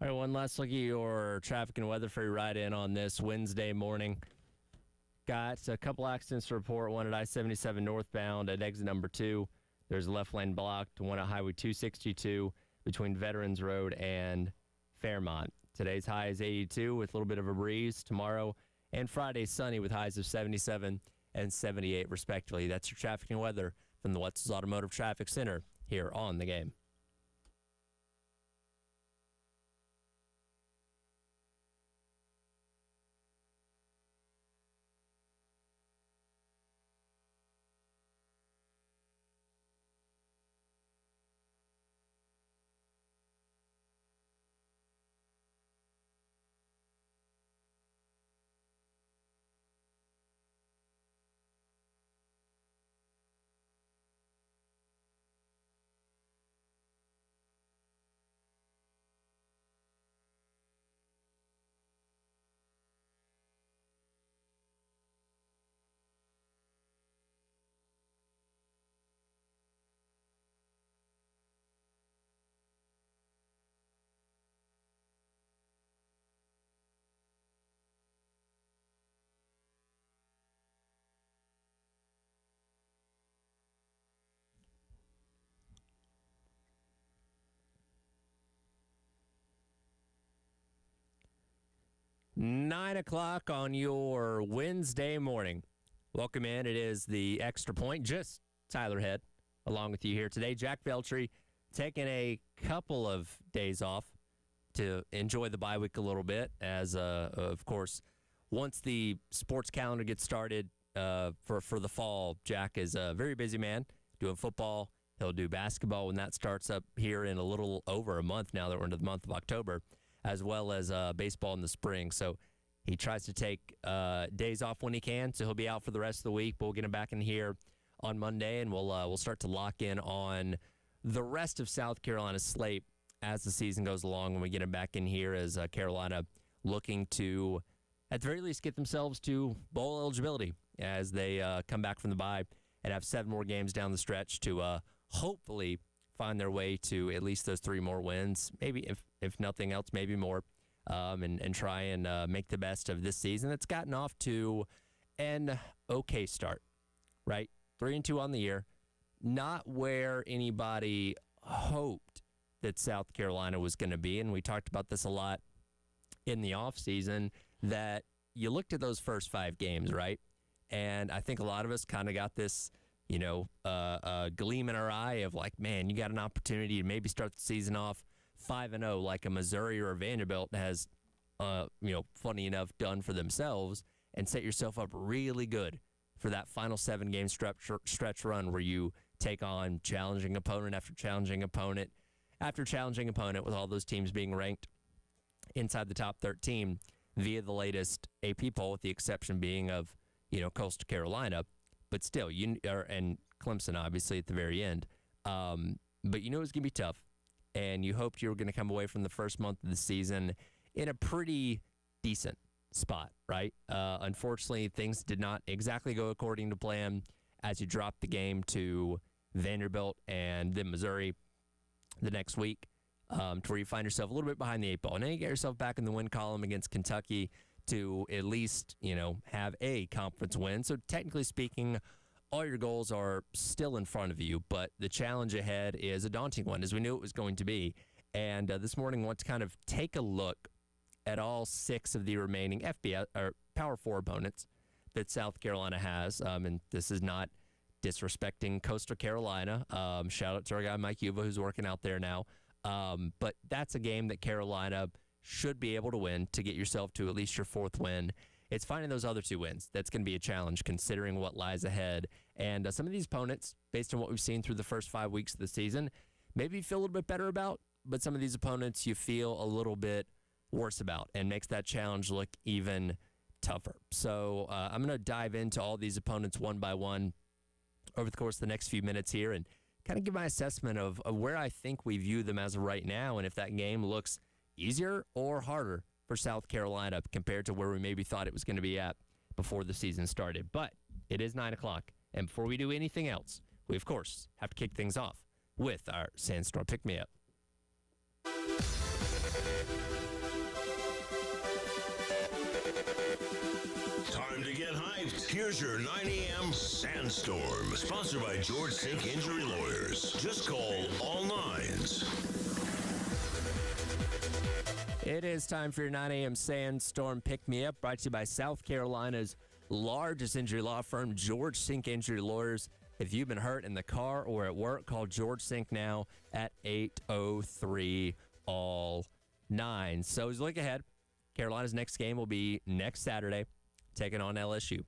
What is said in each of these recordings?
All right, one last look at your traffic and weather for your ride in on this Wednesday morning. Got a couple accidents to report, one at I-77 northbound at exit number 2. There's a left lane blocked, one at Highway 262 between Veterans Road and Fairmont. Today's high is 82 with a little bit of a breeze. Tomorrow and Friday, sunny with highs of 77 and 78 respectively. That's your traffic and weather from the Wetzel's Automotive Traffic Center here on The Game. Nine o'clock on your Wednesday morning. Welcome in. It is the Extra Point. Just Tyler Head along with you here today. Jack Veltri taking a couple of days off to enjoy the bye week a little bit. As of course, once the sports calendar gets started for the fall, Jack is a very busy man doing football. He'll do basketball when that starts up here in a little over a month now that we're into the month of October, as well as baseball in the spring. So he tries to take days off when he can, so he'll be out for the rest of the week. But we'll get him back in here on Monday, and we'll start to lock in on the rest of South Carolina's slate as the season goes along when we get him back in here, as Carolina looking to, at the very least, get themselves to bowl eligibility as they come back from the bye and have 7 more games down the stretch to hopefully find their way to at least those 3 more wins, maybe if nothing else, maybe more, and try and make the best of this season that's gotten off to an okay start, right? 3-2 on the year, not where anybody hoped that South Carolina was going to be, and we talked about this a lot in the offseason, that you looked at those first 5 games, right? And I think a lot of us kind of got this gleam in our eye of like, man, you got an opportunity to maybe start the season off 5-0 like a Missouri or a Vanderbilt has, funny enough, done for themselves, and set yourself up really good for that final 7-game stretch run where you take on challenging opponent after challenging opponent after challenging opponent, with all those teams being ranked inside the top 13 via the latest AP poll, with the exception being of, Coastal Carolina. But still, and Clemson, obviously, at the very end. But it was going to be tough, and you hoped you were going to come away from the first month of the season in a pretty decent spot, right? Unfortunately, things did not exactly go according to plan as you dropped the game to Vanderbilt and then Missouri the next week, to where you find yourself a little bit behind the 8 ball. And then you get yourself back in the win column against Kentucky to at least, have a conference win. So technically speaking, all your goals are still in front of you, but the challenge ahead is a daunting one, as we knew it was going to be. And this morning, I want to kind of take a look at all 6 of the remaining FBS or Power 4 opponents that South Carolina has. And this is not disrespecting Coastal Carolina. Shout out to our guy Mike Uva, who's working out there now. But that's a game that Carolina should be able to win to get yourself to at least your 4th win. It's finding those other 2 wins that's going to be a challenge, considering what lies ahead. And some of these opponents, based on what we've seen through the first 5 weeks of the season, maybe you feel a little bit better about, but some of these opponents you feel a little bit worse about, and makes that challenge look even tougher. So I'm going to dive into all these opponents one by one over the course of the next few minutes here, and kind of give my assessment of where I think we view them as of right now, and if that game looks easier or harder for South Carolina compared to where we maybe thought it was going to be at before the season started. But it is 9 o'clock, and before we do anything else, we, of course, have to kick things off with our Sandstorm Pick-Me-Up. arrived. Here's your 9 a.m. Sandstorm, sponsored by George Sink Injury Lawyers. Just call all nines. It is time for your 9 a.m. Sandstorm Pick Me Up, brought to you by South Carolina's largest injury law firm, George Sink Injury Lawyers. If you've been hurt in the car or at work, call George Sink now at 803 all 9. So as we look ahead, Carolina's next game will be next Saturday, taking on LSU.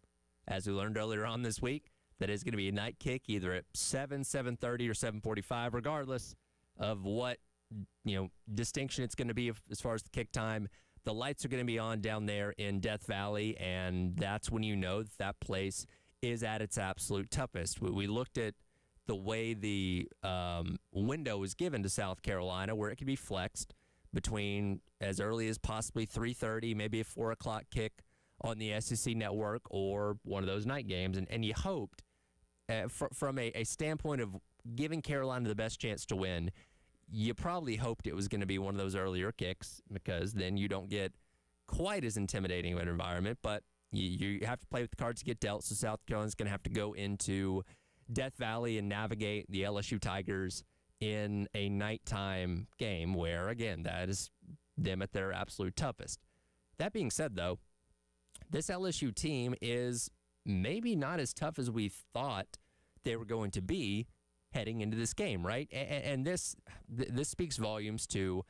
As we learned earlier on this week, that is going to be a night kick either at 7, 7:30, or 7:45, regardless of what distinction it's going to be as far as the kick time. The lights are going to be on down there in Death Valley, and that's when you know that place is at its absolute toughest. We looked at the way the window was given to South Carolina, where it could be flexed between as early as possibly 3:30, maybe a 4 o'clock kick on the SEC network, or one of those night games. And you hoped, from a standpoint of giving Carolina the best chance to win, you probably hoped it was going to be one of those earlier kicks, because then you don't get quite as intimidating of an environment. But you have to play with the cards you get dealt, so South Carolina's going to have to go into Death Valley and navigate the LSU Tigers in a nighttime game where, again, that is them at their absolute toughest. That being said, though, this LSU team is maybe not as tough as we thought they were going to be heading into this game, right? And this speaks volumes to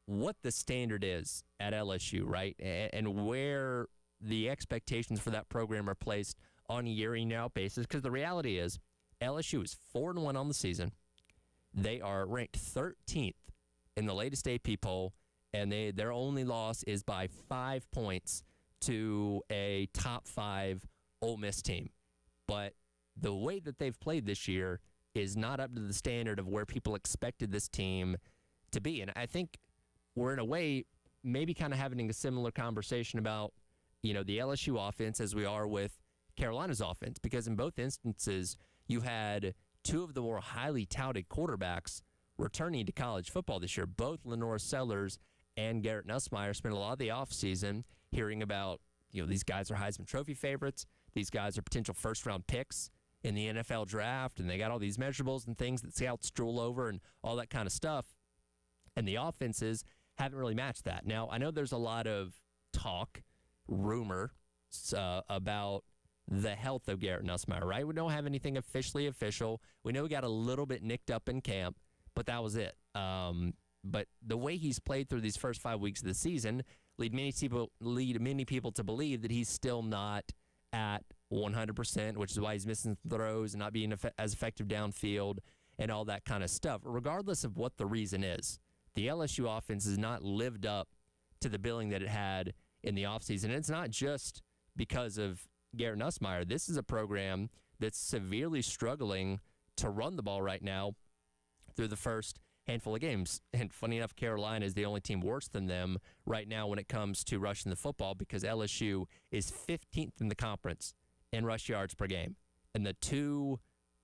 what the standard is at LSU, right? And where the expectations for that program are placed on a year-in-out basis. Because the reality is, LSU is 4-1 on the season. They are ranked 13th in the latest AP poll, and their only loss is by 5 points to a top 5 Ole Miss team. But the way that they've played this year is not up to the standard of where people expected this team to be. And I think we're, in a way, maybe kind of having a similar conversation about, the LSU offense as we are with Carolina's offense, because in both instances, you had two of the more highly touted quarterbacks returning to college football this year. Both Lenore Sellers and Garrett Nussmeier spent a lot of the offseason hearing about, these guys are Heisman Trophy favorites. These guys are potential first-round picks in the NFL draft, and they got all these measurables and things that scouts drool over and all that kind of stuff. And the offenses haven't really matched that. Now, I know there's a lot of talk, rumor, about the health of Garrett Nussmeier, right? We don't have anything officially official. We know he got a little bit nicked up in camp, but that was it. But the way he's played through these first 5 weeks of the season lead many people to believe that he's still not at 100%, which is why he's missing throws and not being as effective downfield and all that kind of stuff. Regardless of what the reason is, the LSU offense has not lived up to the billing that it had in the offseason. And it's not just because of Garrett Nussmeier. This is a program that's severely struggling to run the ball right now through the first handful of games. And funny enough, Carolina is the only team worse than them right now when it comes to rushing the football, because LSU is 15th in the conference in rush yards per game. And the two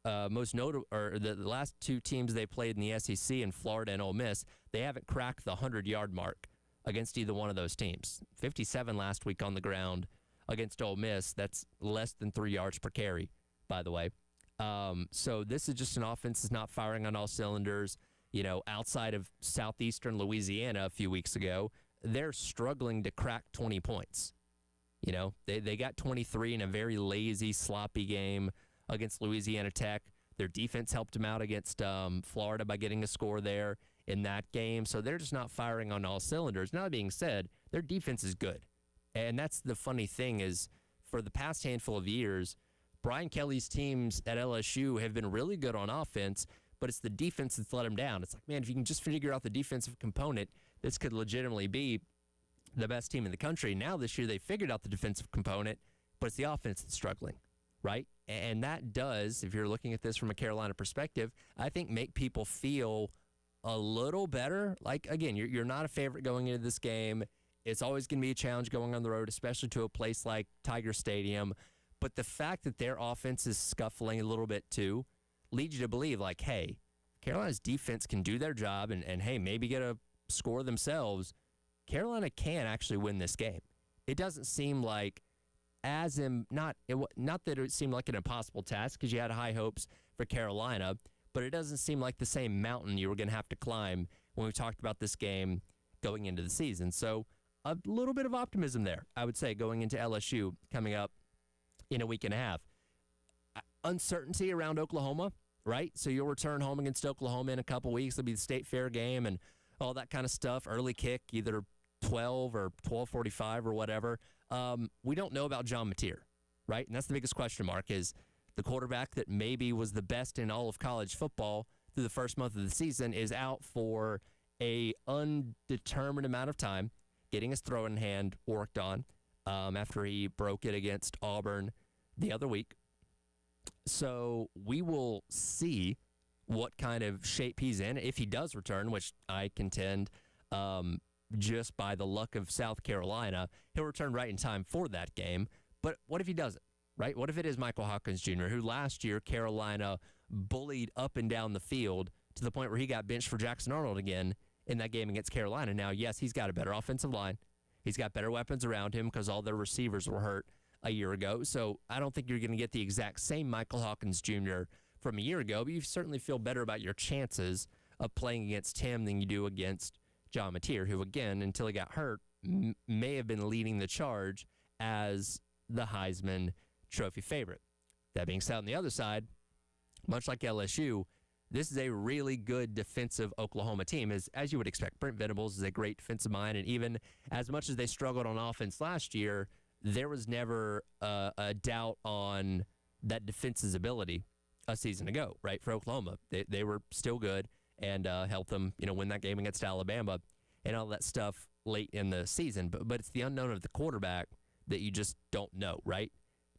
most notable, or the last two teams they played in the SEC, in Florida and Ole Miss, they haven't cracked the 100-yard mark against either one of those teams. 57 last week on the ground against Ole Miss. That's less than 3 yards per carry, by the way. So this is just an offense that's not firing on all cylinders. Outside of southeastern Louisiana a few weeks ago, they're struggling to crack 20 points. They got 23 in a very lazy, sloppy game against Louisiana Tech. Their defense helped them out against Florida by getting a score there in that game. So they're just not firing on all cylinders. Now, that being said, their defense is good. And that's the funny thing is, for the past handful of years, Brian Kelly's teams at LSU have been really good on offense, but it's the defense that's let them down. It's like, man, if you can just figure out the defensive component, this could legitimately be the best team in the country. Now this year they figured out the defensive component, but it's the offense that's struggling, right? And that does, if you're looking at this from a Carolina perspective, I think make people feel a little better. Like, again, you're not a favorite going into this game. It's always going to be a challenge going on the road, especially to a place like Tiger Stadium. But the fact that their offense is scuffling a little bit too leads you to believe, like, hey, Carolina's defense can do their job and hey, maybe get a score themselves. Carolina can actually win this game. It doesn't seem like not that it seemed like an impossible task because you had high hopes for Carolina, but it doesn't seem like the same mountain you were going to have to climb when we talked about this game going into the season. So a little bit of optimism there, I would say, going into LSU coming up in a week and a half. Uncertainty around Oklahoma, right? So you'll return home against Oklahoma in a couple weeks. It'll be the State Fair game and all that kind of stuff. Early kick, either 12 or 12:45 or whatever. We don't know about John Mateer, right? And that's the biggest question mark, is the quarterback that maybe was the best in all of college football through the first month of the season is out for a undetermined amount of time, getting his throwing hand worked on after he broke it against Auburn the other week. So we will see what kind of shape he's in if he does return, which I contend just by the luck of South Carolina, he'll return right in time for that game. But what if he doesn't, right? What if it is Michael Hawkins Jr., who last year Carolina bullied up and down the field to the point where he got benched for Jackson Arnold again in that game against Carolina. Now, yes, he's got a better offensive line. He's got better weapons around him because all their receivers were hurt a year ago. So I don't think you're going to get the exact same Michael Hawkins Jr. from a year ago, but you certainly feel better about your chances of playing against him than you do against John Mateer, who, again, until he got hurt, may have been leading the charge as the Heisman Trophy favorite. That being said, on the other side, much like LSU, this is a really good defensive Oklahoma team, as you would expect. Brent Venables is a great defensive mind, and even as much as they struggled on offense last year, there was never a doubt on that defense's ability a season ago, right, for Oklahoma. They were still good and helped them, win that game against Alabama and all that stuff late in the season. But it's the unknown of the quarterback that you just don't know, right?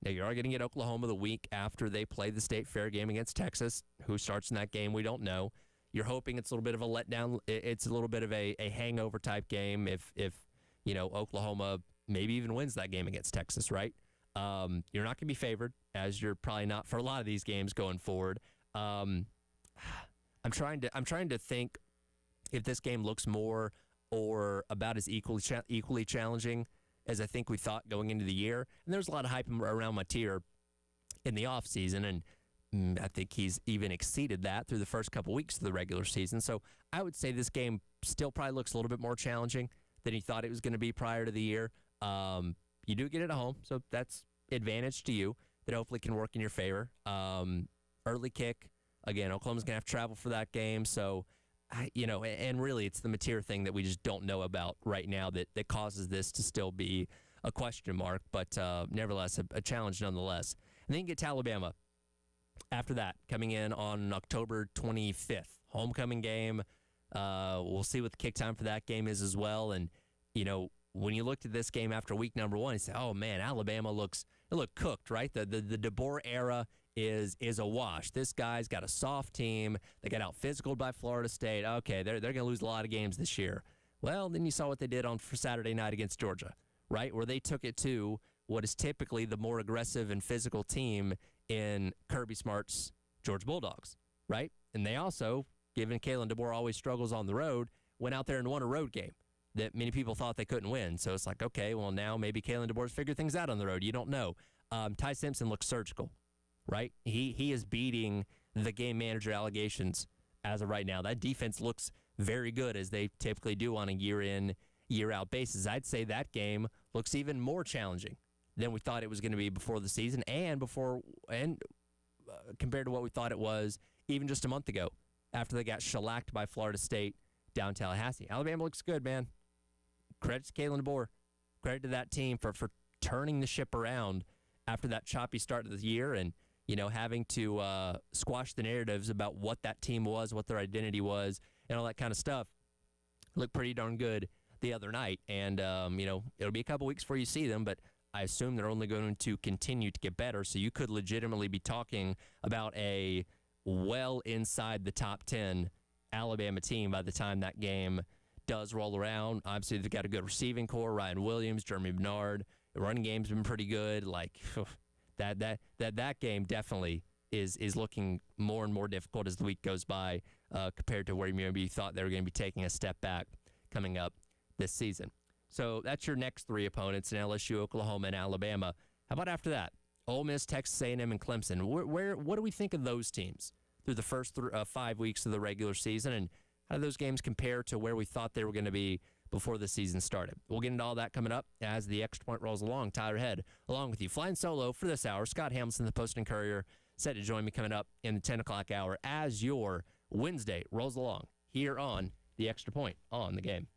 Now, you are going to get Oklahoma the week after they play the State Fair game against Texas. Who starts in that game, we don't know. You're hoping it's a little bit of a letdown. It's a little bit of a hangover type game if Oklahoma maybe even wins that game against Texas, right? You're not going to be favored, as you're probably not for a lot of these games going forward. I'm trying to think if this game looks more or about as equally challenging as I think we thought going into the year. And there's a lot of hype around Mateer in the offseason, and I think he's even exceeded that through the first couple weeks of the regular season. So I would say this game still probably looks a little bit more challenging than he thought it was going to be prior to the year. You do get it at home, so that's advantage to you that hopefully can work in your favor. Early kick. Again, Oklahoma's going to have to travel for that game, so and really it's the Mateer thing that we just don't know about right now that causes this to still be a question mark, but nevertheless, a challenge nonetheless. And then you get to Alabama after that, coming in on October 25th. Homecoming game. We'll see what the kick time for that game is as well. And, when you looked at this game after week number one, you say, oh, man, Alabama looked cooked, right? The DeBoer era is a wash. This guy's got a soft team. They got out physicaled by Florida State. Okay, they're going to lose a lot of games this year. Well, then you saw what they did for Saturday night against Georgia, right? Where they took it to what is typically the more aggressive and physical team in Kirby Smart's Georgia Bulldogs, right? And they also, given Kalen DeBoer always struggles on the road, went out there and won a road game that many people thought they couldn't win. So it's like, okay, well, now maybe Kalen DeBoer's figured things out on the road. You don't know. Ty Simpson looks surgical, right? He is beating the game manager allegations as of right now. That defense looks very good, as they typically do on a year-in, year-out basis. I'd say that game looks even more challenging than we thought it was going to be before the season and compared to what we thought it was even just a month ago after they got shellacked by Florida State down Tallahassee. Alabama looks good, man. Credit to Kalen DeBoer. Credit to that team for turning the ship around after that choppy start of the year and, having to squash the narratives about what that team was, what their identity was, and all that kind of stuff. Looked pretty darn good the other night. And, it'll be a couple weeks before you see them, but I assume they're only going to continue to get better. So you could legitimately be talking about a well inside the top 10 Alabama team by the time that game does roll around. Obviously, they've got a good receiving core. Ryan Williams, Jeremy Bernard. The running game's been pretty good. That game definitely is looking more and more difficult as the week goes by compared to where you maybe thought they were going to be taking a step back coming up this season. So that's your next three opponents in LSU, Oklahoma, and Alabama. How about after that? Ole Miss, Texas A&M, and Clemson. What do we think of those teams through the first 5 weeks of the regular season, and how do those games compare to where we thought they were going to be before the season started? We'll get into all that coming up as the Extra Point rolls along. Tyler Head, along with you, flying solo for this hour. Scott Hamilton, the Post and Courier, set to join me coming up in the 10 o'clock hour as your Wednesday rolls along here on the Extra Point on the Game.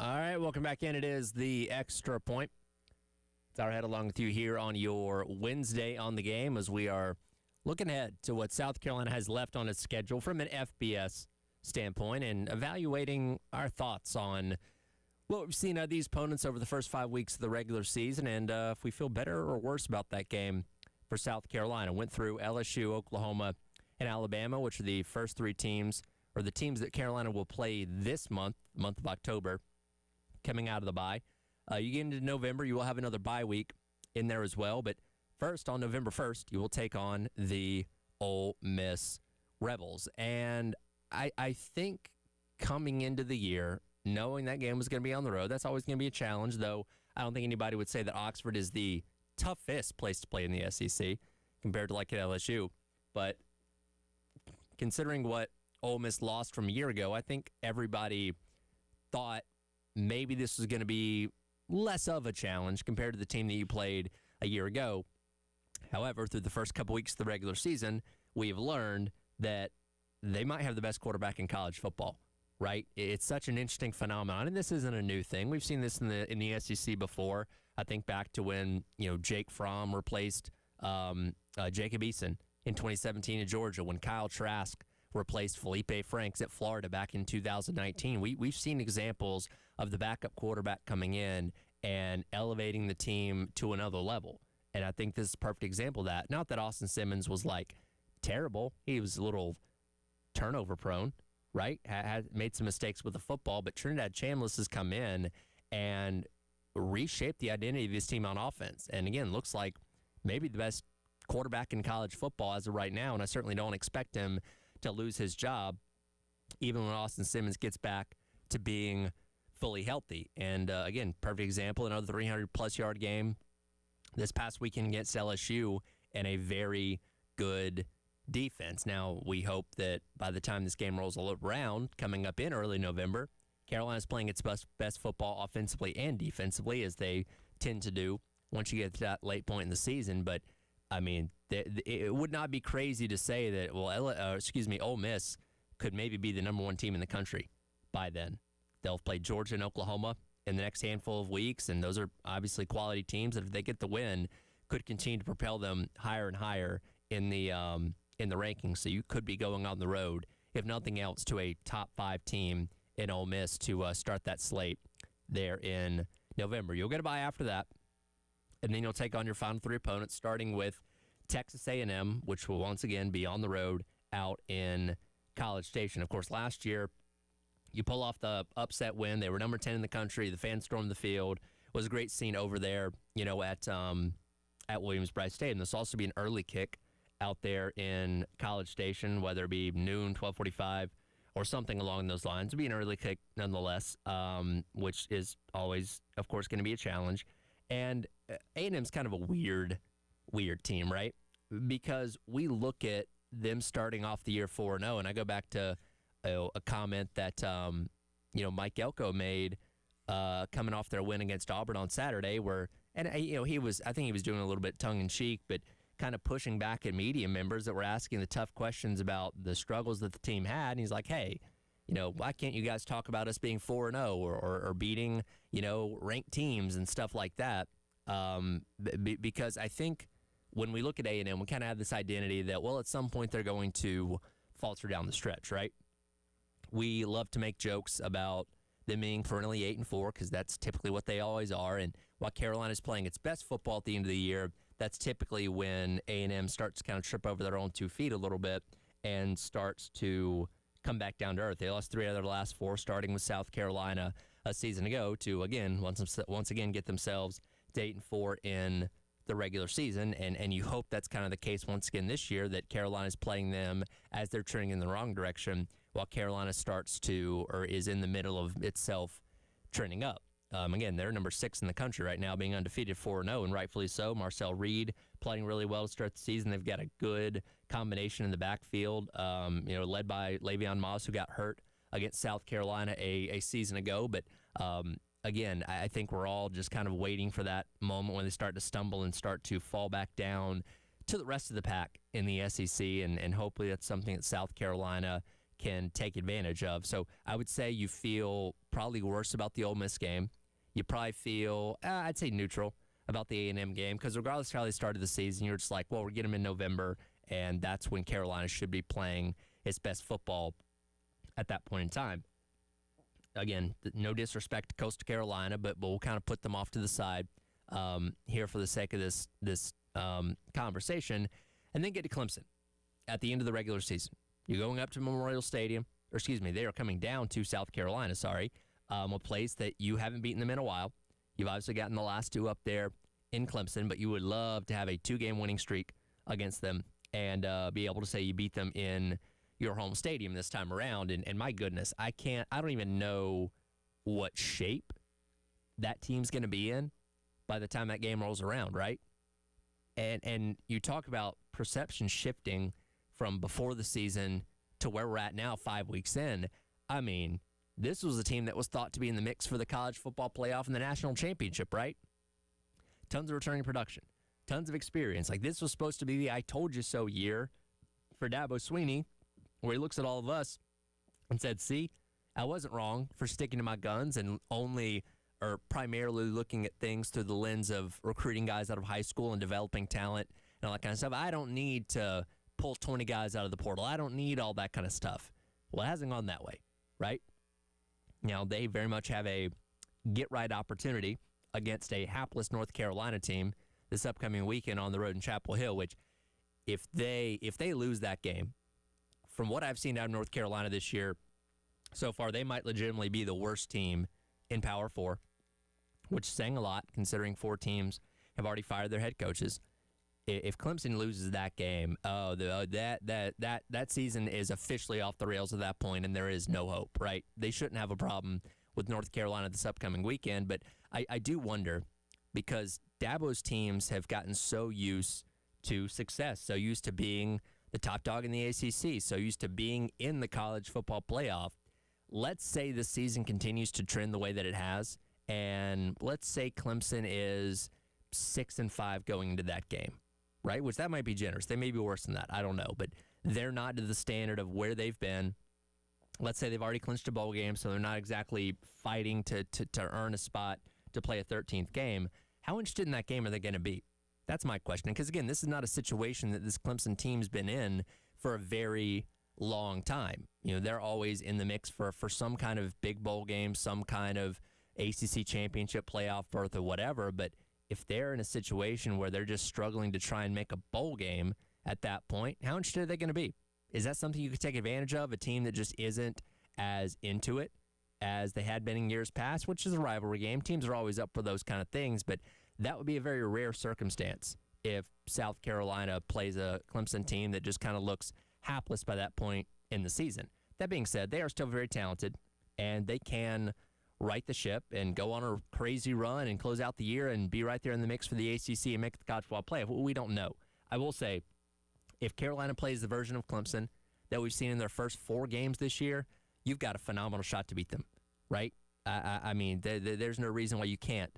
All right, welcome back in. It is the Extra Point. It's our head along with you here on your Wednesday on the game as we are looking ahead to what South Carolina has left on its schedule from an FBS standpoint and evaluating our thoughts on what we've seen out of these opponents over the first 5 weeks of the regular season and if we feel better or worse about that game for South Carolina. Went through LSU, Oklahoma, and Alabama, which are the first three teams or the teams that Carolina will play this month of October, coming out of the bye. You get into November, you will have another bye week in there as well. But first, on November 1st, you will take on the Ole Miss Rebels. And I think coming into the year, knowing that game was going to be on the road, that's always going to be a challenge, though I don't think anybody would say that Oxford is the toughest place to play in the SEC compared to like at LSU. But considering what Ole Miss lost from a year ago, I think everybody thought maybe this was going to be less of a challenge compared to the team that you played a year ago. However, through the first couple weeks of the regular season, we have learned that they might have the best quarterback in college football, right? It's such an interesting phenomenon, and this isn't a new thing. We've seen this in the SEC before. I think back to when Jake Fromm replaced Jacob Eason in 2017 in Georgia, when Kyle Trask replaced Felipe Franks at Florida back in 2019. We've seen examples of the backup quarterback coming in and elevating the team to another level. And I think this is a perfect example of that. Not that Austin Simmons was like terrible. He was a little turnover prone, right? Had made some mistakes with the football, but Trinidad Chambliss has come in and reshaped the identity of his team on offense. And again, looks like maybe the best quarterback in college football as of right now. And I certainly don't expect him to lose his job, even when Austin Simmons gets back to being fully healthy. And again, perfect example, another 300-plus yard game this past weekend against LSU and a very good defense. Now, we hope that by the time this game rolls around, coming up in early November, Carolina's playing its best football offensively and defensively, as they tend to do once you get to that late point in the season. But I mean, it would not be crazy to say that, Ole Miss could maybe be the number one team in the country by then. They'll play Georgia and Oklahoma in the next handful of weeks, and those are obviously quality teams that if they get the win, could continue to propel them higher and higher in the rankings. So you could be going on the road, if nothing else, to a top 5 team in Ole Miss to start that slate there in November. You'll get a bye after that. And then you'll take on your final 3 opponents, starting with Texas A&M, which will once again be on the road out in College Station. Of course, last year, you pull off the upset win. They were number 10 in the country. The fans stormed the field. It was a great scene over there, at Williams-Brice Stadium. This will also be an early kick out there in College Station, whether it be noon, 12:45, or something along those lines. It'll be an early kick nonetheless, which is always, of course, going to be a challenge. And A&M's kind of a weird team, right? Because we look at them starting off the year 4-0, and I go back to a comment that Mike Elko made coming off their win against Auburn on Saturday, where I think he was doing a little bit tongue in cheek, but kind of pushing back at media members that were asking the tough questions about the struggles that the team had. And he's like, hey, why can't you guys talk about us being 4-0 or beating, ranked teams and stuff like that? Because I think when we look at A&M, we kind of have this identity that, well, at some point they're going to falter down the stretch, right? We love to make jokes about them being perennially 8-4 because that's typically what they always are. And while Carolina's playing its best football at the end of the year, that's typically when A&M starts to kind of trip over their own 2 feet a little bit and starts to come back down to earth. They lost 3 out of their last 4, starting with South Carolina a season ago, to again once again get themselves to 8-4 in the regular season. And you hope that's kind of the case once again this year, that Carolina's playing them as they're trending in the wrong direction, while Carolina starts to, or is in the middle of itself, trending up. Again, they're number 6 in the country right now, being undefeated 4-0, and rightfully so. Marcel Reed playing really well to start the season. They've got a good combination in the backfield, led by Le'Veon Moss, who got hurt against South Carolina a season ago. But again, I think we're all just kind of waiting for that moment when they start to stumble and start to fall back down to the rest of the pack in the SEC, and hopefully that's something that South Carolina can take advantage of. So I would say you feel probably worse about the Ole Miss game. You probably feel, I'd say neutral about the A&M game, because regardless of how they started the season, you're just like, well, we're getting them in November, and that's when Carolina should be playing its best football at that point in time. Again, no disrespect to Coastal Carolina, but we'll kind of put them off to the side here for the sake of this conversation, and then get to Clemson at the end of the regular season. You're going up to Memorial Stadium, or excuse me, they are coming down to South Carolina, a place that you haven't beaten them in a while. You've obviously gotten the last two up there in Clemson, but you would love to have a 2-game winning streak against them and be able to say you beat them in your home stadium this time around. And my goodness, I don't even know what shape that team's going to be in by the time that game rolls around, right? And you talk about perception shifting from before the season to where we're at now 5 weeks in. I mean, this was a team that was thought to be in the mix for the college football playoff and the national championship, right? Tons of returning production, tons of experience. Like, this was supposed to be the I told you so year for Dabo Swinney, where he looks at all of us and said, see, I wasn't wrong for sticking to my guns and only or primarily looking at things through the lens of recruiting guys out of high school and developing talent and all that kind of stuff. I don't need to pull 20 guys out of the portal. I don't need all that kind of stuff. Well, it hasn't gone that way, right? Now, they very much have a get-right opportunity against a hapless North Carolina team this upcoming weekend on the road in Chapel Hill, which if they lose that game, from what I've seen out of North Carolina this year so far, they might legitimately be the worst team in Power 4, which is saying a lot considering 4 teams have already fired their head coaches. If Clemson loses that game, that season is officially off the rails at that point, and there is no hope, right? They shouldn't have a problem with North Carolina this upcoming weekend, but I do wonder, because Dabo's teams have gotten so used to success, so used to being the top dog in the ACC, so used to being in the college football playoff. Let's say the season continues to trend the way that it has, and let's say Clemson is 6-5 going into that game, right? Which that might be generous. They may be worse than that. I don't know, but they're not to the standard of where they've been. Let's say they've already clinched a bowl game, so they're not exactly fighting to earn a spot to play a 13th game. How interested in that game are they going to be? That's my question. Because, again, this is not a situation that this Clemson team's been in for a very long time. You know, they're always in the mix for some kind of big bowl game, some kind of ACC championship playoff berth or whatever. But if they're in a situation where they're just struggling to try and make a bowl game at that point, how interested are they going to be? Is that something you could take advantage of, a team that just isn't as into it as they had been in years past, which is a rivalry game? Teams are always up for those kind of things, but that would be a very rare circumstance if South Carolina plays a Clemson team that just kind of looks hapless by that point in the season. That being said, they are still very talented, and they can right the ship and go on a crazy run and close out the year and be right there in the mix for the ACC and make the college football playoff. We don't know. I will say, if Carolina plays the version of Clemson that we've seen in their first 4 games this year, you've got a phenomenal shot to beat them, right? I mean, there's no reason why you can't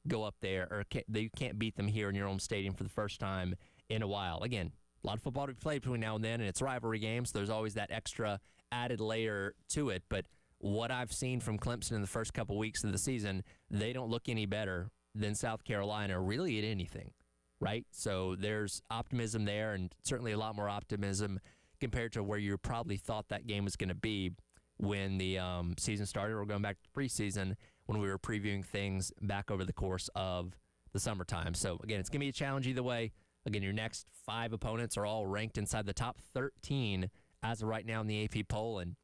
go up there or you can't beat them here in your own stadium for the first time in a while. Again, a lot of football to be played between now and then, and it's rivalry games, so there's always that extra added layer to it. But what I've seen from Clemson in the first couple weeks of the season, they don't look any better than South Carolina really at anything, right? So there's optimism there, and certainly a lot more optimism compared to where you probably thought that game was going to be when the season started, or going back to preseason when we were previewing things back over the course of the summertime. So, again, it's going to be a challenge either way. Again, your next 5 opponents are all ranked inside the top 13 as of right now in the AP poll, and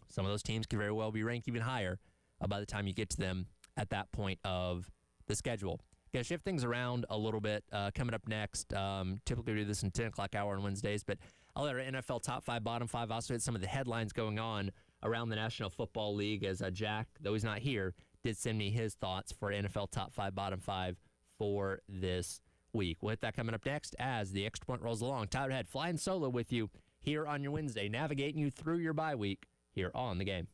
some of those teams could very well be ranked even higher by the time you get to them at that point of the schedule. Going to shift things around a little bit coming up next. Typically we do this in 10 o'clock hour on Wednesdays, but I'll let our NFL top 5, bottom 5 also hit some of the headlines going on around the National Football League, as Jack, though he's not here, did send me his thoughts for NFL top 5, bottom 5 for this week. We'll hit that coming up next as the Extra Point rolls along. Tyler Head flying solo with you here on your Wednesday, navigating you through your bye week here on The Game.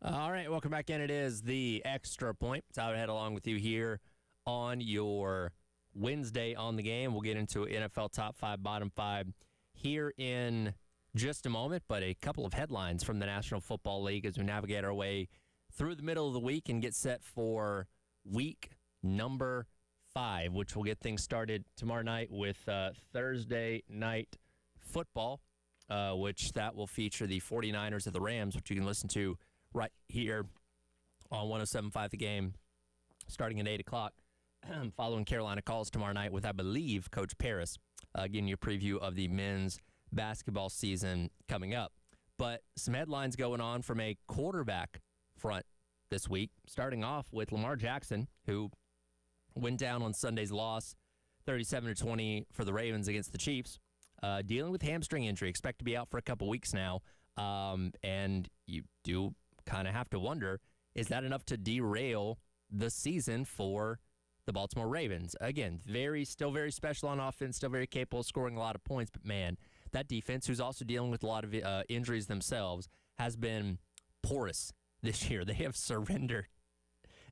All right, welcome back in. It is the Extra Point. Tyler Head along with you here on your Wednesday on the game. We'll get into NFL top 5, bottom 5 here in just a moment, but a couple of headlines from the National Football League as we navigate our way through the middle of the week and get set for week number 5, which will get things started tomorrow night with Thursday night football, which that will feature the 49ers of the Rams, which you can listen to right here on 107.5 The Game, starting at 8 o'clock, following Carolina Calls tomorrow night with, I believe, Coach Paris, giving you a preview of the men's basketball season coming up. But some headlines going on from a quarterback front this week, starting off with Lamar Jackson, who went down on Sunday's loss, 37-20 for the Ravens against the Chiefs, dealing with hamstring injury, expect to be out for a couple weeks now, and you do kind of have to wonder, is that enough to derail the season for the Baltimore Ravens? Again, still very special on offense, still very capable of scoring a lot of points, but man, that defense, who's also dealing with a lot of injuries themselves, has been porous this year. They have surrendered.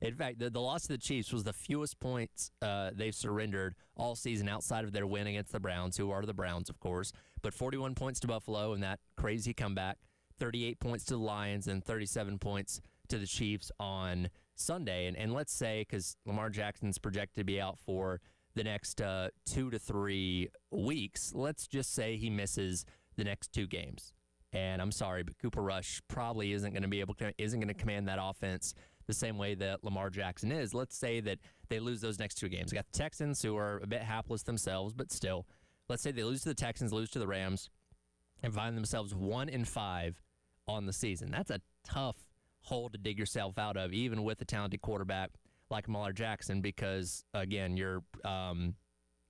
In fact, the loss to the Chiefs was the fewest points they've surrendered all season outside of their win against the Browns, who are the Browns, of course, but 41 points to Buffalo in that crazy comeback, 38 points to the Lions, and 37 points to the Chiefs on Sunday. And let's say, because Lamar Jackson's projected to be out for the next 2 to 3 weeks, let's just say he misses the next 2 games. And I'm sorry, but Cooper Rush probably isn't going to command that offense the same way that Lamar Jackson is. Let's say that they lose those next 2 games. They got the Texans, who are a bit hapless themselves, but still, let's say they lose to the Texans, lose to the Rams, and find themselves 1-5 on the season. That's a tough hole to dig yourself out of, even with a talented quarterback like Lamar Jackson, because again, your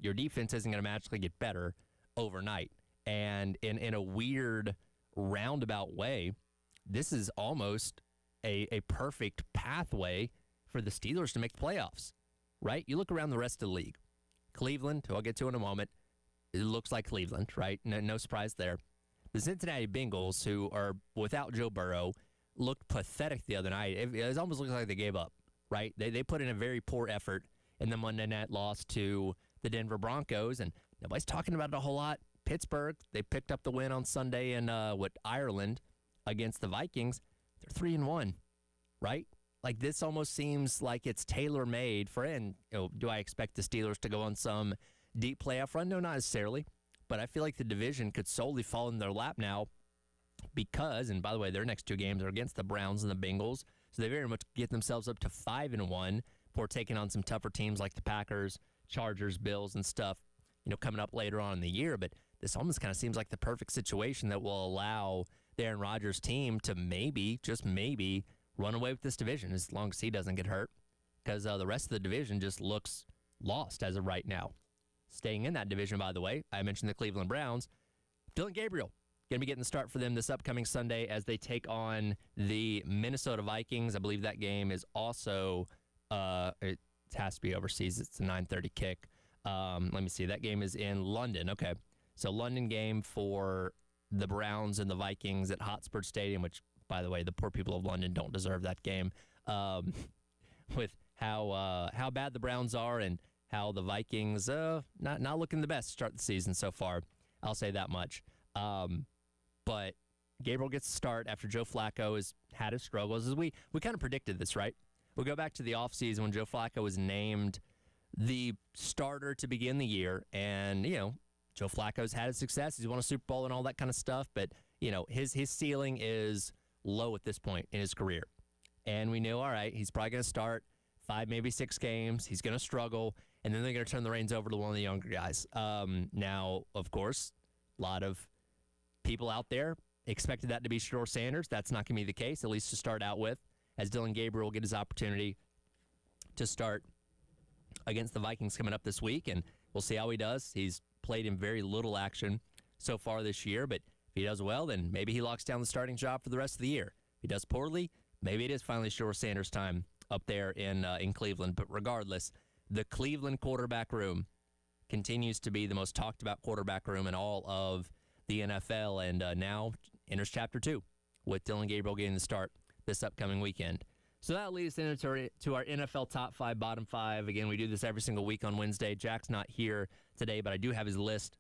defense isn't going to magically get better overnight. And in a weird roundabout way, this is almost a perfect pathway for the Steelers to make the playoffs, right? You look around the rest of the league. Cleveland, who I'll get to in a moment, it looks like Cleveland, right? No surprise there. The Cincinnati Bengals, who are without Joe Burrow, looked pathetic the other night. It almost looks like they gave up, right? They put in a very poor effort in the Monday night loss to the Denver Broncos, and nobody's talking about it a whole lot. Pittsburgh, they picked up the win on Sunday in Ireland against the Vikings. They're 3-1, right? Like, this almost seems like it's tailor-made for, and do I expect the Steelers to go on some deep playoff run? No, not necessarily. But I feel like the division could solely fall in their lap now because, and by the way, their next 2 games are against the Browns and the Bengals, so they very much get themselves up to 5-1 before taking on some tougher teams like the Packers, Chargers, Bills, and stuff, coming up later on in the year. But this almost kind of seems like the perfect situation that will allow the Aaron Rodgers team to maybe, just maybe, run away with this division as long as he doesn't get hurt, because the rest of the division just looks lost as of right now. Staying in that division, by the way, I mentioned the Cleveland Browns. Dillon Gabriel going to be getting the start for them this upcoming Sunday as they take on the Minnesota Vikings. I believe that game is also, it has to be overseas. It's a 9:30 kick. Let me see. That game is in London. Okay. So London game for the Browns and the Vikings at Hotspur Stadium, which, by the way, the poor people of London don't deserve that game. With how bad the Browns are and how the Vikings not looking the best to start the season so far. I'll say that much. But Gabriel gets to start after Joe Flacco has had his struggles. As we kind of predicted this, right? We'll go back to the offseason when Joe Flacco was named the starter to begin the year. And, Joe Flacco's had his success. He's won a Super Bowl and all that kind of stuff. But, his ceiling is low at this point in his career. And we knew, all right, he's probably going to start 5, maybe 6 games. He's going to struggle. And then they're going to turn the reins over to one of the younger guys. Now, of course, a lot of people out there expected that to be Shedeur Sanders. That's not going to be the case, at least to start out with, as Dillon Gabriel will get his opportunity to start against the Vikings coming up this week. And we'll see how he does. He's played in very little action so far this year. But if he does well, then maybe he locks down the starting job for the rest of the year. If he does poorly, maybe it is finally Shedeur Sanders' time up there in Cleveland. But regardless, the Cleveland quarterback room continues to be the most talked about quarterback room in all of the NFL, and now enters Chapter 2 with Dillon Gabriel getting the start this upcoming weekend. So that leads into our NFL top 5, bottom 5. Again, we do this every single week on Wednesday. Jack's not here today, but I do have his list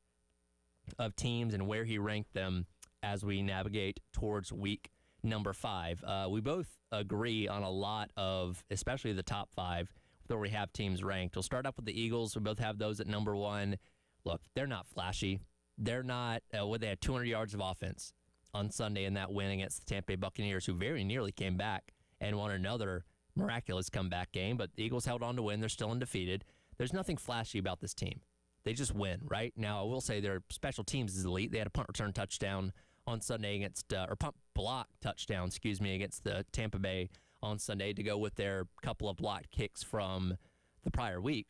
of teams and where he ranked them as we navigate towards week number 5. We both agree on a lot of, especially the top 5, where we have teams ranked. We'll start off with the Eagles. We both have those at number 1. Look, they're not flashy. They're not, they had 200 yards of offense on Sunday in that win against the Tampa Bay Buccaneers, who very nearly came back and won another miraculous comeback game. But the Eagles held on to win. They're still undefeated. There's nothing flashy about this team. They just win, right? Now, I will say their special teams is elite. They had a punt return touchdown on Sunday against, or punt block touchdown, against the Tampa Bay on Sunday to go with their couple of blocked kicks from the prior week.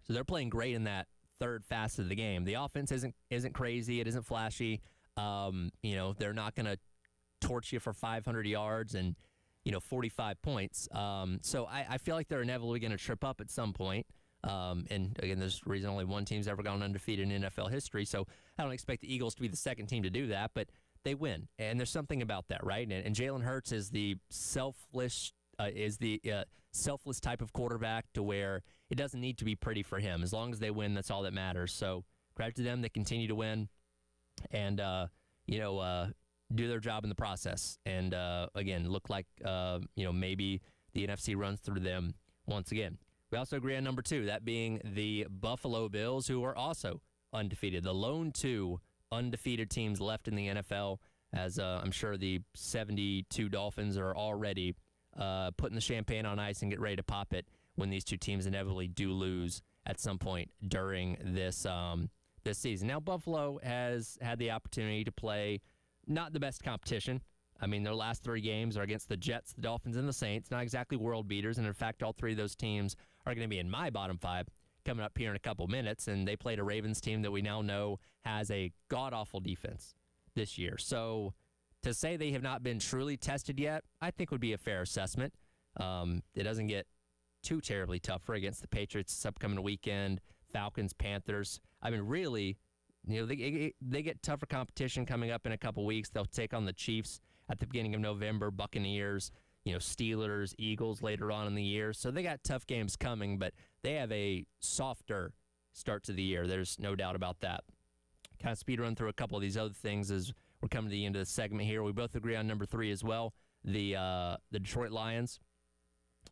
So they're playing great in that third facet of the game. The offense isn't crazy. It isn't flashy. They're not going to torch you for 500 yards and 45 points. So I feel like they're inevitably going to trip up at some point. And again, there's a reason only one team's ever gone undefeated in NFL history. So I don't expect the Eagles to be the second team to do that, but they win. And there's something about that, right? And Jalen Hurts is the selfless type of quarterback to where it doesn't need to be pretty for him. As long as they win, that's all that matters. So credit to them. They continue to win and, do their job in the process. And, again, look like, maybe the NFC runs through them once again. We also agree on number 2, that being the Buffalo Bills, who are also undefeated. The lone 2 undefeated teams left in the NFL, as I'm sure the 72 Dolphins are already putting the champagne on ice and get ready to pop it when these two teams inevitably do lose at some point during this season. Now, Buffalo has had the opportunity to play not the best competition. I mean, their last 3 games are against the Jets, the Dolphins, and the Saints. Not exactly world beaters, and in fact, all 3 of those teams are going to be in my bottom 5 coming up here in a couple minutes, and they played a Ravens team that we now know has a god-awful defense this year. So to say they have not been truly tested yet, I think would be a fair assessment. It doesn't get too terribly tougher against the Patriots this upcoming weekend, Falcons, Panthers. I mean, really, they get tougher competition coming up in a couple weeks. They'll take on the Chiefs at the beginning of November, Buccaneers, Steelers, Eagles later on in the year. So they got tough games coming, but they have a softer start to the year. There's no doubt about that. Kind of speed run through a couple of these other things as we're coming to the end of the segment here. We both agree on number 3 as well. The Detroit Lions,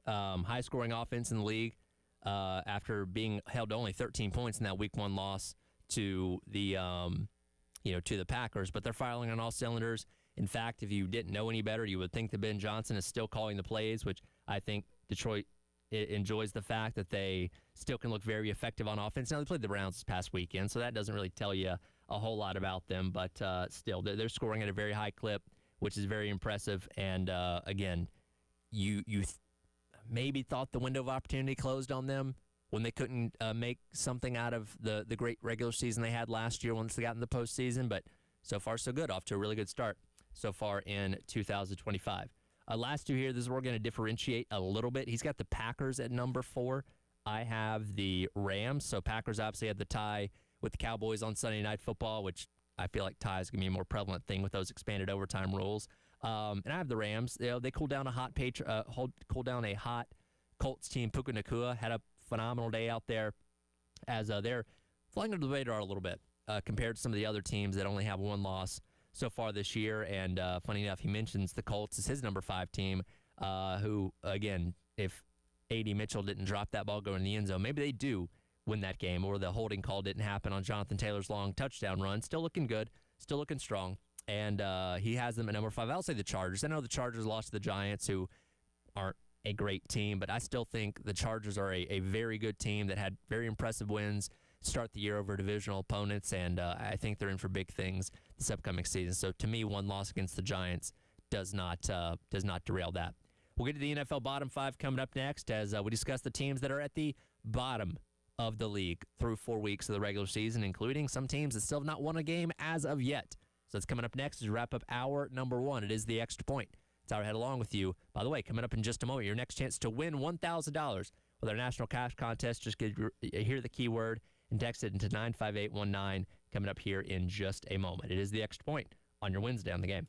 high scoring offense in the league after being held to only 13 points in that week 1 loss to the Packers, but they're firing on all cylinders. In fact, if you didn't know any better, you would think that Ben Johnson is still calling the plays, which I think Detroit enjoys the fact that they still can look very effective on offense. Now, they played the Browns this past weekend, so that doesn't really tell you a whole lot about them, but still, they're scoring at a very high clip, which is very impressive. And, again, you maybe thought the window of opportunity closed on them when they couldn't make something out of the great regular season they had last year once they got in the postseason, but so far so good, off to a really good start so far in 2025. Last 2 here, this is where we're going to differentiate a little bit. He's got the Packers at number 4. I have the Rams. So Packers obviously had the tie with the Cowboys on Sunday Night Football, which I feel like tie is going to be a more prevalent thing with those expanded overtime rules. And I have the Rams. They cooled down a hot Colts team. Puka Nacua had a phenomenal day out there as they're flying under the radar a little bit compared to some of the other teams that only have 1 loss so far this year. And funny enough, he mentions the Colts as his number 5 team, who, again, if A.D. Mitchell didn't drop that ball going in the end zone, maybe they do win that game, or the holding call didn't happen on Jonathan Taylor's long touchdown run. Still looking good, still looking strong, and he has them at number 5. I'll say the Chargers. I know the Chargers lost to the Giants, who aren't a great team, but I still think the Chargers are a very good team that had very impressive wins start the year over divisional opponents, and I think they're in for big things this upcoming season. So to me, 1 loss against the Giants does not derail that. We'll get to the NFL bottom 5 coming up next as we discuss the teams that are at the bottom of the league through 4 weeks of the regular season, including some teams that still have not won a game as of yet. So it's coming up next as we wrap up hour number 1. It is the Extra Point. Tyler Head along with you. By the way, coming up in just a moment, your next chance to win $1,000 with our national cash contest. Just hear the keyword and text it into 95819 coming up here in just a moment. It is the Extra Point on your Wednesday on the Game.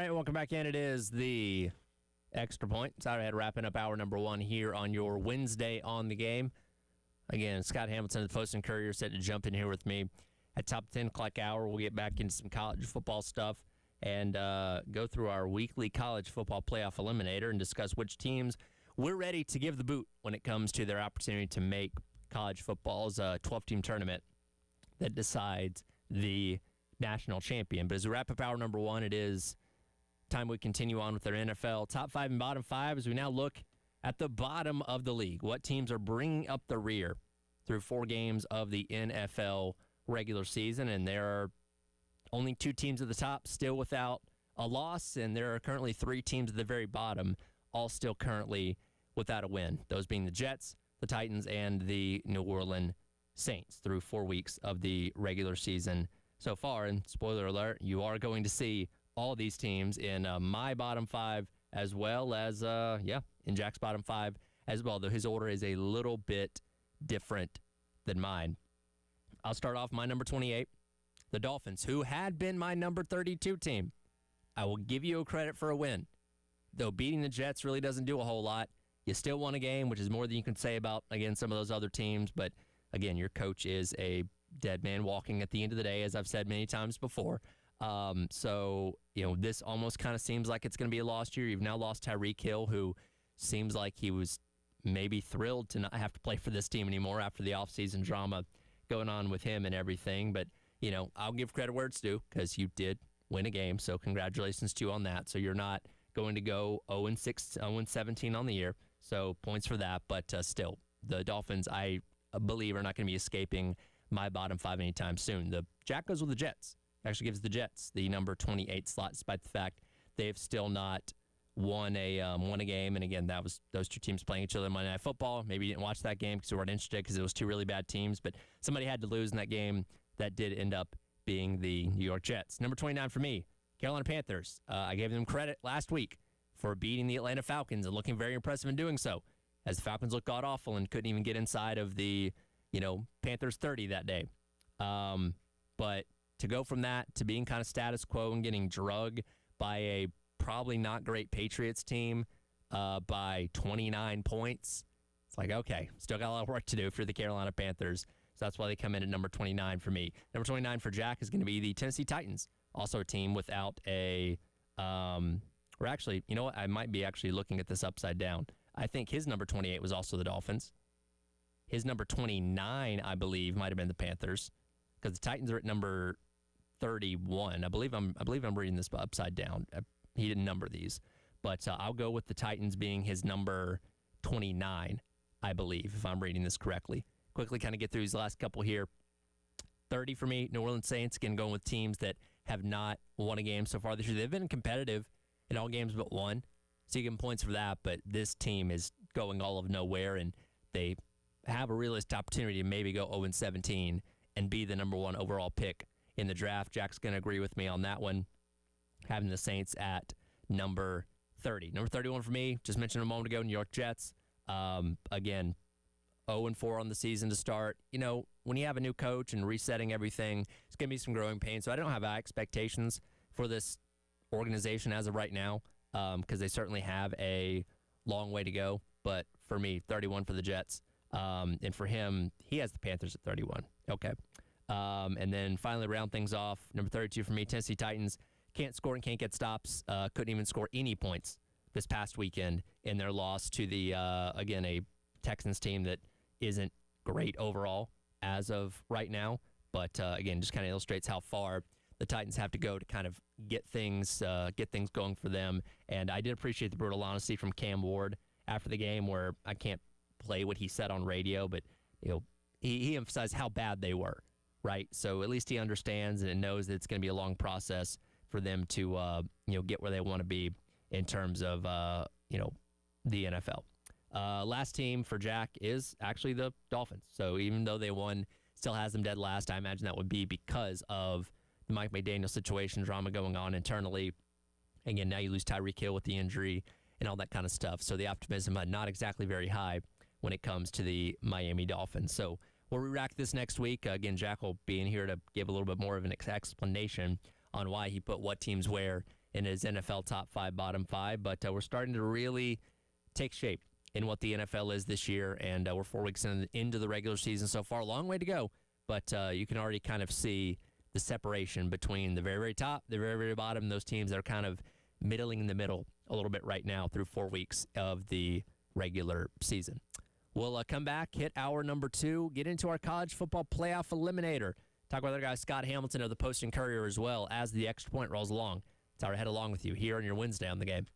right, welcome back in. It is the Extra Point. Saturday wrapping up hour number 1 here on your Wednesday on the game. Again, Scott Hamilton of the Post and Courier set to jump in here with me at top 10 o'clock hour. We'll get back into some college football stuff and go through our weekly college football playoff eliminator and discuss which teams we're ready to give the boot when it comes to their opportunity to make college football's 12-team tournament that decides the national champion. But as we wrap up hour number 1, it is time we continue on with our NFL top 5 and bottom 5 as we now look at the bottom of the league. What teams are bringing up the rear through 4 games of the NFL regular season, and there are only 2 teams at the top still without a loss, and there are currently 3 teams at the very bottom all still currently without a win, those being the Jets, the Titans, and the New Orleans Saints through 4 weeks of the regular season so far. And spoiler alert, you are going to see all these teams in my bottom 5 as well as, in Jack's bottom 5 as well, though his order is a little bit different than mine. I'll start off my number 28, the Dolphins, who had been my number 32 team. I will give you a credit for a win. Though beating the Jets really doesn't do a whole lot. You still won a game, which is more than you can say about, again, some of those other teams. But, again, your coach is a dead man walking at the end of the day, as I've said many times before. This almost kind of seems like it's going to be a lost year. You've now lost Tyreek Hill, who seems like he was maybe thrilled to not have to play for this team anymore after the offseason drama going on with him and everything. But, I'll give credit where it's due because you did win a game. So congratulations to you on that. So you're not going to go 0-6, 0-17 on the year. So points for that. But still, the Dolphins, I believe, are not going to be escaping my bottom 5 anytime soon. The Jack goes with the Jets. Actually gives the Jets the number 28 slot, despite the fact they have still not won a game. And again, that was those 2 teams playing each other in Monday Night Football. Maybe you didn't watch that game because you weren't interested because it was 2 really bad teams. But somebody had to lose in that game. That did end up being the New York Jets. Number 29 for me, Carolina Panthers. I gave them credit last week for beating the Atlanta Falcons and looking very impressive in doing so, as the Falcons looked god-awful and couldn't even get inside of the, Panthers 30 that day. But to go from that to being kind of status quo and getting drugged by a probably not great Patriots team by 29 points, it's like, okay, still got a lot of work to do for the Carolina Panthers. So that's why they come in at number 29 for me. Number 29 for Jack is going to be the Tennessee Titans, also a team without a or actually, you know what? I might be actually looking at this upside down. I think his number 28 was also the Dolphins. His number 29, I believe, might have been the Panthers, because the Titans are at number 31. I believe I'm reading this upside down. He didn't number these, but I'll go with the Titans being his number 29, I believe, if I'm reading this correctly. Quickly kind of get through these last couple here. 30 for me, New Orleans Saints, again, going with teams that have not won a game so far this year. They've been competitive in all games but one, so you get points for that, but this team is going all of nowhere, and they have a realistic opportunity to maybe go 0-17 and be the number 1 overall pick in the draft. Jack's going to agree with me on that one, having the Saints at number 30. Number 31 for me, just mentioned a moment ago, New York Jets. Again, 0-4 on the season to start. When you have a new coach and resetting everything, it's going to be some growing pains. So I don't have high expectations for this organization as of right now, because they certainly have a long way to go. But for me, 31 for the Jets. And for him, he has the Panthers at 31. Okay. And then finally round things off, number 32 for me, Tennessee Titans. Can't score and can't get stops. Couldn't even score any points this past weekend in their loss to the, again, a Texans team that isn't great overall as of right now. But, again, just kind of illustrates how far the Titans have to go to kind of get things going for them. And I did appreciate the brutal honesty from Cam Ward after the game, where I can't play what he said on radio, but he emphasized how bad they were, right? So at least he understands and knows that it's going to be a long process for them to get where they want to be in terms of the NFL. Last team for Jack is actually the Dolphins. So even though they won, still has them dead last. I imagine that would be because of the Mike McDaniel situation, drama going on internally. Again, now you lose Tyreek Hill with the injury and all that kind of stuff. So the optimism not exactly very high when it comes to the Miami Dolphins. So we'll re-rack this next week. Again, Jack will be in here to give a little bit more of an explanation on why he put what teams where in his NFL top 5, bottom 5. But we're starting to really take shape in what the NFL is this year, and we're 4 weeks into the regular season so far. Long way to go, but you can already kind of see the separation between the very, very top, the very, very bottom, those teams that are kind of middling in the middle a little bit right now through 4 weeks of the regular season. We'll come back, hit hour number 2, get into our college football playoff eliminator. Talk with our guy Scott Hamilton of the Post and Courier as well as the Extra Point rolls along. Tyler Head along with you here on your Wednesday on the Game.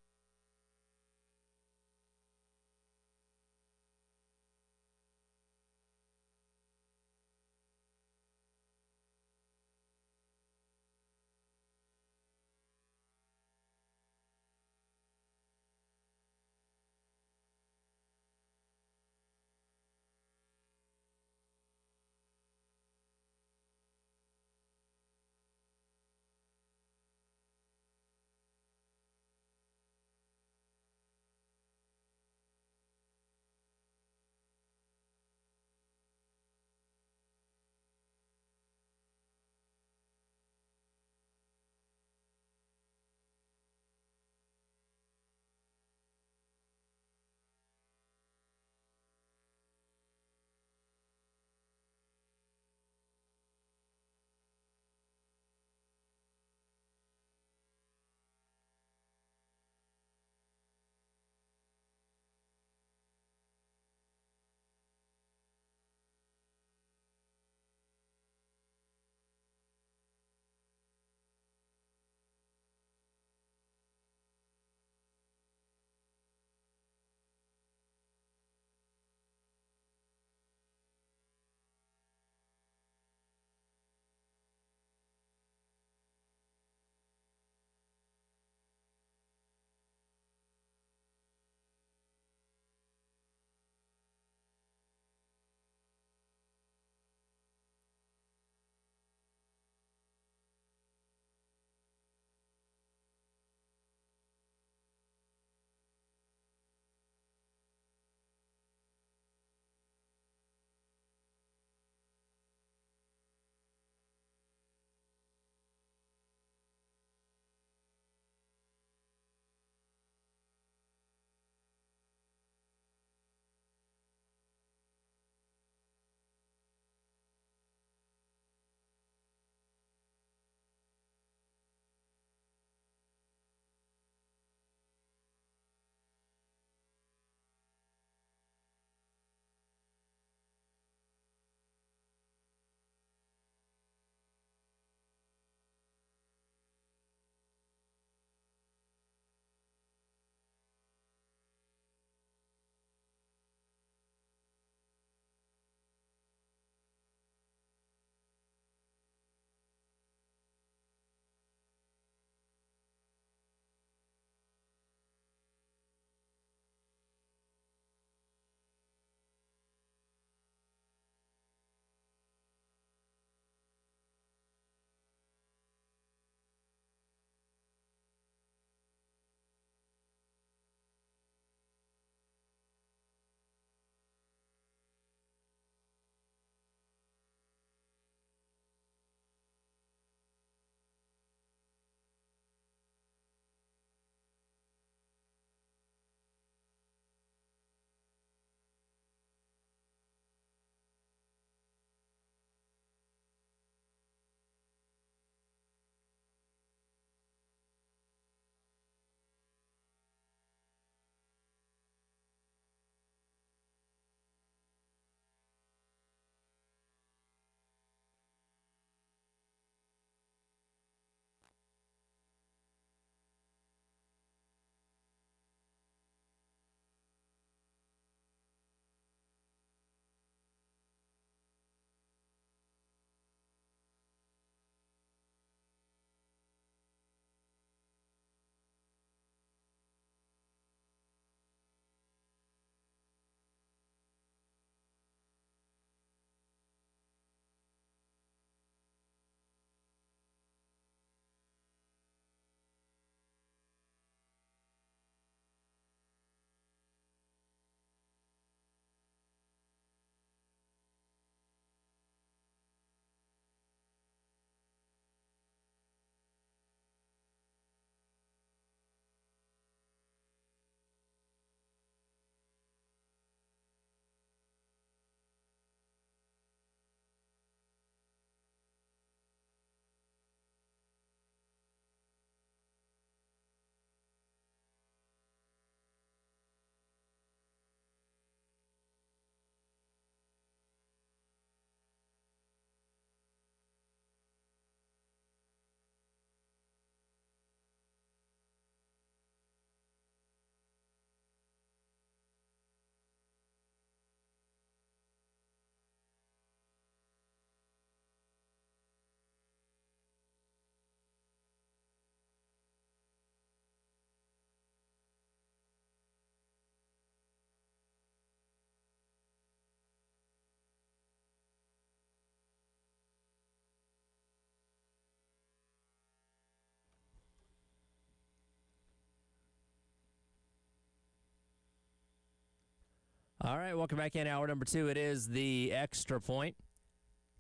All right, welcome back in hour number 2. It is the Extra Point.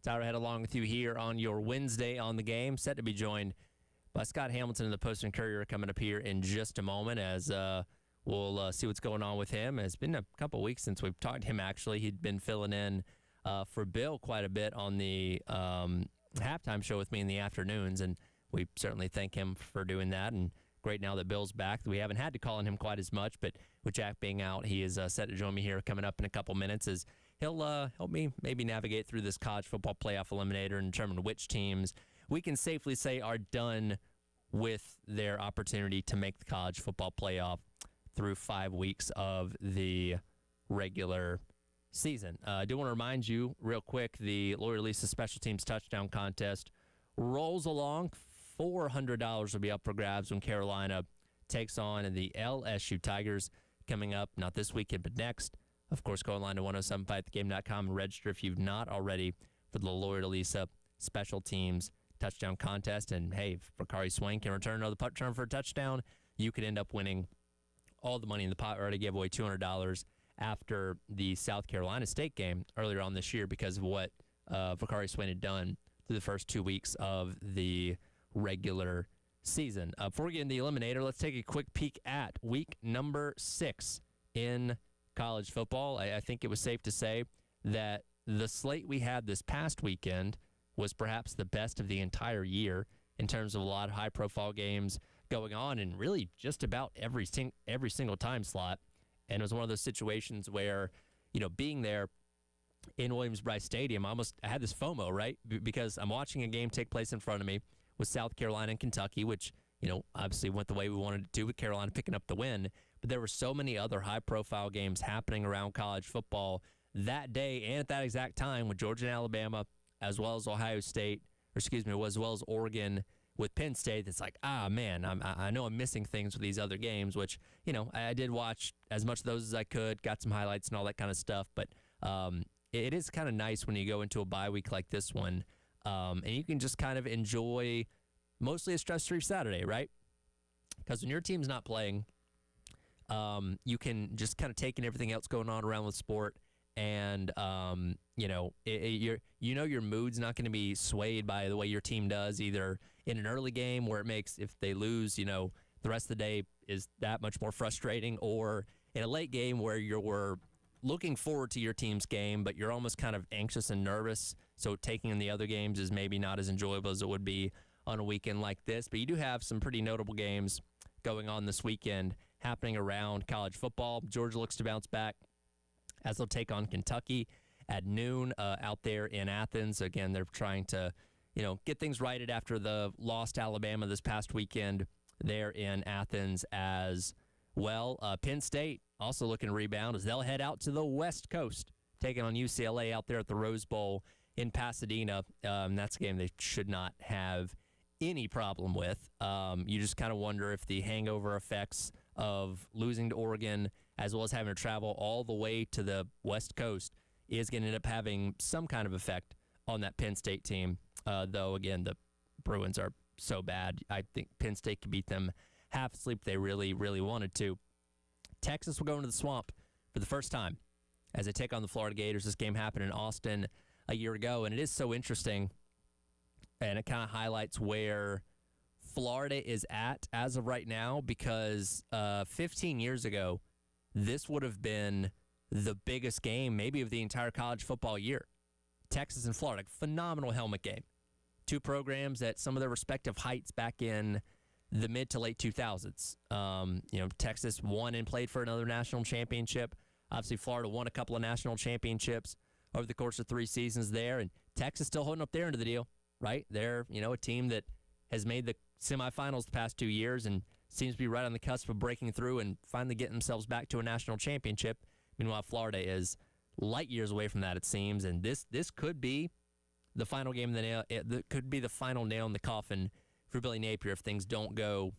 Tyler Head along with you here on your Wednesday on the game. Set to be joined by Scott Hamilton of the Post and Courier coming up here in just a moment as we'll see what's going on with him. It's been a couple weeks since we've talked to him, actually. He'd been filling in for Bill quite a bit on the halftime show with me in the afternoons, and we certainly thank him for doing that. And great now that Bill's back. We haven't had to call on him quite as much, but with Jack being out, he is set to join me here coming up in a couple minutes as he'll help me maybe navigate through this college football playoff eliminator and determine which teams we can safely say are done with their opportunity to make the college football playoff through 5 weeks of the regular season. I do want to remind you real quick, the Loyola-Lisa Special Teams Touchdown Contest rolls along. $400 will be up for grabs when Carolina takes on the LSU Tigers coming up, not this weekend, but next. Of course, go online to 1075thegame.com and register if you've not already for the Loyola-Lisa Special Teams Touchdown Contest. And, hey, if Bakari Swain can return another punt return for a touchdown, you could end up winning all the money in the pot. We already gave away $200 after the South Carolina State game earlier on this year because of what Bakari Swain had done through the first 2 weeks of the regular season. Before we get in the eliminator, let's take a quick peek at week number 6 in college football. I think it was safe to say that the slate we had this past weekend was perhaps the best of the entire year in terms of a lot of high-profile games going on in really just about every single time slot. And it was one of those situations where, being there in Williams-Brice Stadium, I had this FOMO, right? Because I'm watching a game take place in front of me with South Carolina and Kentucky, which, obviously went the way we wanted it to with Carolina picking up the win. But there were so many other high-profile games happening around college football that day and at that exact time with Georgia and Alabama, as well as Ohio State, as well as Oregon with Penn State. It's like, man, I know I'm missing things with these other games, which, I did watch as much of those as I could, got some highlights and all that kind of stuff. But it is kind of nice when you go into a bye week like this one, and you can just kind of enjoy mostly a stress-free Saturday, right? Because when your team's not playing, you can just kind of take in everything else going on around with sport, and your mood's not going to be swayed by the way your team does, either in an early game where it makes, if they lose, the rest of the day is that much more frustrating, or in a late game where you're looking forward to your team's game, but you're almost kind of anxious and nervous, so taking in the other games is maybe not as enjoyable as it would be on a weekend like this. But you do have some pretty notable games going on this weekend happening around college football. Georgia looks to bounce back as they'll take on Kentucky at noon out there in Athens. Again, they're trying to, get things righted after the loss to Alabama this past weekend there in Athens as well. Penn State also looking to rebound as they'll head out to the West Coast, taking on UCLA out there at the Rose Bowl in Pasadena. That's a game they should not have any problem with. You just kind of wonder if the hangover effects of losing to Oregon, as well as having to travel all the way to the West Coast, is going to end up having some kind of effect on that Penn State team. Though, again, the Bruins are so bad, I think Penn State could beat them half asleep if they really, really wanted to. Texas will go into the Swamp for the first time as they take on the Florida Gators. This game happened in Austin a year ago, and it is so interesting, and it kind of highlights where Florida is at as of right now, because 15 years ago, this would have been the biggest game maybe of the entire college football year. Texas and Florida, phenomenal helmet game. Two programs at some of their respective heights back in the mid to late 2000s. Texas won and played for another national championship. Obviously, Florida won a couple of national championships over the course of 3 seasons there, and Texas still holding up their end of the deal, right? They're, a team that has made the semifinals the past 2 years and seems to be right on the cusp of breaking through and finally getting themselves back to a national championship. Meanwhile, Florida is light years away from that, it seems, and this could be the final game, could be the final nail in the coffin for Billy Napier if things don't go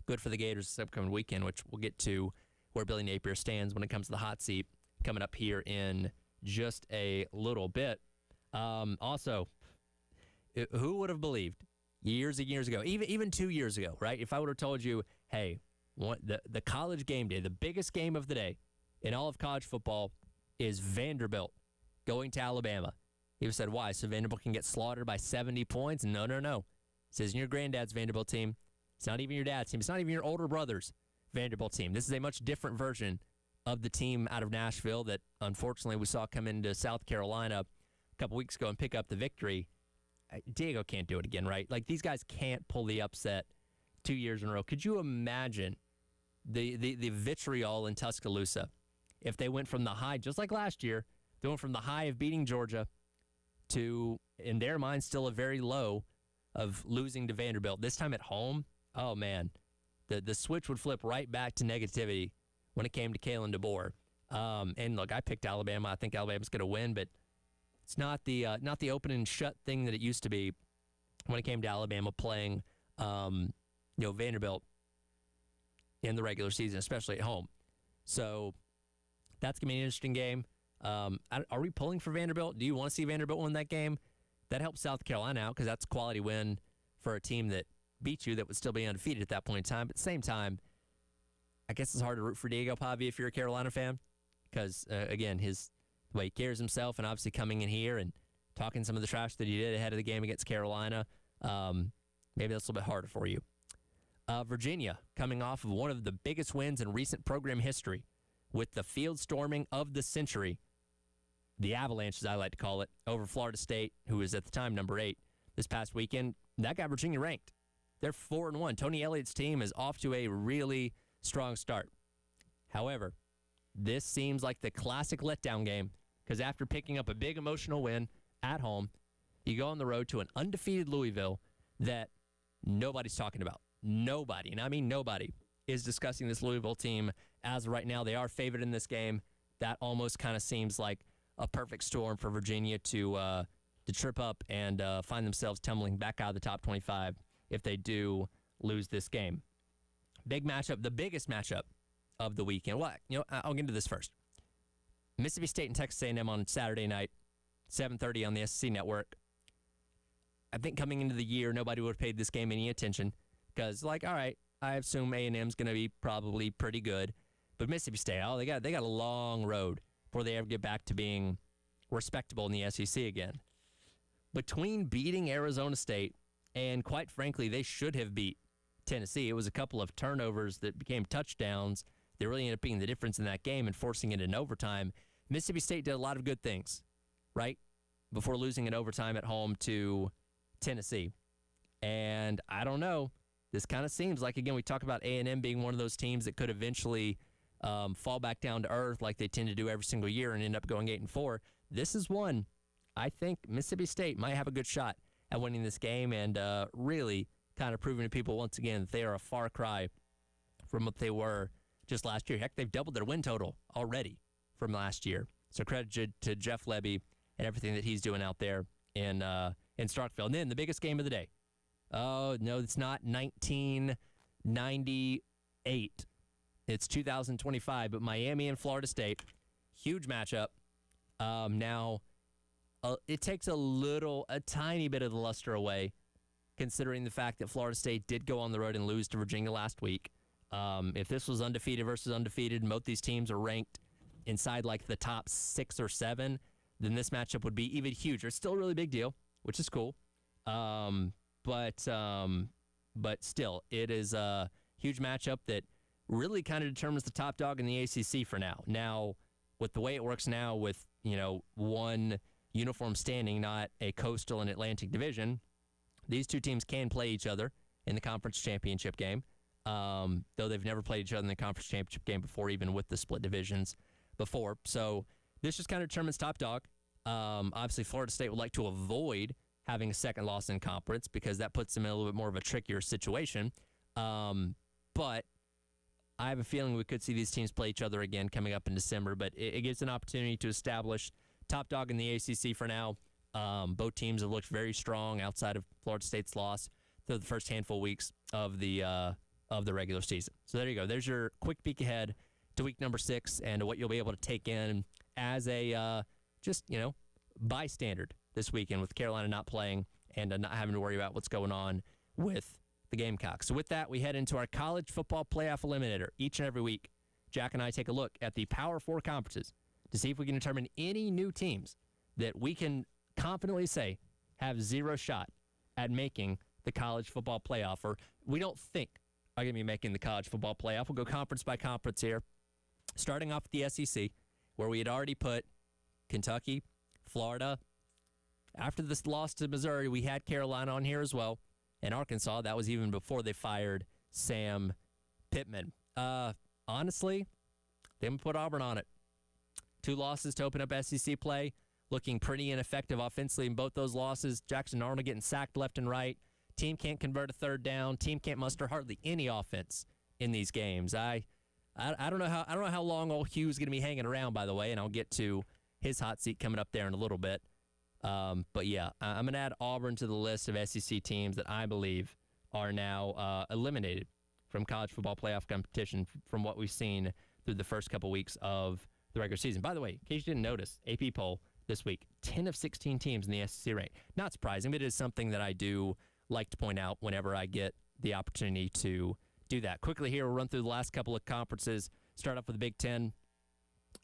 good for the Gators this upcoming weekend, which we'll get to where Billy Napier stands when it comes to the hot seat coming up here in just a little bit. Also, who would have believed years and years ago, even 2 years ago, right? If I would have told you, hey, the college game day, the biggest game of the day in all of college football is Vanderbilt going to Alabama. He said, why? So Vanderbilt can get slaughtered by 70 points? No. It says in your granddad's Vanderbilt team. It's not even your dad's team. It's not even your older brother's Vanderbilt team. This is a much different version of the team out of Nashville that, unfortunately, we saw come into South Carolina a couple weeks ago and pick up the victory. Diego can't do it again, right? Like, these guys can't pull the upset 2 years in a row. Could you imagine the vitriol in Tuscaloosa if they went from the high, just like last year, they went from the high of beating Georgia to, in their mind, still a very low of losing to Vanderbilt. This time at home, oh, man, the switch would flip right back to negativity when it came to Kalen DeBoer. And, look, I picked Alabama. I think Alabama's going to win, but it's not the open and shut thing that it used to be when it came to Alabama playing Vanderbilt in the regular season, especially at home. So that's going to be an interesting game. Are we pulling for Vanderbilt? Do you want to see Vanderbilt win that game? That helps South Carolina out because that's a quality win for a team that beat you that would still be undefeated at that point in time. But at the same time, I guess it's hard to root for Diego Pavia if you're a Carolina fan because, again, the way he carries himself and obviously coming in here and talking some of the trash that he did ahead of the game against Carolina, maybe that's a little bit harder for you. Virginia coming off of one of the biggest wins in recent program history with the field storming of the century, the Avalanche, as I like to call it, over Florida State, who was at the time number 8 this past weekend. That got Virginia ranked. They're 4-1. Tony Elliott's team is off to a really strong start. However, this seems like the classic letdown game because after picking up a big emotional win at home, you go on the road to an undefeated Louisville that nobody's talking about. Nobody, and I mean nobody, is discussing this Louisville team as of right now. They are favored in this game. That almost kind of seems like a perfect storm for Virginia to trip up and find themselves tumbling back out of the top 25 if they do lose this game. Big matchup, the biggest matchup of the weekend. Well, I'll get into this first. Mississippi State and Texas A&M on Saturday night, 7:30 on the SEC Network. I think coming into the year, nobody would have paid this game any attention because, all right, I assume A&M's going to be probably pretty good. But Mississippi State, they got a long road before they ever get back to being respectable in the SEC again. Between beating Arizona State and, quite frankly, they should have beat Tennessee. It was a couple of turnovers that became touchdowns that really ended up being the difference in that game and forcing it in overtime. Mississippi State did a lot of good things, right, before losing in overtime at home to Tennessee. And I don't know. This kind of seems like, again, we talk about A&M being one of those teams that could eventually fall back down to earth like they tend to do every single year and end up going 8-4. This is one I think Mississippi State might have a good shot at winning this game and really kind of proving to people once again that they are a far cry from what they were just last year. Heck, they've doubled their win total already from last year. So credit to Jeff Lebby and everything that he's doing out there in Starkville. And then the biggest game of the day. Oh, no, it's not 1998. It's 2025, but Miami and Florida State, huge matchup. Now, it takes a tiny bit of the luster away, considering the fact that Florida State did go on the road and lose to Virginia last week. If this was undefeated versus undefeated, and both these teams are ranked inside like the top 6 or 7, then this matchup would be even huger. It's still a really big deal, which is cool. But still, it is a huge matchup that really kind of determines the top dog in the ACC for now. Now, with the way it works now with, one uniform standing, not a coastal and Atlantic division, these two teams can play each other in the conference championship game, though they've never played each other in the conference championship game before, even with the split divisions before. So this just kind of determines top dog. Obviously, Florida State would like to avoid having a second loss in conference because that puts them in a little bit more of a trickier situation. But I have a feeling we could see these teams play each other again coming up in December, but it gives an opportunity to establish top dog in the ACC for now. Both teams have looked very strong outside of Florida State's loss through the first handful of weeks of the regular season. So there you go. There's your quick peek ahead to week number 6 and what you'll be able to take in as a bystander this weekend with Carolina not playing and not having to worry about what's going on with the Gamecocks. So with that, we head into our college football playoff eliminator each and every week. Jack and I take a look at the Power Four conferences to see if we can determine any new teams that we can confidently say have zero shot at making the college football playoff, or we don't think are going to be making the college football playoff. We'll go conference by conference here, starting off with the SEC, where we had already put Kentucky, Florida. After this loss to Missouri, we had Carolina on here as well, and Arkansas. That was even before they fired Sam Pittman. Honestly, they haven't put Auburn on it. 2 losses to open up SEC play, looking pretty ineffective offensively in both those losses. Jackson Arnold getting sacked left and right. Team can't convert a third down. Team can't muster hardly any offense in these games. I don't know how long old Hugh's going to be hanging around, by the way, and I'll get to his hot seat coming up there in a little bit. But yeah, I'm going to add Auburn to the list of SEC teams that I believe are now eliminated from college football playoff competition from what we've seen through the first couple weeks of the regular season. By the way, in case you didn't notice, AP poll this week, 10 of 16 teams in the SEC rank. Not surprising, but it is something that I do like to point out whenever I get the opportunity to do that. Quickly here, we'll run through the last couple of conferences. Start off with the Big Ten.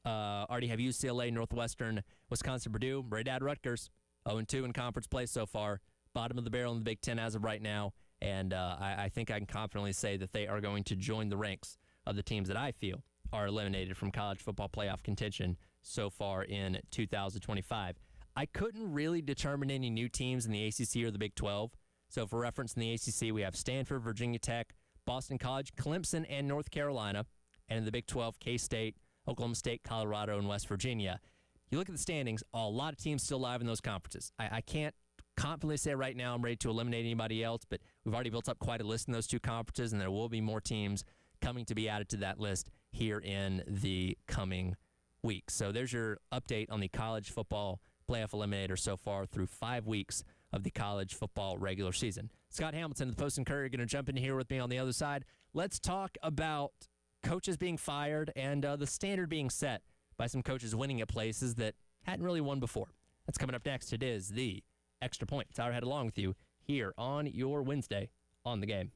Already have UCLA, Northwestern, Wisconsin, Purdue. Ready to add Rutgers. 0-2 in conference play so far. Bottom of the barrel in the Big Ten as of right now. And I think I can confidently say that they are going to join the ranks of the teams that I feel are eliminated from college football playoff contention so far in 2025. I couldn't really determine any new teams in the ACC or the Big 12. So for reference, in the ACC, we have Stanford, Virginia Tech, Boston College, Clemson, and North Carolina. And in the Big 12, K-State, Oklahoma State, Colorado, and West Virginia. You look at the standings, a lot of teams still live in those conferences. I can't confidently say right now I'm ready to eliminate anybody else, but we've already built up quite a list in those 2 conferences, and there will be more teams coming to be added to that list here in the coming weeks. So there's your update on the college football playoff eliminator so far through 5 weeks of the college football regular season. Scott Hamilton of the Post and Courier are going to jump in here with me on the other side. Let's talk about coaches being fired and the standard being set by some coaches winning at places that hadn't really won before. That's coming up next. It is the Extra Point. Tyler Head along with you here on your Wednesday on the Game.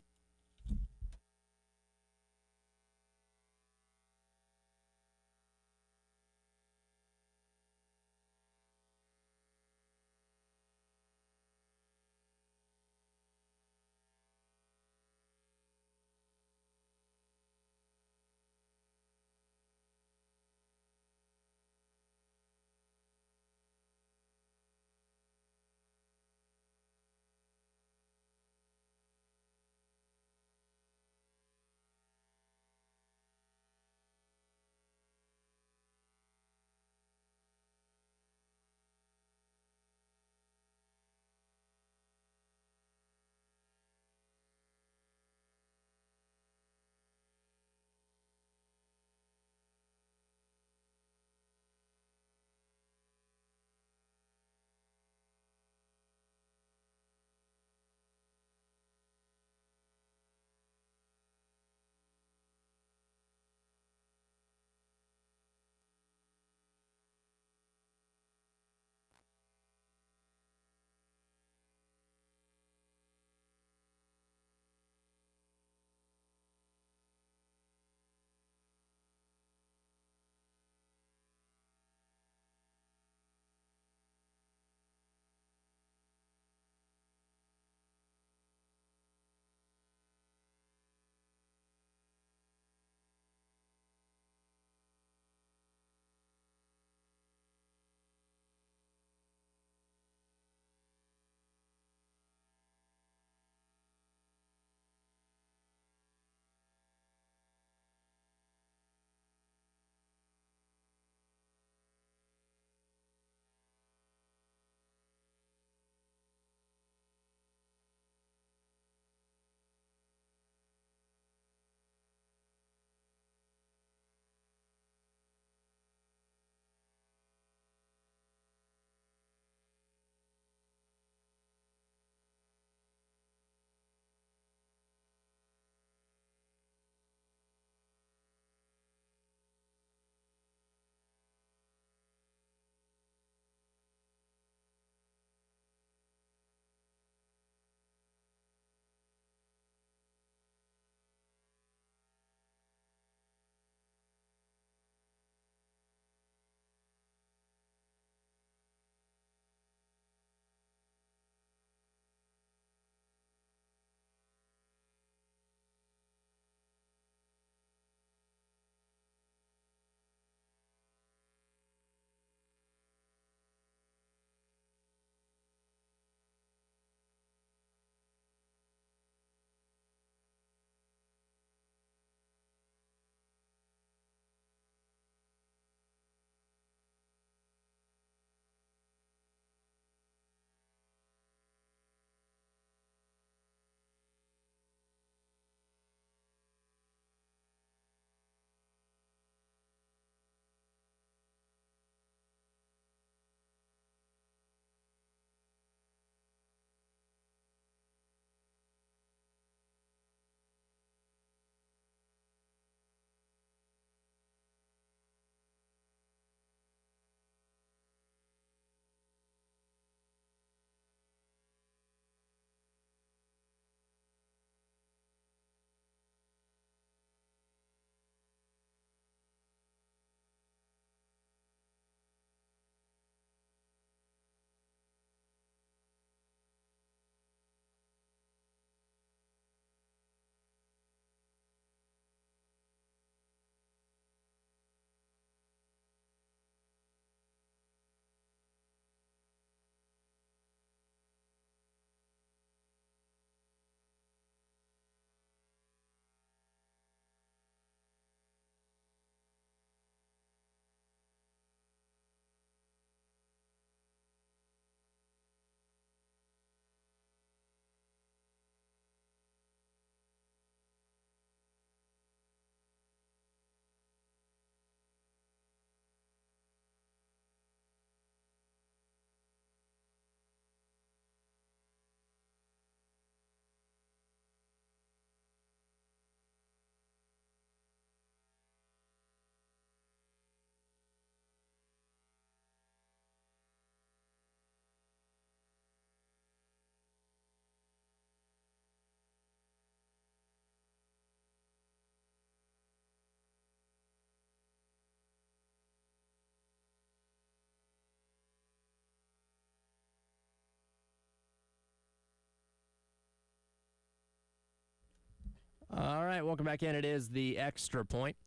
All right, welcome back in. It is the Extra Point.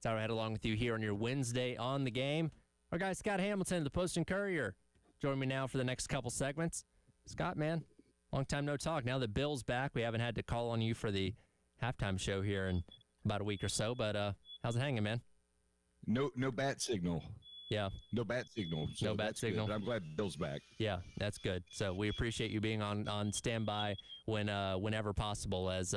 Tyler Head along with you here on your Wednesday on the game. Our guy Scott Hamilton, the Post and Courier, join me now for the next couple segments. Scott, man, long time no talk. Now that Bill's back, we haven't had to call on you for the halftime show here in about a week or so, but how's it hanging, man? No bat signal. Yeah. No bat signal. So no bat signal. I'm glad Bill's back. Yeah, that's good. So we appreciate you being on standby whenever possible, as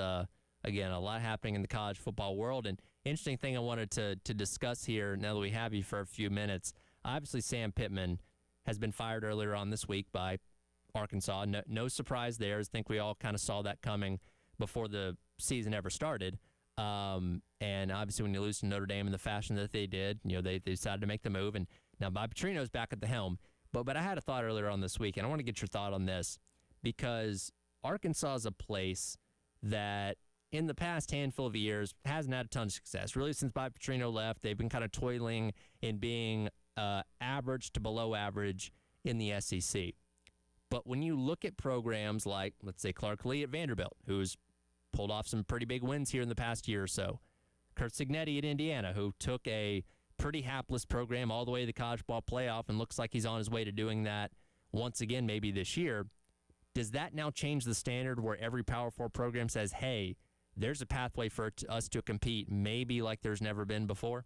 again, a lot happening in the college football world. And interesting thing I wanted to discuss here now that we have you for a few minutes. Obviously, Sam Pittman has been fired earlier on this week by Arkansas. No surprise there. I think we all kind of saw that coming before the season ever started. And obviously when you lose to Notre Dame in the fashion that they did, they decided to make the move. And now Bob Petrino's back at the helm. But I had a thought earlier on this week, and I want to get your thought on this, because Arkansas is a place that in the past handful of years hasn't had a ton of success. Really, since Bob Petrino left, they've been kind of toiling in being average to below average in the SEC. But when you look at programs like, let's say, Clark Lee at Vanderbilt, who's pulled off some pretty big wins here in the past year or so. Curt Cignetti at Indiana, who took a pretty hapless program all the way to the college ball playoff and looks like he's on his way to doing that once again maybe this year. Does that now change the standard where every Power 4 program says, hey, there's a pathway for us to compete maybe like there's never been before?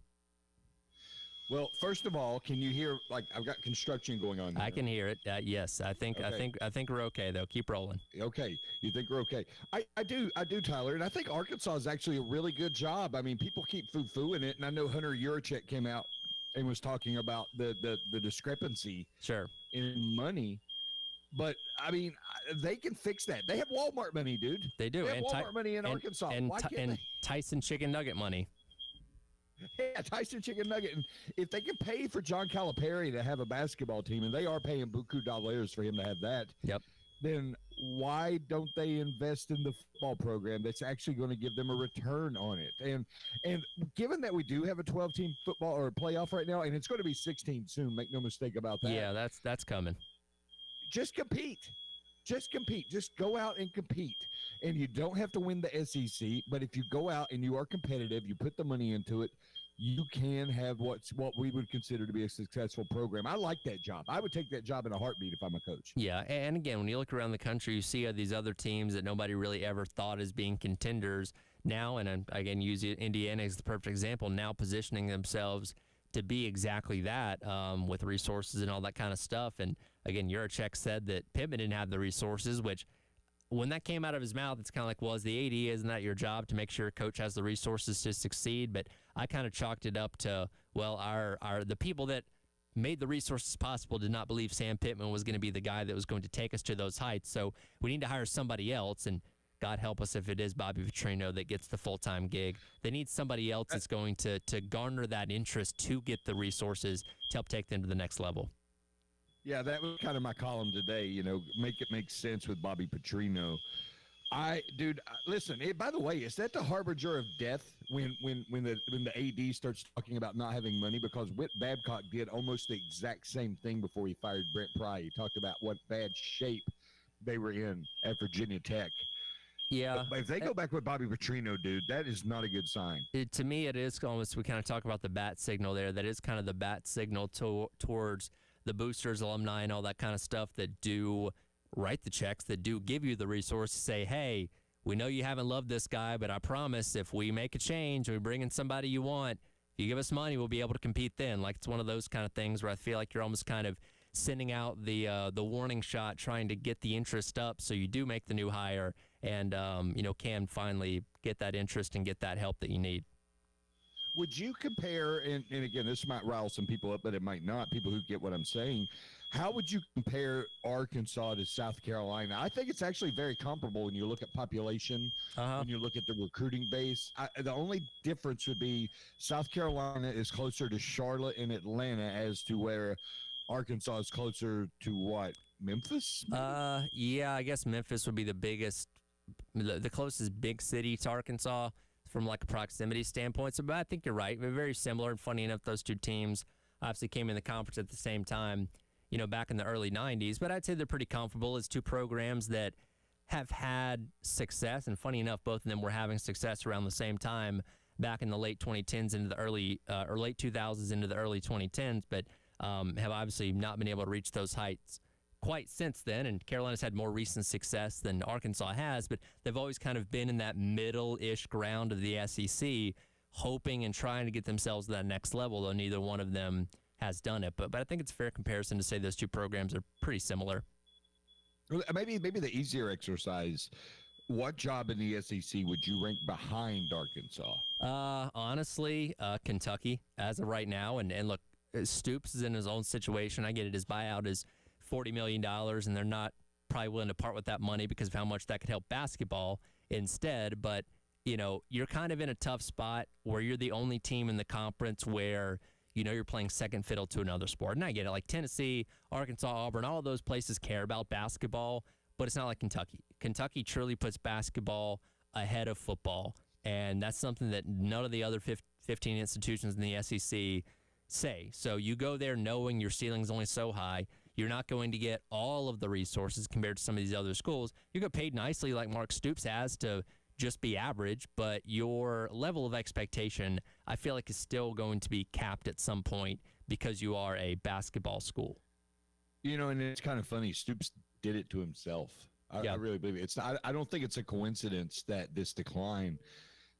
Well, first of all, can you hear, like, I've got construction going on here. I can hear it. Yes, I think we're okay though. Keep rolling. Okay, you think we're okay? I do, Tyler, and I think Arkansas is actually a really good job. I mean, people keep foo-fooing it, and I know Hunter Yurachek came out and was talking about the discrepancy, sure, in money. But I mean, they can fix that. They have Walmart money, dude. They do. They have Walmart money in Arkansas. Why can't and they? Tyson Chicken Nugget money. Yeah, Tyson Chicken Nugget. And if they can pay for John Calipari to have a basketball team, and they are paying buku dollars for him to have that, yep, then why don't they invest in the football program that's actually going to give them a return on it? And given that we do have a 12-team football or playoff right now, and it's going to be 16 soon, make no mistake about that. Yeah, that's coming. Just compete. Just compete. Just go out and compete. And you don't have to win the SEC, but if you go out and you are competitive, you put the money into it, you can have what we would consider to be a successful program. I like that job. I would take that job in a heartbeat if I'm a coach. Yeah, and again, when you look around the country, you see these other teams that nobody really ever thought as being contenders now, and again, use Indiana as the perfect example, now positioning themselves to be exactly that, with resources and all that kind of stuff. And again, Yurachek said that Pittman didn't have the resources, which when that came out of his mouth, it's kind of like, well, as the AD, isn't that your job to make sure a coach has the resources to succeed? But I kind of chalked it up to, well, the people that made the resources possible did not believe Sam Pittman was going to be the guy that was going to take us to those heights. So we need to hire somebody else, and God help us if it is Bobby Petrino that gets the full-time gig. They need somebody else that's going to garner that interest to get the resources to help take them to the next level. Yeah, that was kind of my column today, make it make sense with Bobby Petrino. Listen, by the way, is that the harbinger of death when the AD starts talking about not having money? Because Whit Babcock did almost the exact same thing before he fired Brent Pry. He talked about what bad shape they were in at Virginia Tech. Yeah. But if they go back with Bobby Petrino, dude, that is not a good sign. To me, it is almost, we kind of talk about the bat signal there. That is kind of the bat signal towards the boosters, alumni, and all that kind of stuff that do write the checks, that do give you the resource to say, hey, we know you haven't loved this guy, but I promise if we make a change, we bring in somebody you want, if you give us money, we'll be able to compete then. Like, it's one of those kind of things where I feel like you're almost kind of sending out the warning shot, trying to get the interest up so you do make the new hire and, can finally get that interest and get that help that you need. Would you compare, and again, this might rile some people up, but it might not, people who get what I'm saying. How would you compare Arkansas to South Carolina? I think it's actually very comparable when you look at population, when you look at the recruiting base. The only difference would be South Carolina is closer to Charlotte and Atlanta as to where Arkansas is closer to what? Memphis? Yeah, I guess Memphis would be the biggest, the closest big city to Arkansas from like a proximity standpoint. So, but I think you're right. They're very similar. And funny enough, those two teams obviously came in the conference at the same time, back in the early 90s. But I'd say they're pretty comfortable as two programs that have had success, and funny enough, both of them were having success around the same time back in the late 2010s into the early or late 2000s into the early 2010s, but have obviously not been able to reach those heights quite since then. And Carolina's had more recent success than Arkansas has, but they've always kind of been in that middle-ish ground of the SEC, hoping and trying to get themselves to that next level, though neither one of them has done it. But I think it's a fair comparison to say those two programs are pretty similar. Maybe the easier exercise. What job in the SEC would you rank behind Arkansas? Honestly, Kentucky as of right now. And look, Stoops is in his own situation. I get it. His buyout is $40 million, and they're not probably willing to part with that money because of how much that could help basketball instead. But, you know, you're kind of in a tough spot where you're the only team in the conference where, you know, you're playing second fiddle to another sport. And I get it. Like Tennessee, Arkansas, Auburn, all of those places care about basketball, but it's not like Kentucky. Kentucky truly puts basketball ahead of football, and that's something that none of the other 15 institutions in the SEC say. So you go there knowing your ceiling is only so high. You're not going to get all of the resources compared to some of these other schools. You get paid nicely like Mark Stoops has to just be average, but your level of expectation, I feel like, is still going to be capped at some point because you are a basketball school. You know, and it's kind of funny. Stoops did it to himself. I really believe it. It's not, I don't think it's a coincidence that this decline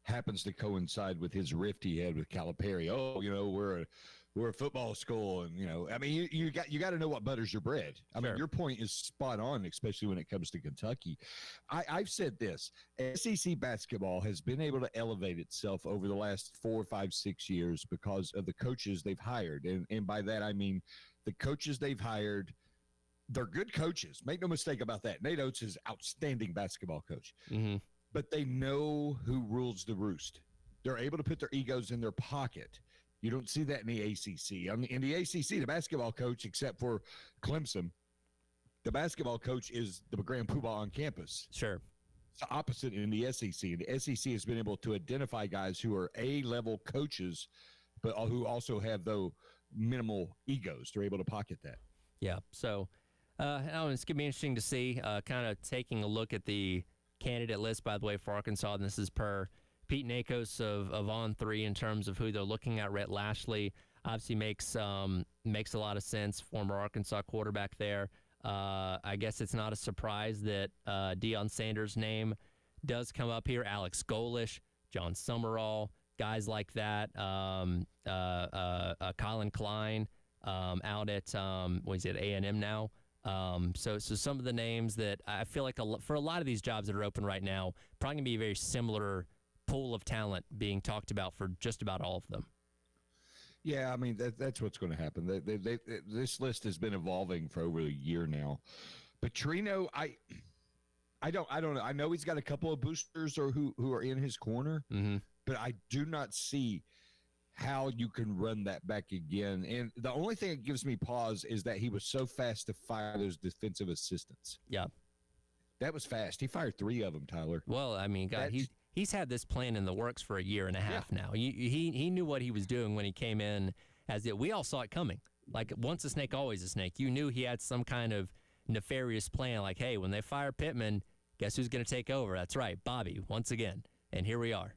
happens to coincide with his rift he had with Calipari. Oh, you know, we're a football school, and you know, I mean, you got to know what butters your bread. I mean, your point is spot on, especially when it comes to Kentucky. I've said this: SEC basketball has been able to elevate itself over the last 4, 5, 6 years because of the coaches they've hired, and by that I mean the coaches they've hired. They're good coaches. Make no mistake about that. Nate Oates is an outstanding basketball coach, but they know who rules the roost. They're able to put their egos in their pocket. You don't see that in the ACC. In the ACC, the basketball coach, except for Clemson, the basketball coach is the grand poobah on campus. Sure. It's the opposite in the SEC. And the SEC has been able to identify guys who are A-level coaches, but who also have, though, minimal egos. They're able to pocket that. Yeah. So, it's going to be interesting to see, kind of taking a look at the candidate list, by the way, for Arkansas. And this is per Pete Nakos of On3 in terms of who they're looking at. Rhett Lashley obviously makes a lot of sense, former Arkansas quarterback there. I guess it's not a surprise that Deion Sanders' name does come up here. Alex Golish, John Summerall, guys like that. Colin Klein out at A&M now. So some of the names that I feel like for a lot of these jobs that are open right now, probably going to be a very similar pool of talent being talked about for just about all of them. Yeah, I mean, that's what's going to happen. This list has been evolving for over a year now. Petrino, I don't know. I know he's got a couple of boosters who are in his corner, but I do not see how you can run that back again. And the only thing that gives me pause is that he was so fast to fire those defensive assistants. Yeah. That was fast. He fired 3 of them, Tyler. Well, I mean, God, he's had this plan in the works for a year and a half now. He knew what he was doing when he came in. We all saw it coming. Like, once a snake, always a snake. You knew he had some kind of nefarious plan. Like, hey, when they fire Pittman, guess who's going to take over? That's right, Bobby, once again. And here we are.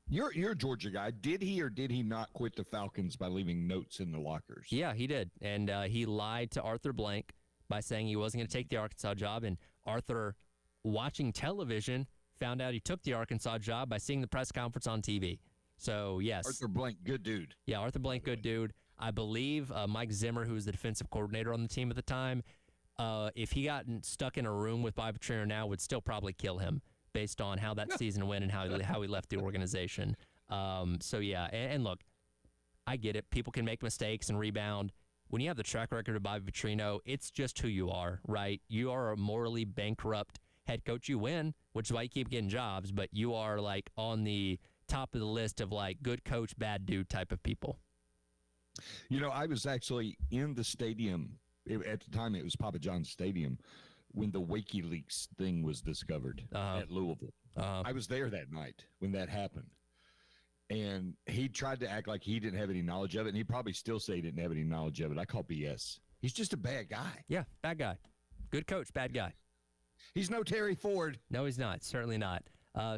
You're a Georgia guy. Did he or did he not quit the Falcons by leaving notes in the lockers? Yeah, he did. And he lied to Arthur Blank by saying he wasn't going to take the Arkansas job. And Arthur, watching television, found out he took the Arkansas job by seeing the press conference on TV. So, yes. Arthur Blank, good dude. Yeah, Arthur Blank, good dude. I believe Mike Zimmer, who was the defensive coordinator on the team at the time, if he got stuck in a room with Bobby Petrino now, would still probably kill him based on how that season went and how he left the organization. So, yeah, and look, I get it. People can make mistakes and rebound. When you have the track record of Bobby Petrino, it's just who you are, right? You are a morally bankrupt head coach. You win, which is why you keep getting jobs, but you are, like, on the top of the list of, like, good coach, bad dude type of people. You know, I was actually in the stadium. At the time, it was Papa John's Stadium when the WikiLeaks thing was discovered at Louisville. I was there that night when that happened. And he tried to act like he didn't have any knowledge of it, and he'd probably still say he didn't have any knowledge of it. I call BS. He's just a bad guy. Yeah, bad guy. Good coach, bad guy. He's no Terry Ford. No, he's not. Certainly not.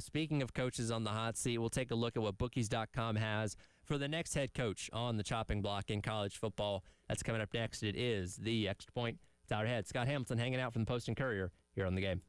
Speaking of coaches on the hot seat, we'll take a look at what bookies.com has for the next head coach on the chopping block in college football. That's coming up next. It is the Extra Point. Tyler Head, Scott Hamilton hanging out from the Post and Courier here on the game.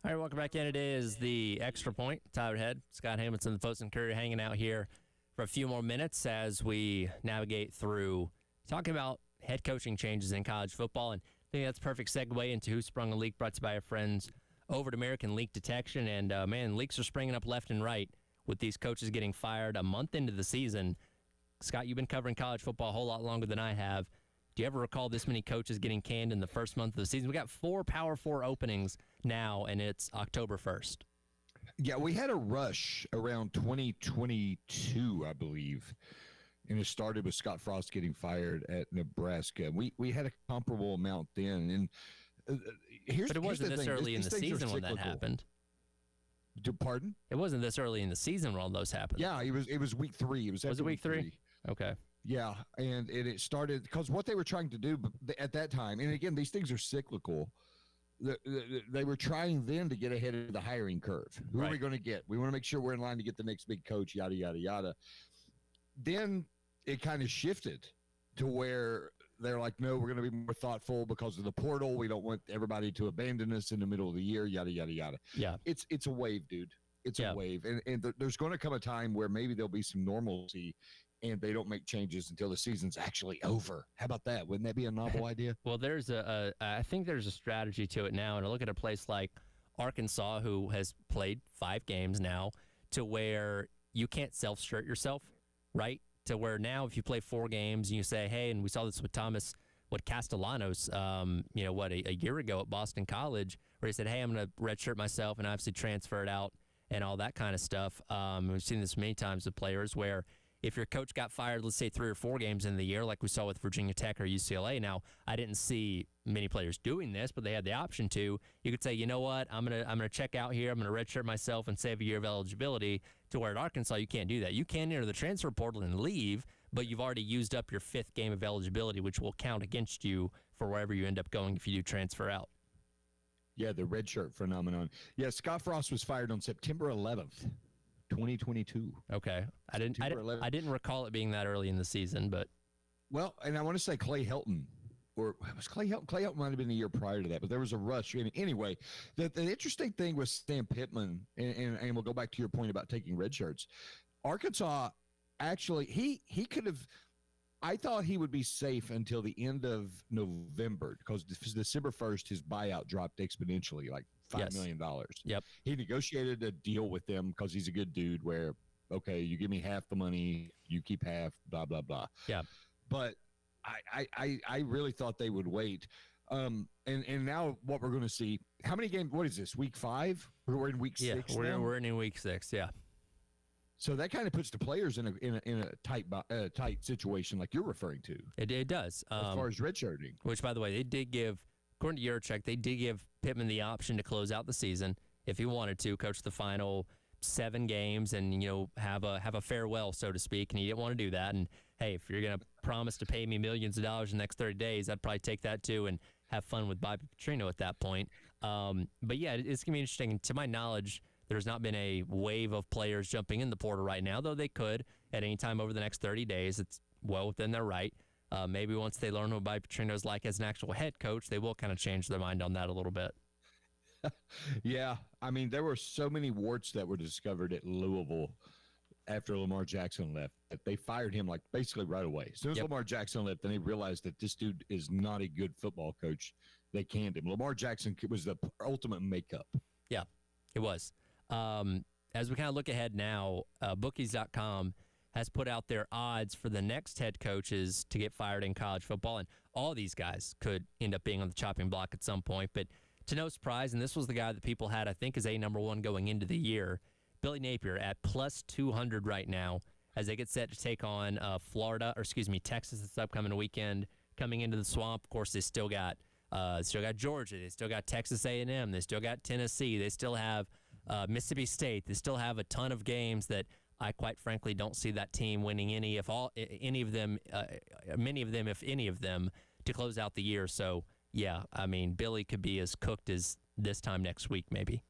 All right, welcome back in. It is the Extra Point. Tyler Head, Scott Hamilton, the Folsom Courier hanging out here for a few more minutes as we navigate through talking about head coaching changes in college football. And I think that's a perfect segue into Who Sprung a Leak, brought to you by our friends over at American Leak Detection. And, man, leaks are springing up left and right with these coaches getting fired a month into the season. Scott, you've been covering college football a whole lot longer than I have. Do you ever recall this many coaches getting canned in the first month of the season? We got 4 Power 4 openings now, and it's October 1st. Yeah, we had a rush around 2022, I believe, and it started with Scott Frost getting fired at Nebraska. We had a comparable amount then, and but it wasn't this early in the season when that happened. Pardon? It wasn't this early in the season when all those happened. Yeah, it was week 3. Was it week 3? Okay. Yeah, and it started because what they were trying to do at that time, and again, these things are cyclical. They were trying then to get ahead of the hiring curve. Who are we going to get? We want to make sure we're in line to get the next big coach, yada, yada, yada. Then it kind of shifted to where they're like, no, we're going to be more thoughtful because of the portal. We don't want everybody to abandon us in the middle of the year, yada, yada, yada. Yeah. It's a wave, dude. It's a wave. And there's going to come a time where maybe there'll be some normalcy and they don't make changes until the season's actually over. How about that? Wouldn't that be a novel idea? Well, I think there's a strategy to it now. And I look at a place like Arkansas, who has played 5 games now, to where you can't self-shirt yourself, right? To where now if you play 4 games and you say, hey, and we saw this with Castellanos, a year ago at Boston College, where he said, hey, I'm going to redshirt myself and obviously transfer it out and all that kind of stuff. We've seen this many times with players where if your coach got fired, let's say 3 or 4 games in the year, like we saw with Virginia Tech or UCLA. Now, I didn't see many players doing this, but they had the option to. You could say, you know what, I'm gonna check out here. I'm gonna redshirt myself and save a year of eligibility. To where at Arkansas, you can't do that. You can enter the transfer portal and leave, but you've already used up your 5th game of eligibility, which will count against you for wherever you end up going if you do transfer out. Yeah, the redshirt phenomenon. Yeah, Scott Frost was fired on September 11th. 2022. Okay. I didn't recall it being that early in the season, but well, and I want to say Clay Helton, or was Clay Helton? Clay Helton might have been the year prior to that, but there was a rush. Anyway, the interesting thing with Sam Pittman, and we'll go back to your point about taking red shirts. Arkansas actually he could have. I thought he would be safe until the end of November because December 1st his buyout dropped exponentially, like $5 million. Yep. He negotiated a deal with them because he's a good dude where, okay, you give me half the money, you keep half, blah, blah, blah. Yeah. But I really thought they would wait. And now what we're going to see, how many games, what is this, week 5? We're in week 6 now? We're in week 6, yeah. So that kind of puts the players in a tight situation like you're referring to. It does. As far as redshirting. Which, by the way, they did give, according to Yurchek, they did give Pittman the option to close out the season if he wanted to, coach the final 7 games and, have a farewell, so to speak, and he didn't want to do that. And, hey, if you're going to promise to pay me millions of dollars in the next 30 days, I'd probably take that too and have fun with Bobby Petrino at that point. But, yeah, it's going to be interesting. To my knowledge, there's not been a wave of players jumping in the portal right now, though they could at any time over the next 30 days. It's well within their right. Maybe once they learn what Bobby Petrino's like as an actual head coach, they will kind of change their mind on that a little bit. Yeah. I mean, there were so many warts that were discovered at Louisville after Lamar Jackson left that they fired him like basically right away. As soon as Lamar Jackson left, then they realized that this dude is not a good football coach. They canned him. Lamar Jackson was the ultimate makeup. Yeah, it was. As we kind of look ahead now, bookies.com has put out their odds for the next head coaches to get fired in college football. And all these guys could end up being on the chopping block at some point. But to no surprise, and this was the guy that people had, I think, as a number 1 going into the year, Billy Napier at plus 200 right now as they get set to take on Texas this upcoming weekend. Coming into the Swamp, of course, they still got Georgia. They still got Texas A&M. They still got Tennessee. They still have Mississippi State. They still have a ton of games that I quite frankly don't see that team winning many of them, if any of them, to close out the year. So, yeah, I mean, Billy could be as cooked as this time next week, maybe.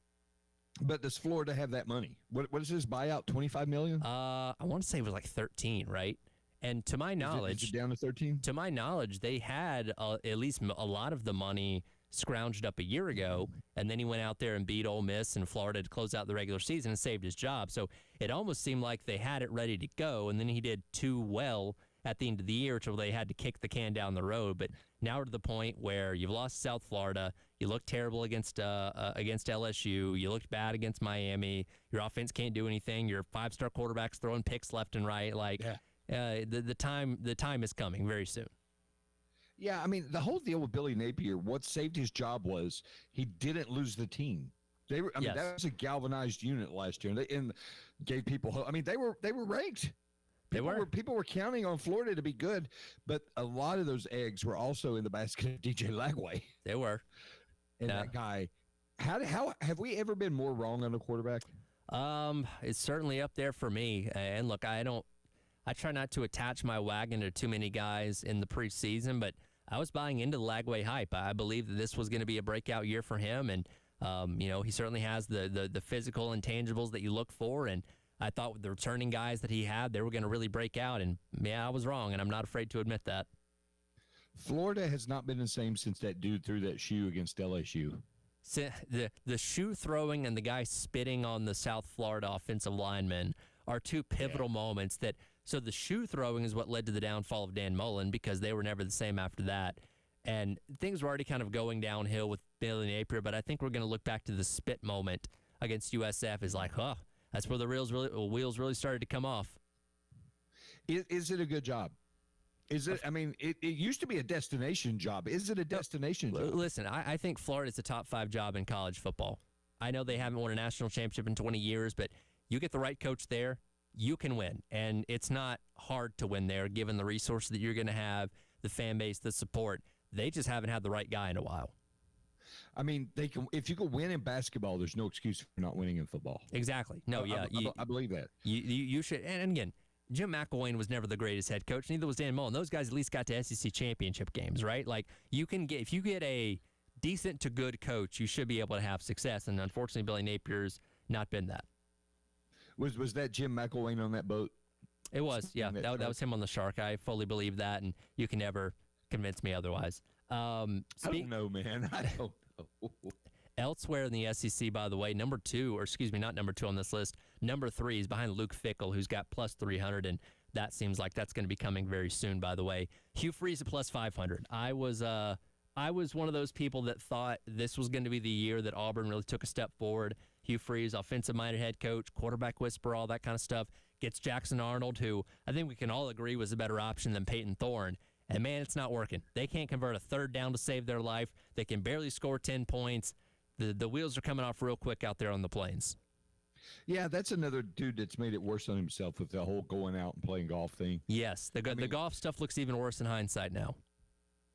But does Florida have that money? What is his buyout? $25 million? I want to say it was like 13, right? And to my knowledge, is it down to 13? To my knowledge, they had at least a lot of the money scrounged up a year ago, and then he went out there and beat Ole Miss and Florida to close out the regular season and saved his job. So it almost seemed like they had it ready to go, and then he did too well at the end of the year until they had to kick the can down the road. But now we're to the point where you've lost South Florida. You look terrible against LSU. You looked bad against Miami. Your offense can't do anything. Your 5-star quarterback's throwing picks left and right. The time is coming very soon. Yeah, I mean, the whole deal with Billy Napier, what saved his job was he didn't lose the team. That was a galvanized unit last year, and gave people hope. I mean, they were ranked. People were counting on Florida to be good, but a lot of those eggs were also in the basket of DJ Lagway. They were. And that guy, how have we ever been more wrong on a quarterback? It's certainly up there for me. And look, I try not to attach my wagon to too many guys in the preseason, but I was buying into the Lagway hype. I believe that this was going to be a breakout year for him, and he certainly has the physical intangibles that you look for, and I thought with the returning guys that he had, they were going to really break out, and I was wrong, and I'm not afraid to admit that. Florida has not been the same since that dude threw that shoe against LSU. The shoe throwing and the guy spitting on the South Florida offensive lineman are two pivotal moments that. So the shoe throwing is what led to the downfall of Dan Mullen, because they were never the same after that. And things were already kind of going downhill with Billy Napier, but I think we're going to look back to the spit moment against USF as like, that's where the wheels really started to come off. Is it a good job? Is it? I mean, it used to be a destination job. Is it a destination job? Listen, I think Florida's a top 5 job in college football. I know they haven't won a national championship in 20 years, but you get the right coach there, you can win. And it's not hard to win there, given the resources that you're going to have, the fan base, the support. They just haven't had the right guy in a while. I mean, they can. If you can win in basketball, there's no excuse for not winning in football. Exactly. No, I believe that. You should. And again, Jim McElwain was never the greatest head coach. Neither was Dan Mullen. Those guys at least got to SEC championship games, right? Like if you get a decent to good coach, you should be able to have success. And unfortunately, Billy Napier's not been that. Was that Jim McElwain on that boat? It was, yeah. That was him on the Shark. I fully believe that, and you can never convince me otherwise. I don't know, man. I don't know. Elsewhere in the SEC, by the way, not number 2 on this list. Number 3 is behind Luke Fickell, who's got plus 300, and that seems like that's going to be coming very soon, by the way. Hugh Freeze at plus 500. I was one of those people that thought this was going to be the year that Auburn really took a step forward. Hugh Freeze, offensive-minded head coach, quarterback whisperer, all that kind of stuff, gets Jackson Arnold, who I think we can all agree was a better option than Peyton Thorne. And, man, it's not working. They can't convert a third down to save their life. They can barely score 10 points. The wheels are coming off real quick out there on the plains. Yeah, that's another dude that's made it worse on himself with the whole going out and playing golf thing. Yes, the golf stuff looks even worse in hindsight now.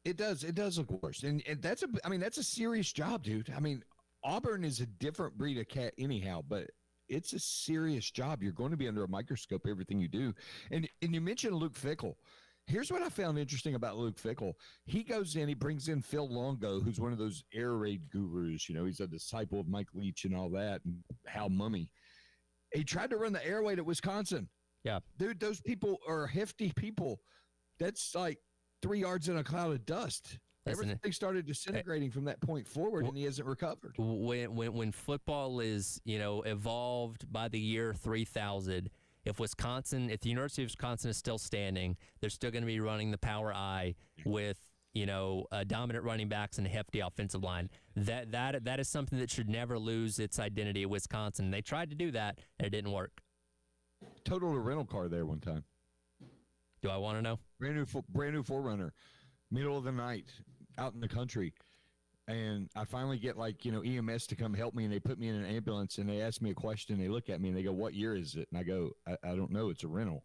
It does. It does look worse. And that's a serious job, dude. I mean, Auburn is a different breed of cat anyhow, but it's a serious job. You're going to be under a microscope, everything you do. And you mentioned Luke Fickell. Here's what I found interesting about Luke Fickell. He goes in, he brings in Phil Longo, who's one of those air raid gurus. You know, he's a disciple of Mike Leach and all that, and Hal Mummy. He tried to run the air raid at Wisconsin. Yeah. Dude, those people are hefty people. That's like 3 yards in a cloud of dust. Everything started disintegrating from that point forward, and he hasn't recovered. When football is, evolved by the year 3000, if the University of Wisconsin is still standing, they're still going to be running the power I with, dominant running backs and a hefty offensive line. That is something that should never lose its identity at Wisconsin. They tried to do that, and it didn't work. Totaled a rental car there one time. Do I want to know? Brand new 4Runner, middle of the night, out in the country. And I finally get EMS to come help me, and they put me in an ambulance, and they ask me a question. They look at me and they go, "What year is it?" And I go, I don't know. It's a rental.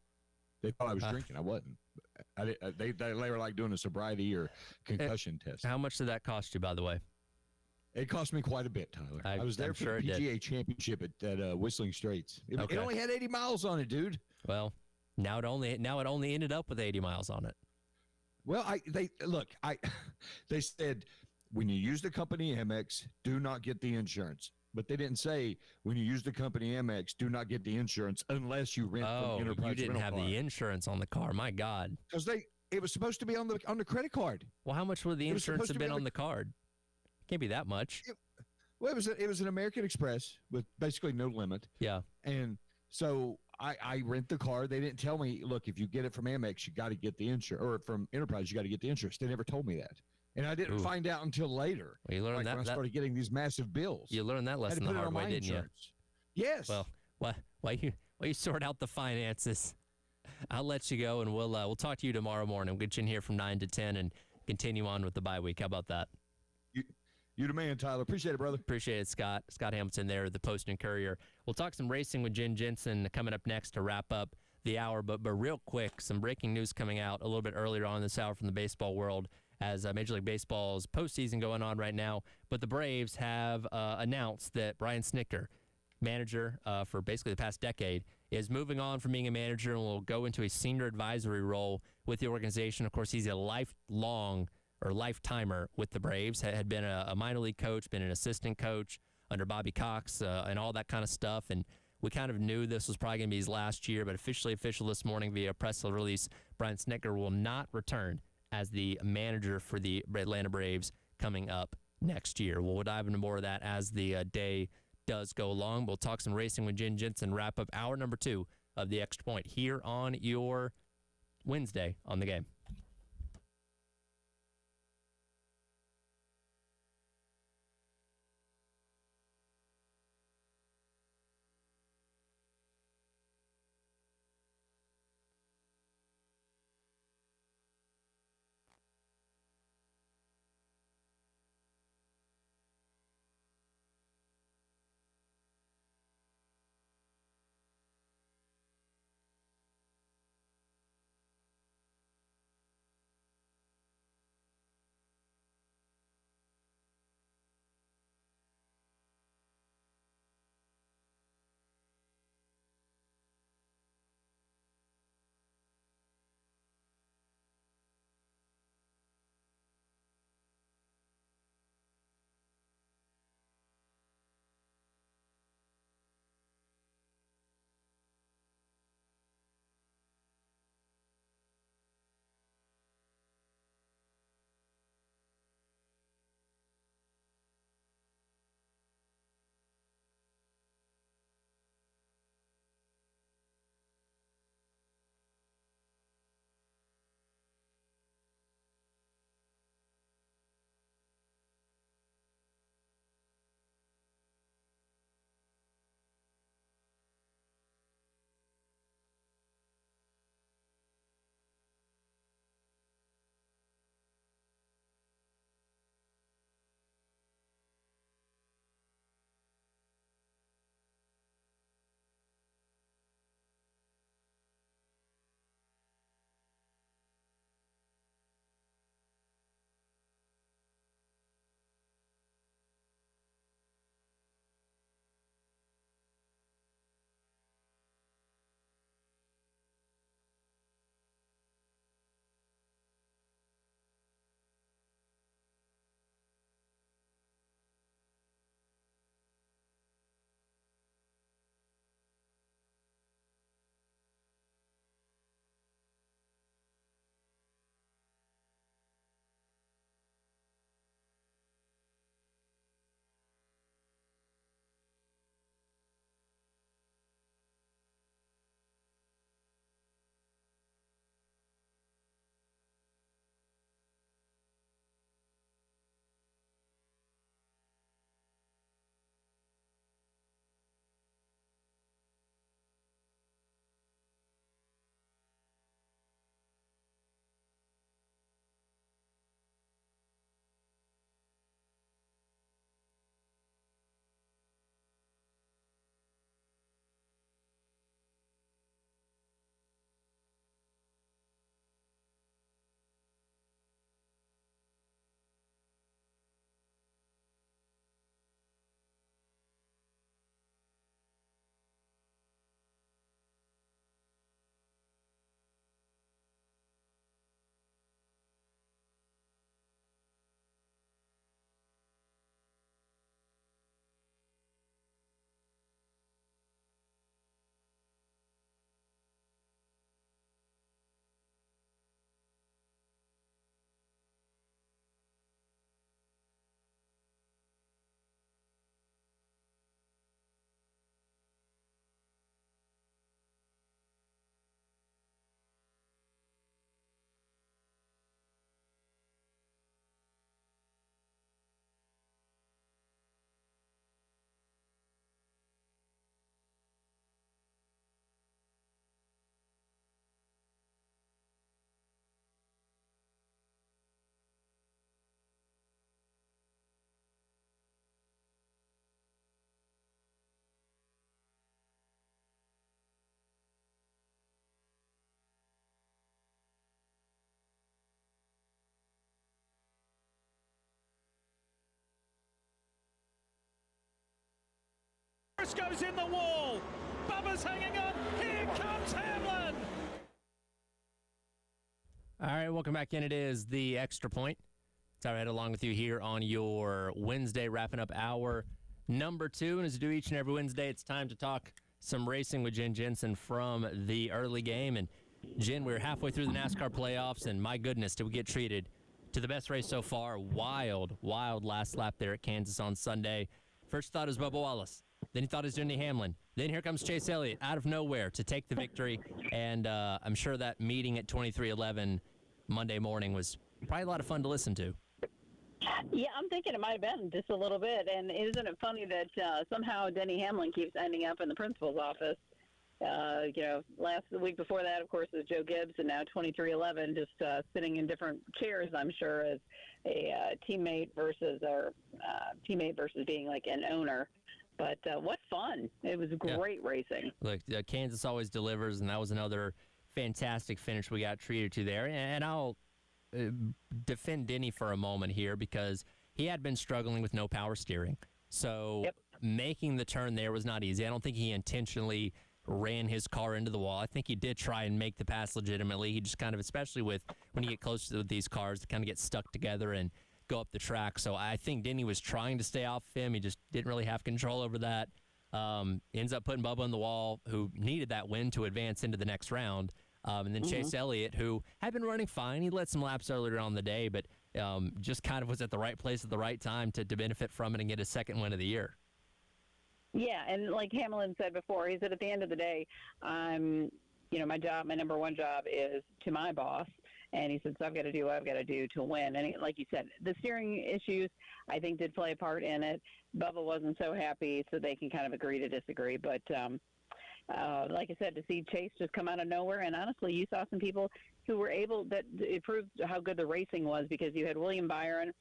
They thought I was drinking. I wasn't. They were like doing a sobriety or concussion test. How much did that cost you, by the way? It cost me quite a bit, Tyler. I was there for the PGA Championship at Whistling Straits. It only had 80 miles on it, dude. Well, now it only ended up with 80 miles on it. Well, they said, when you use the company Amex, do not get the insurance. But they didn't say, when you use the company Amex, do not get the insurance unless you rent from Enterprise. You didn't have the insurance on the car. My God. Because it was supposed to be on the credit card. Well, how much would the insurance have been on the card? Can't be that much. Well, it was an American Express with basically no limit, Yeah. and so I rent the car. They didn't tell me, look, if you get it from Amex, you got to get the insurance, or from Enterprise, you got to get the insurance. They never told me that, and I didn't Ooh. find out until later. Well, you learned When I started getting these massive bills. You learned that I had lesson to the put it hard on way, my didn't you? insurance. Yes. Well, while you sort out the finances, I'll let you go, and we'll talk to you tomorrow morning. We'll get you in here from 9 to 10 and continue on with the bye week. How about that? You the man, Tyler. Appreciate it, brother. Appreciate it, Scott. Scott Hamilton there, the Post and Courier. We'll talk some racing with Jen Jensen coming up next to wrap up the hour. But real quick, some breaking news coming out a little bit earlier on this hour from the baseball world as Major League Baseball's postseason going on right now. But the Braves have announced that Brian Snitker, manager for basically the past decade, is moving on from being a manager and will go into a senior advisory role with the organization. Of course, he's a lifetimer with the Braves, had been a minor league coach, been an assistant coach under Bobby Cox and all that kind of stuff. And we kind of knew this was probably going to be his last year, but official this morning via press release, Brian Snitker will not return as the manager for the Atlanta Braves coming up next year. We'll dive into more of that as the day does go along. We'll talk some racing with Jen Jensen, wrap up hour number 2 of the Extra Point here on your Wednesday on the Game. Briscoe's in the wall. Bubba's hanging on. Here comes Hamlin. All right, welcome back in. It is the Extra Point. Tyler Head along with you here on your Wednesday, wrapping up hour number 2. And as we do each and every Wednesday, it's time to talk some racing with Jen Jensen from the early game. And Jen, we're halfway through the NASCAR playoffs, and my goodness, did we get treated to the best race so far. Wild last lap there at Kansas on Sunday. First thought is Bubba Wallace. Then he thought it was Denny Hamlin. Then here comes Chase Elliott out of nowhere to take the victory. And I'm sure that meeting at 2311 Monday morning was probably a lot of fun to listen to. Yeah, I'm thinking it might have been just a little bit. And isn't it funny that somehow Denny Hamlin keeps ending up in the principal's office? The week before that, of course, was Joe Gibbs, and now 2311, just sitting in different chairs, I'm sure, as a teammate versus being like an owner. But what fun. It was great racing. Look, Kansas always delivers, and that was another fantastic finish we got treated to there. And I'll defend Denny for a moment here because he had been struggling with no power steering. So making the turn there was not easy. I don't think he intentionally ran his car into the wall. I think he did try and make the pass legitimately. He just kind of, especially with when you get close to these cars, they kind of get stuck together and go up the track. So I think Denny was trying to stay off him. He just didn't really have control over that. Ends up putting Bubba on the wall, who needed that win to advance into the next round. And then Chase Elliott, who had been running fine. He led some laps earlier on the day, but just kind of was at the right place at the right time to benefit from it and get his second win of the year. Yeah, and like Hamlin said before, he said at the end of the day, my number one job is to my boss. And he said, so I've got to do what I've got to do to win. And like you said, the steering issues, I think, did play a part in it. Bubba wasn't so happy, so they can kind of agree to disagree. But like I said, to see Chase just come out of nowhere, and honestly, you saw some people who were it proved how good the racing was, because you had William Byron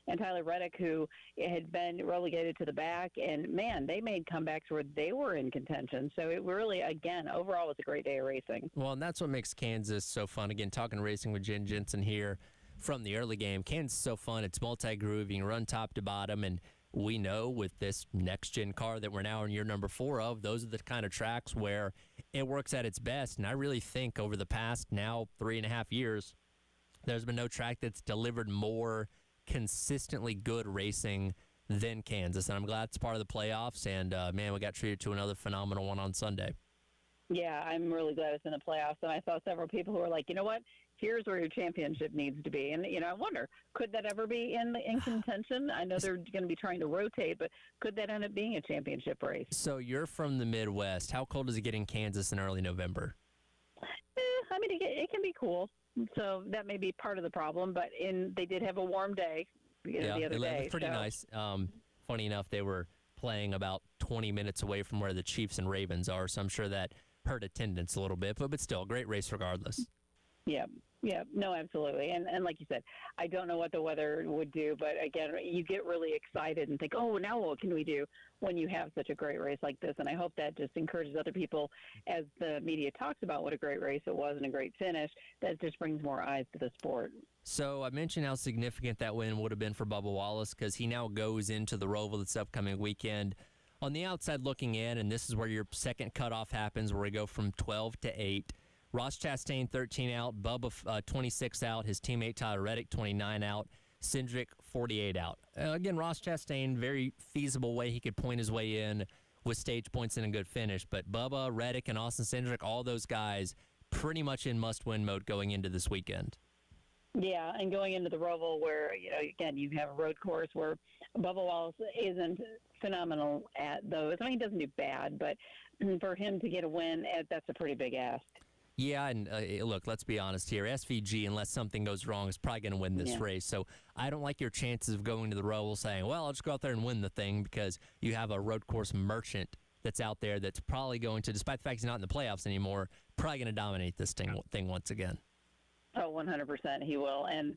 and Tyler Reddick, who had been relegated to the back, and man, they made comebacks where they were in contention. So it really, again, overall, was a great day of racing. Well, and that's what makes Kansas so fun. Again, talking racing with Jen Jensen here from the early game. Kansas is so fun. It's multi-groove. You can run top to bottom, and we know with this next-gen car that we're now in year number 4 of, those are the kind of tracks where it works at its best. And I really think over the past now 3.5 years, there's been no track that's delivered more consistently good racing than Kansas. And I'm glad it's part of the playoffs. And, man, we got treated to another phenomenal one on Sunday. Yeah, I'm really glad it's in the playoffs. And I saw several people who were like, you know what? Here's where your championship needs to be. And, I wonder, could that ever be in contention? I know they're going to be trying to rotate, but could that end up being a championship race? So you're from the Midwest. How cold does it get in Kansas in early November? It can be cool. So that may be part of the problem. But they did have a warm day the other day. It was pretty nice. Funny enough, they were playing about 20 minutes away from where the Chiefs and Ravens are, so I'm sure that hurt attendance a little bit. But still, great race regardless. Yeah, no, absolutely. And like you said, I don't know what the weather would do, but again, you get really excited and think, oh, now what can we do when you have such a great race like this? And I hope that just encourages other people, as the media talks about what a great race it was and a great finish, that just brings more eyes to the sport. So I mentioned how significant that win would have been for Bubba Wallace, because he now goes into the Roval this upcoming weekend on the outside looking in, and this is where your second cutoff happens, where we go from 12 to 8. Ross Chastain, 13 out. Bubba, 26 out. His teammate, Tyler Reddick, 29 out. Cindric, 48 out. Again, Ross Chastain, very feasible way he could point his way in with stage points and a good finish. But Bubba, Reddick, and Austin Cindric, all those guys pretty much in must-win mode going into this weekend. Yeah, and going into the Roval where, again, you have a road course where Bubba Wallace isn't phenomenal at those. I mean, he doesn't do bad, but for him to get a win, that's a pretty big ask. Yeah, and look, let's be honest here. SVG, unless something goes wrong, is probably going to win this race. So I don't like your chances of going to the Roval saying, well, I'll just go out there and win the thing, because you have a road course merchant that's out there that's probably going to, despite the fact he's not in the playoffs anymore, probably going to dominate this thing once again. Oh, 100% he will, and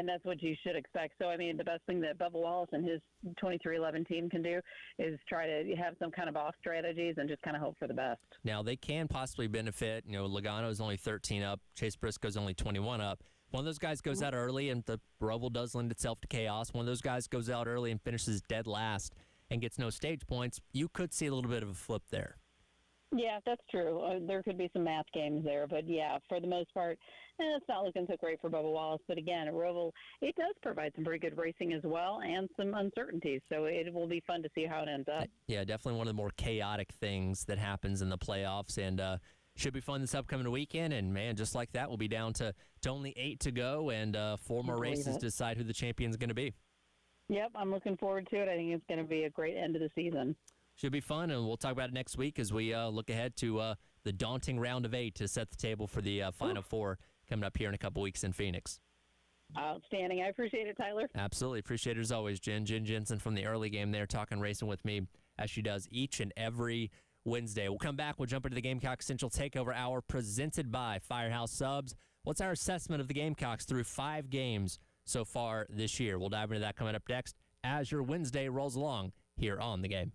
that's what you should expect. So, I mean, the best thing that Bubba Wallace and his 2311 team can do is try to have some kind of off strategies and just kind of hope for the best. Now, they can possibly benefit. Logano's only 13 up. Chase Briscoe's only 21 up. One of those guys goes out early, and the Roval does lend itself to chaos. One of those guys goes out early and finishes dead last and gets no stage points, you could see a little bit of a flip there. Yeah, that's true. There could be some math games there, but yeah, for the most part, it's not looking so great for Bubba Wallace. But again, at Roval, it does provide some pretty good racing as well and some uncertainties. So it will be fun to see how it ends up. Yeah, definitely one of the more chaotic things that happens in the playoffs, and should be fun this upcoming weekend. And man, just like that, we'll be down to only 8 to go, and 4 more races to decide who the champion's going to be. Yep, I'm looking forward to it. I think it's going to be a great end of the season. Should be fun, and we'll talk about it next week as we look ahead to the daunting round of 8 to set the table for the Final Four coming up here in a couple weeks in Phoenix. Outstanding. I appreciate it, Tyler. Absolutely. Appreciate it as always, Jen. Jen Jensen from the early game there talking racing with me as she does each and every Wednesday. We'll come back. We'll jump into the Gamecock Central Takeover Hour presented by Firehouse Subs. What's our assessment of the Gamecocks through 5 games so far this year? We'll dive into that coming up next as your Wednesday rolls along here on The Game.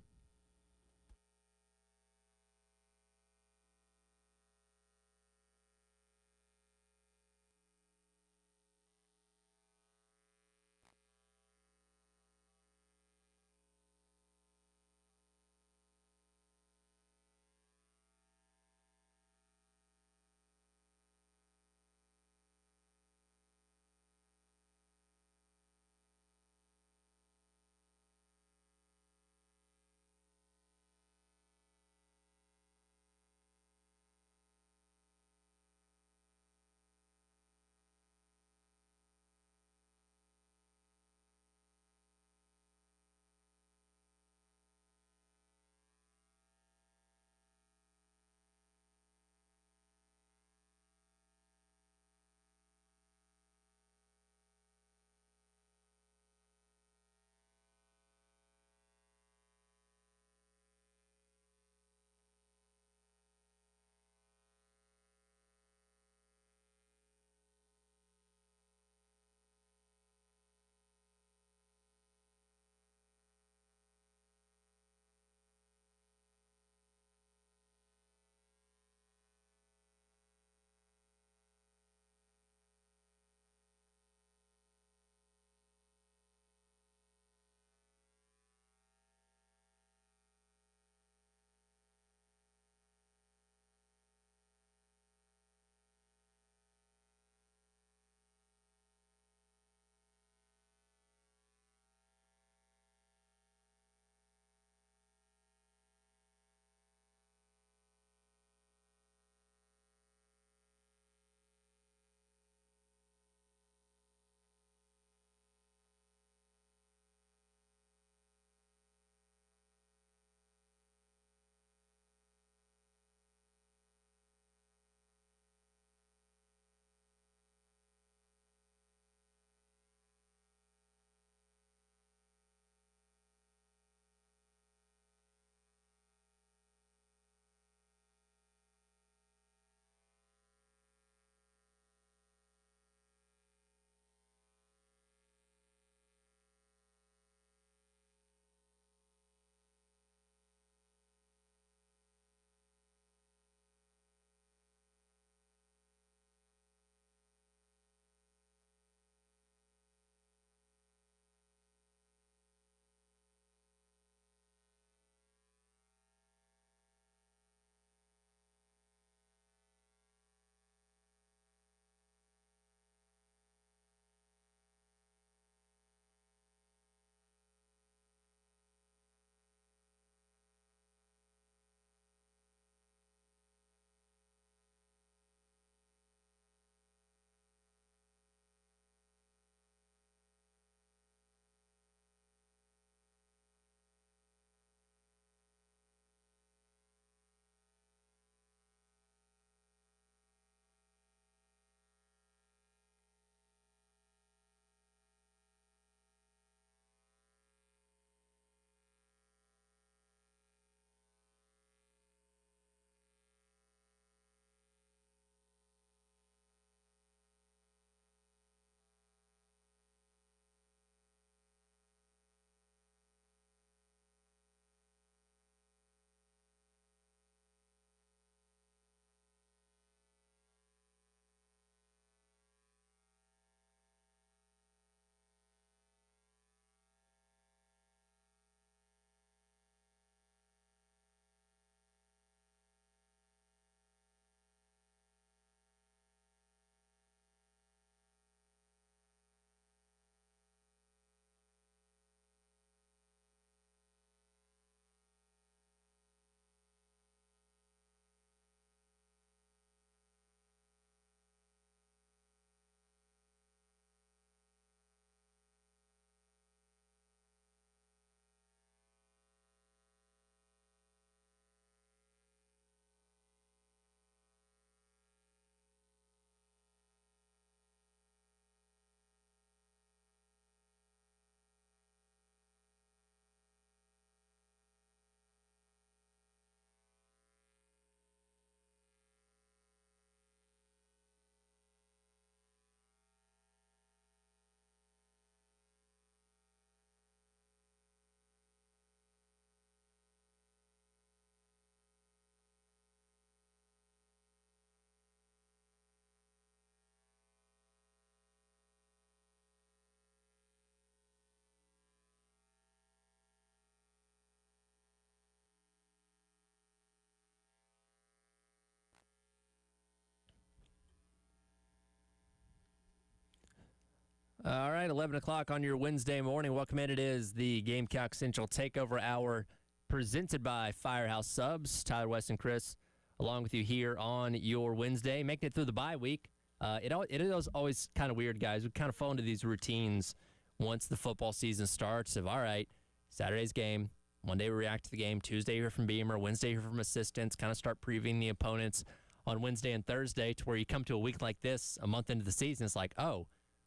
All right, 11 o'clock on your Wednesday morning. Welcome in. It is the Gamecock Central Takeover Hour presented by Firehouse Subs. Tyler, West, and Chris along with you here on your Wednesday. Making it through the bye week. It is always kind of weird, guys. We kind of fall into these routines once the football season starts of, all right, Saturday's game. Monday we react to the game. Tuesday you hear from Beamer. Wednesday you hear from assistants. Kind of start previewing the opponents on Wednesday and Thursday to where you come to a week like this, a month into the season, it's like, oh,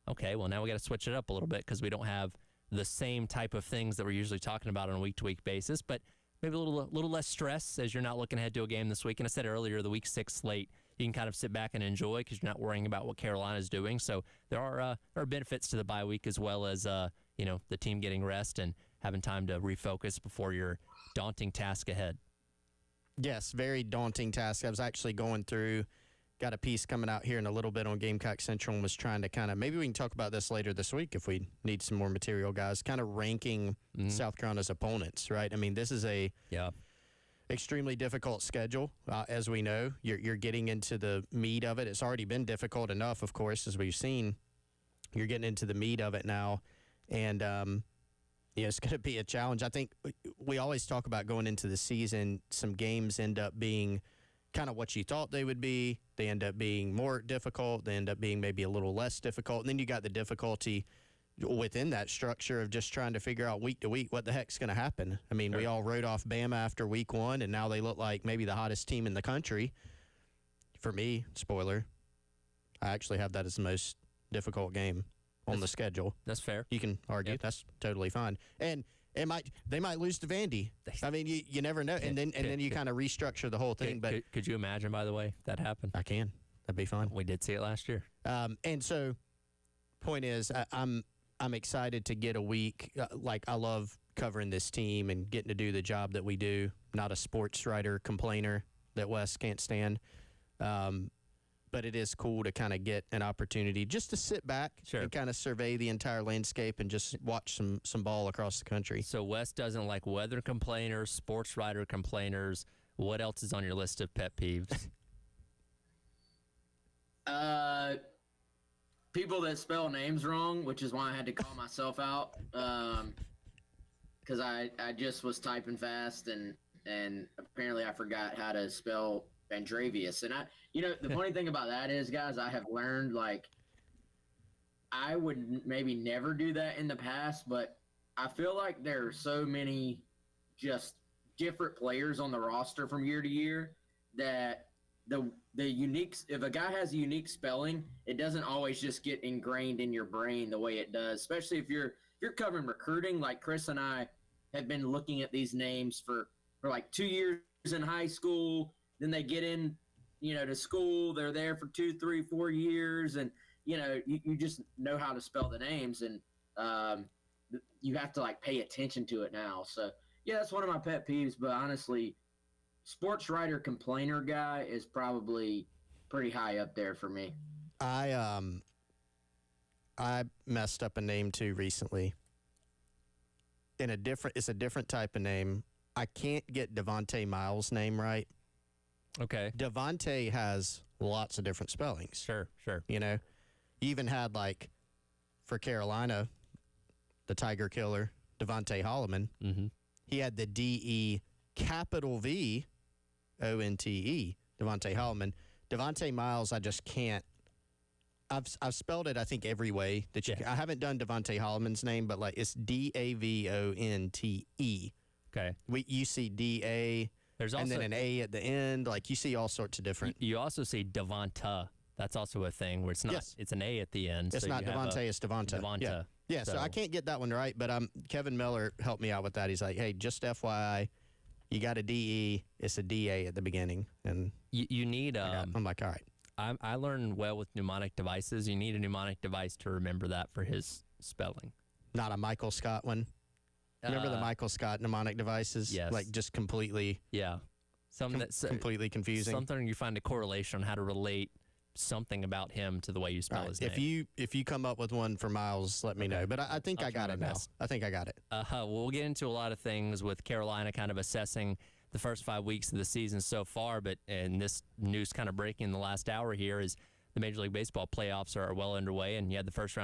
okay, well, now we got to switch it up a little bit because we don't have the same type of things that we're usually talking about on a week-to-week basis, but maybe a little less stress as you're not looking ahead to a game this week. And I said earlier, the Week 6 slate, you can kind of sit back and enjoy because you're not worrying about what Carolina's doing. So there are benefits to the bye week as well as the team getting rest and having time to refocus before your daunting task ahead. Yes, very daunting task. I was actually going through, got a piece coming out here in a little bit on Gamecock Central and was trying to kind of, maybe we can talk about this later this week if we need some more material, guys, kind of ranking South Carolina's opponents, right? I mean, this is a extremely difficult schedule, as we know. You're getting into the meat of it. It's already been difficult enough, of course, as we've seen. You're getting into the meat of it now, and it's going to be a challenge. I think we always talk about going into the season, some games end up being kind of what you thought they would be. They end up being more difficult. They end up being maybe a little less difficult. And then you got the difficulty within that structure of just trying to figure out week to week what the heck's going to happen. I mean, we all wrote off Bama after week 1, and now they look like maybe the hottest team in the country. For me, spoiler, I actually have that as the most difficult game on the schedule. That's fair. You can argue. Yep. That's totally fine. And they might lose to Vandy. I mean, you never know. And then you kind of restructure the whole thing. But could you imagine, by the way, if that happened? I can. That'd be fun. We did see it last year. And so, point is, I'm excited to get a week. Like, I love covering this team and getting to do the job that we do. Not a sports writer complainer that Wes can't stand. But it is cool to kind of get an opportunity just to sit back and kind of survey the entire landscape and just watch some ball across the country. So Wes doesn't like weather complainers, sports writer complainers. What else is on your list of pet peeves? People that spell names wrong, which is why I had to call myself out, because I just was typing fast and apparently I forgot how to spell Vandravius. And the funny thing about that is, guys, I have learned, like, I would maybe never do that in the past, but I feel like there are so many just different players on the roster from year to year that the unique, if a guy has a unique spelling, it doesn't always just get ingrained in your brain the way it does, especially if you're covering recruiting. Like Chris and I have been looking at these names for like 2 years in high school. Then they get in, to school. They're there for 2, 3, 4 years, and you just know how to spell the names, and you have to like pay attention to it now. So yeah, that's one of my pet peeves. But honestly, sports writer complainer guy is probably pretty high up there for me. I messed up a name too recently. It's a different type of name. I can't get Devontae Miles' name right. Okay. Devontae has lots of different spellings. Sure. You even had, like, for Carolina, the Tiger Killer, Devontae Holloman. Mm-hmm. He had the D-E capital V O-N-T-E, Devontae Holloman. Devontae Miles, I just can't. I've spelled it, I think, every way that you can. I haven't done Devontae Holloman's name, but, like, it's D-A-V-O-N-T-E. Okay. You see D-A... There's also, and then an A at the end. Like, you see all sorts of different. You also see Devonta. That's also a thing where it's not. Yes. It's an A at the end. It's so not Devontae, it's Devonta. Devonta. Yeah, so I can't get that one right, but Kevin Miller helped me out with that. He's like, hey, just FYI, you got a D-E, it's a D-A at the beginning. And you need... I'm like, all right. I learned well with mnemonic devices. You need a mnemonic device to remember that for his spelling. Not a Michael Scott one? Remember the Michael Scott mnemonic devices? Yes. Like, just completely... Yeah. Something that's completely confusing. Something you find a correlation on how to relate something about him to the way you spell his name. If you come up with one for Miles, let me know. But I think I got it now. I think I got it. Well, we'll get into a lot of things with Carolina kind of assessing the first 5 weeks of the season so far. And this news kind of breaking in the last hour here is the Major League Baseball playoffs are well underway, and you had the first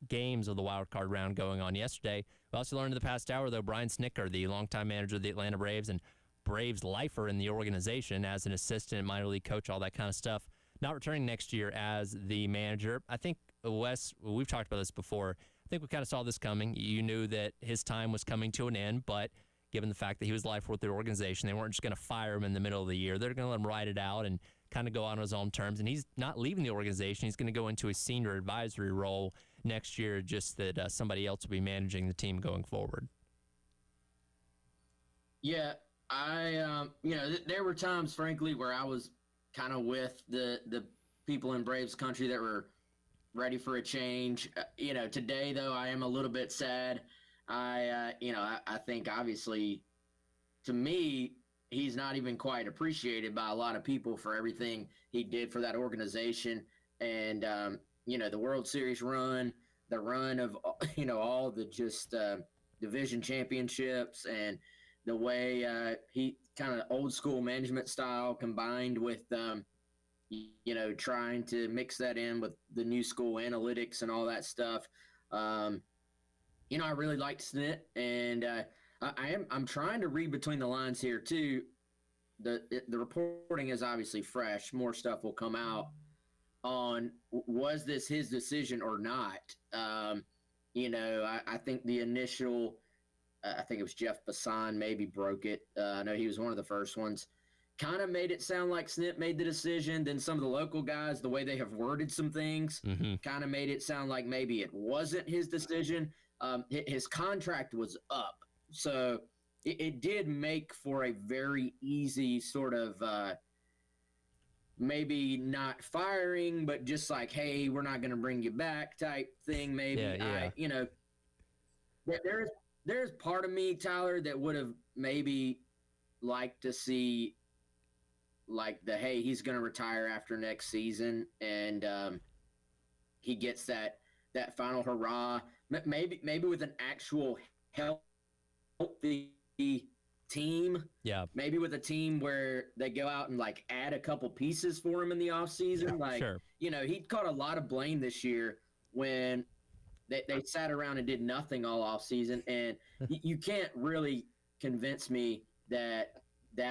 games of the wild card round going on yesterday. We also learned in the past hour, though, Brian Snitker, the longtime manager of the Atlanta Braves and Braves lifer in the organization as an assistant, minor league coach, all that kind of stuff, not returning next year as the manager. I think, Wes, we've talked about this before. I think we kind of saw this coming. You knew that his time was coming to an end, but given the fact that he was lifer with the organization, they weren't just going to fire him in the middle of the year. They're going to let him ride it out and kind of go on his own terms. And he's not leaving the organization. He's going to go into a senior advisory role next year, just that somebody else will be managing the team going forward. Yeah, there were times, frankly, where I was kind of with the people in Braves country that were ready for a change. Today, though, I am a little bit sad. I think, obviously, to me, he's not even quite appreciated by a lot of people for everything he did for that organization. And, the World Series run, the run of, all the just division championships, and the way he kind of old school management style combined with, trying to mix that in with the new school analytics and all that stuff. I really liked Snit, and I'm trying to read between the lines here too. The reporting is obviously fresh. More stuff will come out on was this his decision or not. I think the initial, I think it was Jeff Bassan maybe broke it. I know he was one of the first ones. Kind of made it sound like Snit made the decision. Then some of the local guys, the way they have worded some things, kind of made it sound like maybe it wasn't his decision. His contract was up. So it did make for a very easy sort of maybe not firing, but just like, hey, we're not going to bring you back type thing. Maybe, Yeah. there's part of me, Tyler, that would have maybe liked to see like hey, he's going to retire after next season, and he gets that final hurrah. Maybe with an actual healthy team. Yeah. Maybe with a team where they go out and like add a couple pieces for him in the offseason. Sure. He caught a lot of blame this year when they sat around and did nothing all offseason. And you can't really convince me that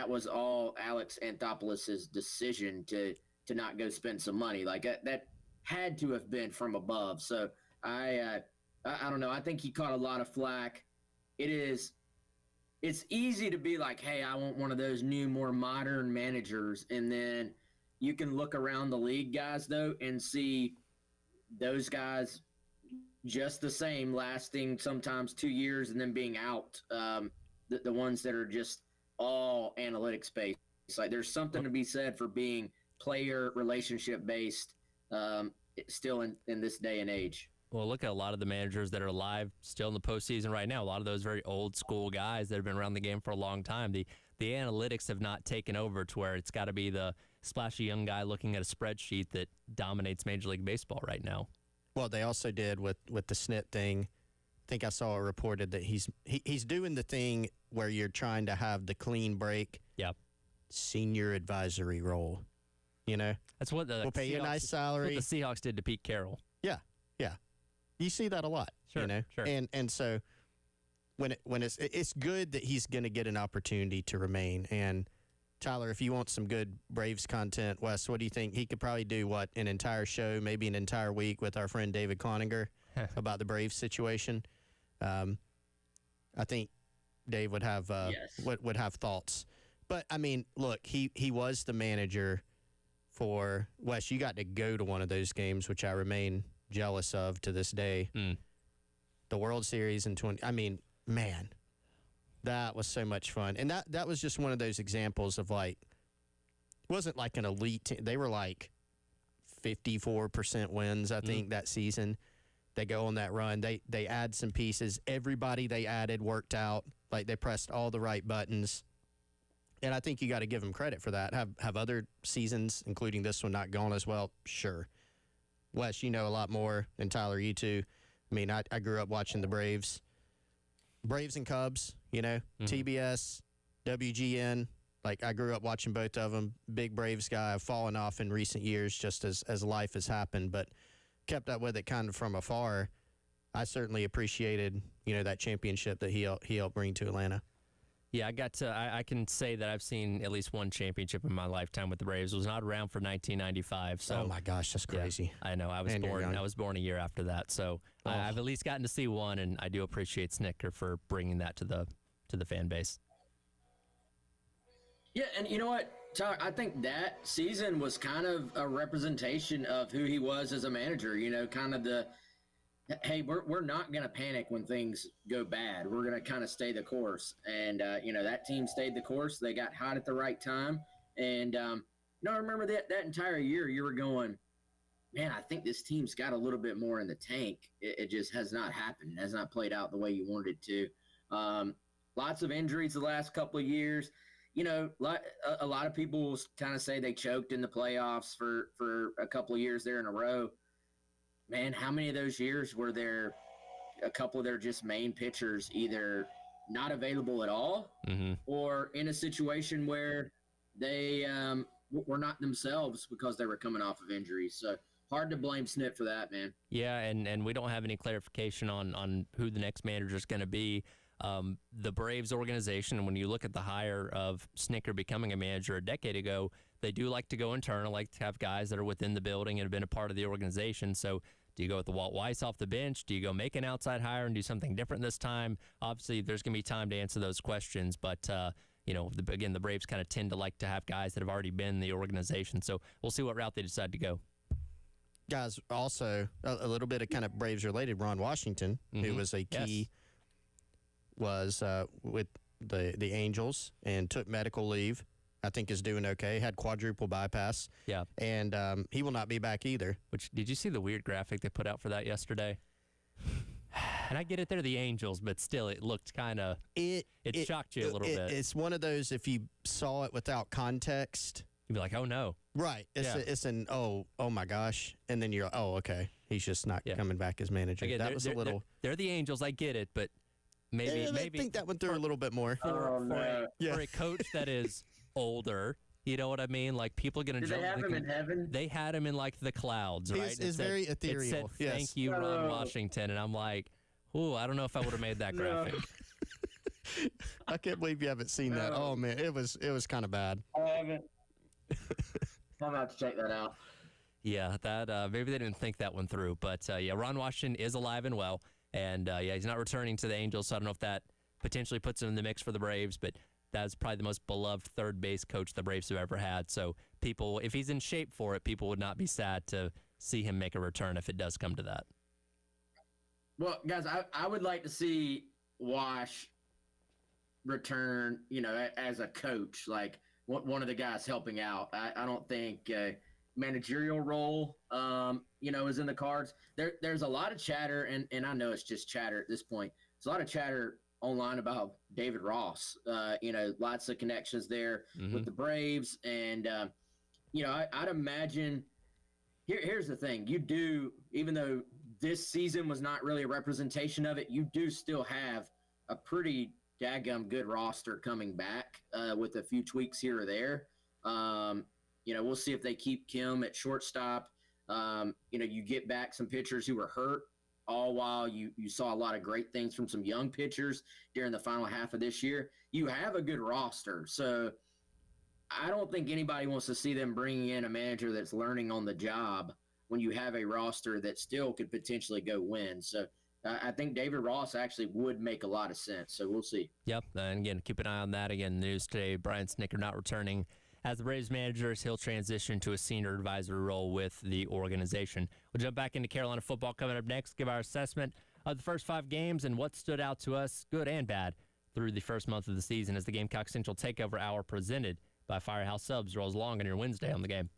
was all Alex Anthopoulos' decision to not go spend some money. Like that had to have been from above. So I don't know. I think he caught a lot of flack. It's easy to be like, hey, I want one of those new, more modern managers. And then you can look around the league, guys, though, and see those guys just the same, lasting sometimes 2 years and then being out. The ones that are just all analytics based. Like there's something to be said for being player relationship based still in this day and age. Well, look at a lot of the managers that are alive still in the postseason right now. A lot of those very old school guys that have been around the game for a long time. The analytics have not taken over to where it's got to be the splashy young guy looking at a spreadsheet that dominates Major League Baseball right now. Well, they also did with the Snit thing. I think I saw it reported that he's doing the thing where you're trying to have the clean break. Yep. Senior advisory role. That's what we'll pay you a nice salary. That's what the Seahawks did to Pete Carroll. Yeah. You see that a lot. Sure. Sure. And so when it's good that he's going to get an opportunity to remain. And Tyler, if you want some good Braves content, Wes, what do you think? He could probably do an entire show, maybe an entire week with our friend David Cloninger about the Braves situation. I think Dave would have would have thoughts. But I mean, look, he was the manager for Wes. You got to go to one of those games, which I remain jealous of to this day. The World Series in 20. I mean, man, that was so much fun, and that was just one of those examples of it wasn't like an elite team. They were like 54% wins, I think, that season. They go on that run. They add some pieces. Everybody they added worked out. Like they pressed all the right buttons. And I think you got to give them credit for that. Have other seasons, including this one, not gone as well? Sure. Wes, you know a lot more, and Tyler, you too. I mean, I grew up watching the Braves and Cubs, TBS, WGN, Like, I grew up watching both of them. Big Braves guy. I've fallen off in recent years just as life has happened, but kept up with it kind of from afar. I certainly appreciated, that championship that he helped bring to Atlanta. Yeah, I can say that I've seen at least one championship in my lifetime with the Braves. Was not around for 1995. So, oh my gosh, that's crazy. Yeah, I know. I was born a year after that. So I've at least gotten to see one, and I do appreciate Snicker for bringing that to the fan base. Yeah, and you know what, Tyler? I think that season was kind of a representation of who he was as a manager. Kind of the, hey, we're not going to panic when things go bad. We're going to kind of stay the course. And, that team stayed the course. They got hot at the right time. And, I remember that entire year you were going, man, I think this team's got a little bit more in the tank. It just has not happened. It has not played out the way you wanted it to. Lots of injuries the last couple of years. A lot of people will kind of say they choked in the playoffs for a couple of years there in a row. Man, how many of those years were there a couple of their just main pitchers either not available at all or in a situation where they were not themselves because they were coming off of injuries? So hard to blame Snit for that, man. Yeah, and we don't have any clarification on who the next manager is going to be. The Braves organization, and when you look at the hire of Snicker becoming a manager a decade ago, they do like to go internal, like to have guys that are within the building and have been a part of the organization. So do you go with the Walt Weiss off the bench? Do you go make an outside hire and do something different this time? Obviously, there's going to be time to answer those questions, but the Braves kind of tend to like to have guys that have already been in the organization. So we'll see what route they decide to go. Guys, also a little bit of kind of Braves related. Ron Washington, who was a key, was with the Angels and took medical leave. I think is doing okay. Had quadruple bypass. Yeah. And he will not be back either. Which, did you see the weird graphic they put out for that yesterday? And I get it, they're the Angels, but still, it looked kind of, it shocked you a little bit. It's one of those, if you saw it without context, you'd be like, oh no. Right. It's an, oh my gosh. And then you're, oh, okay. He's just not coming back as manager. Again, that was a little. They're the Angels, I get it, but maybe. I think that went through a little bit more. For a coach that is older, you know what I mean? Like, people are going to jump. Did they have him in heaven? They had him in, like, the clouds, right? It's very ethereal. It said, thank you, Ron Washington. And I'm like, ooh, I don't know if I would have made that graphic. I can't believe you haven't seen that. Oh, man, it was kind of bad. I haven't. I'm going to have to check that out. Yeah, that maybe they didn't think that one through. But, Ron Washington is alive and well. And, he's not returning to the Angels, so I don't know if that potentially puts him in the mix for the Braves. But that's probably the most beloved third base coach the Braves have ever had. So people, if he's in shape for it, people would not be sad to see him make a return if it does come to that. Well, guys, I would like to see Wash return, as a coach, like one of the guys helping out. I don't think managerial role, is in the cards. There's a lot of chatter, and I know it's just chatter at this point. There's a lot of chatter online about David Ross. Lots of connections there with the Braves. And, I'd imagine here's the thing. You do, even though this season was not really a representation of it, you do still have a pretty daggum good roster coming back with a few tweaks here or there. We'll see if they keep Kim at shortstop. You get back some pitchers who were hurt, all while you saw a lot of great things from some young pitchers during the final half of this year. You have a good roster. So I don't think anybody wants to see them bringing in a manager that's learning on the job when you have a roster that still could potentially go win. So I think David Ross actually would make a lot of sense. So we'll see. Yep. And again, keep an eye on that. Again, news today, Brian Snicker not returning as the Braves manager. He'll transition to a senior advisory role with the organization. We'll jump back into Carolina football coming up next, give our assessment of the first 5 games and what stood out to us, good and bad, through the first month of the season as the Gamecock Central Takeover Hour presented by Firehouse Subs rolls along on your Wednesday on the game.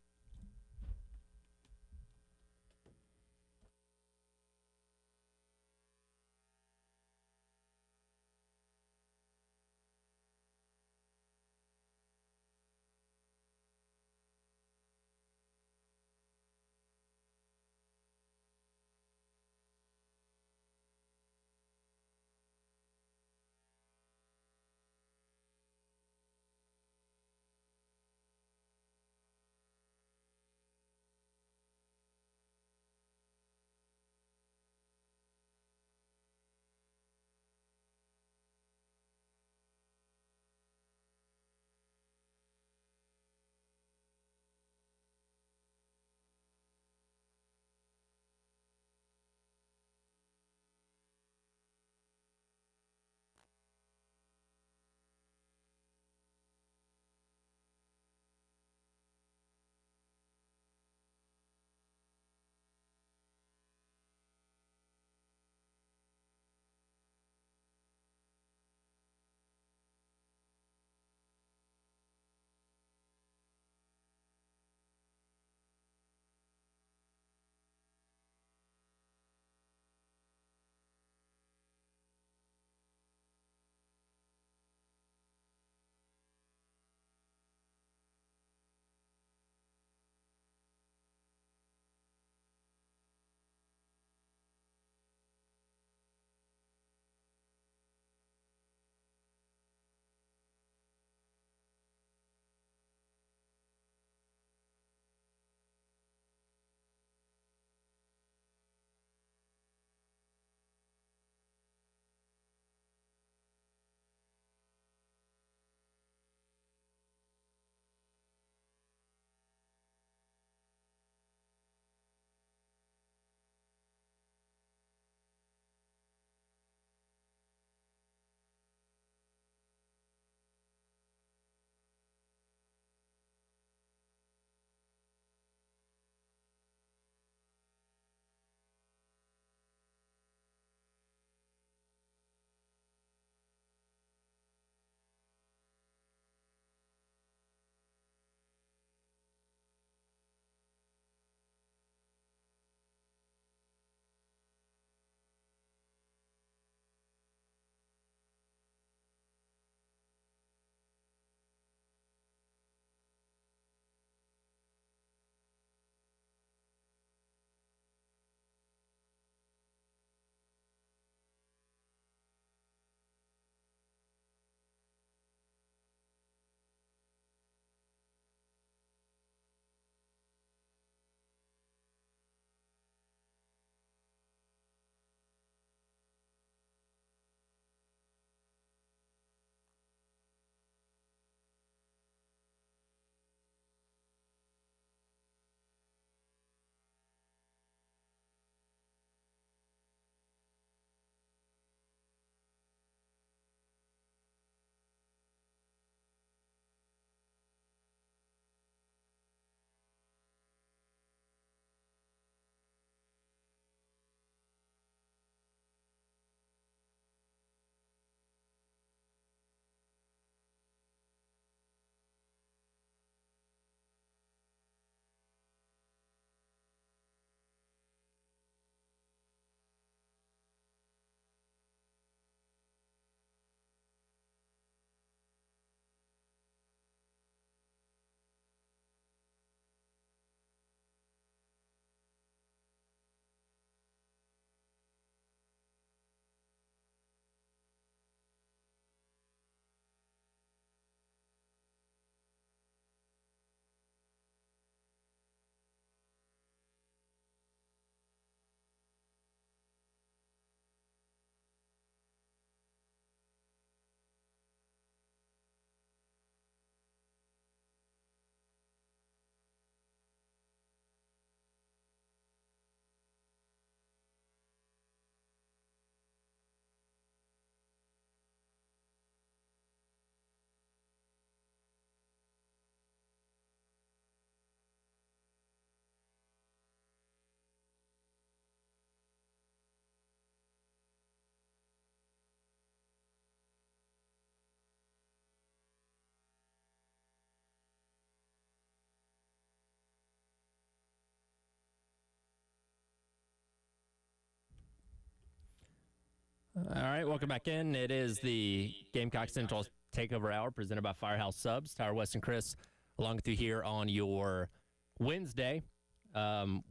All right, welcome back in. It is the Gamecock Central Takeover Hour presented by Firehouse Subs. Tyler West and Chris along with you here on your Wednesday.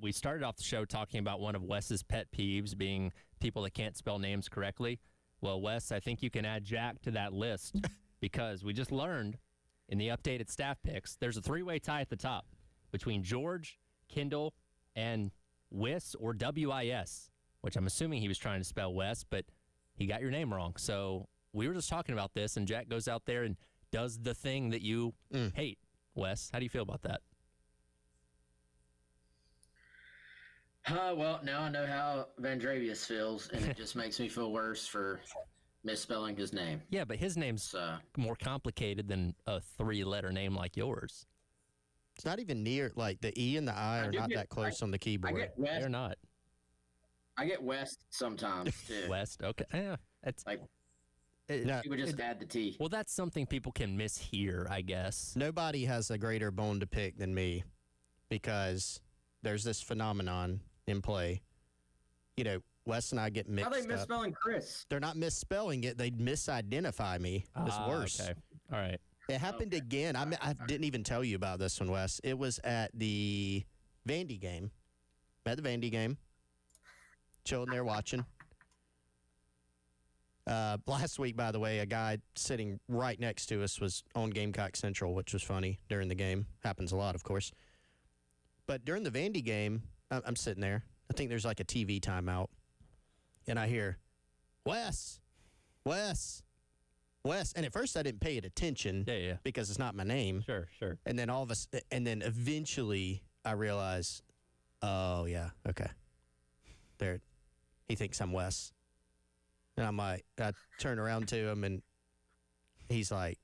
We started off the show talking about one of Wes's pet peeves being people that can't spell names correctly. Well, Wes, I think you can add Jack to that list because we just learned in the updated staff picks, there's a three-way tie at the top between George, Kendall, and Wis or W-I-S, which I'm assuming he was trying to spell Wes, but he got your name wrong. So we were just talking about this, and Jack goes out there and does the thing that you hate. Wes, how do you feel about that? Well, now I know how Vandrevius feels, and it just makes me feel worse for misspelling his name. Yeah, but his name's more complicated than a three-letter name like yours. It's not even near, like, the E and the I are not that close on the keyboard. They're not. I get West sometimes, too. West, okay. Yeah, it's like, no, you would just add the T. Well, that's something people can mishear, I guess. Nobody has a greater bone to pick than me because there's this phenomenon in play. You know, Wes and I get mixed How are they up. misspelling Chris? They're not misspelling it. They misidentify me. It's worse. Okay. All right. It happened again. I didn't even tell you about this one, Wes. It was at the Vandy game. At the Vandy game. Chilling there watching. Last week, by the way, a guy sitting right next to us was on Gamecock Central, which was funny during the game. Happens a lot, of course. But during the Vandy game, I'm sitting there. I think there's like a TV timeout. And I hear, Wes. And at first I didn't pay it attention because it's not my name. Sure. And then eventually I realize, oh, yeah, okay. There, he thinks I'm Wes. And I'm like, I turn around to him and he's like,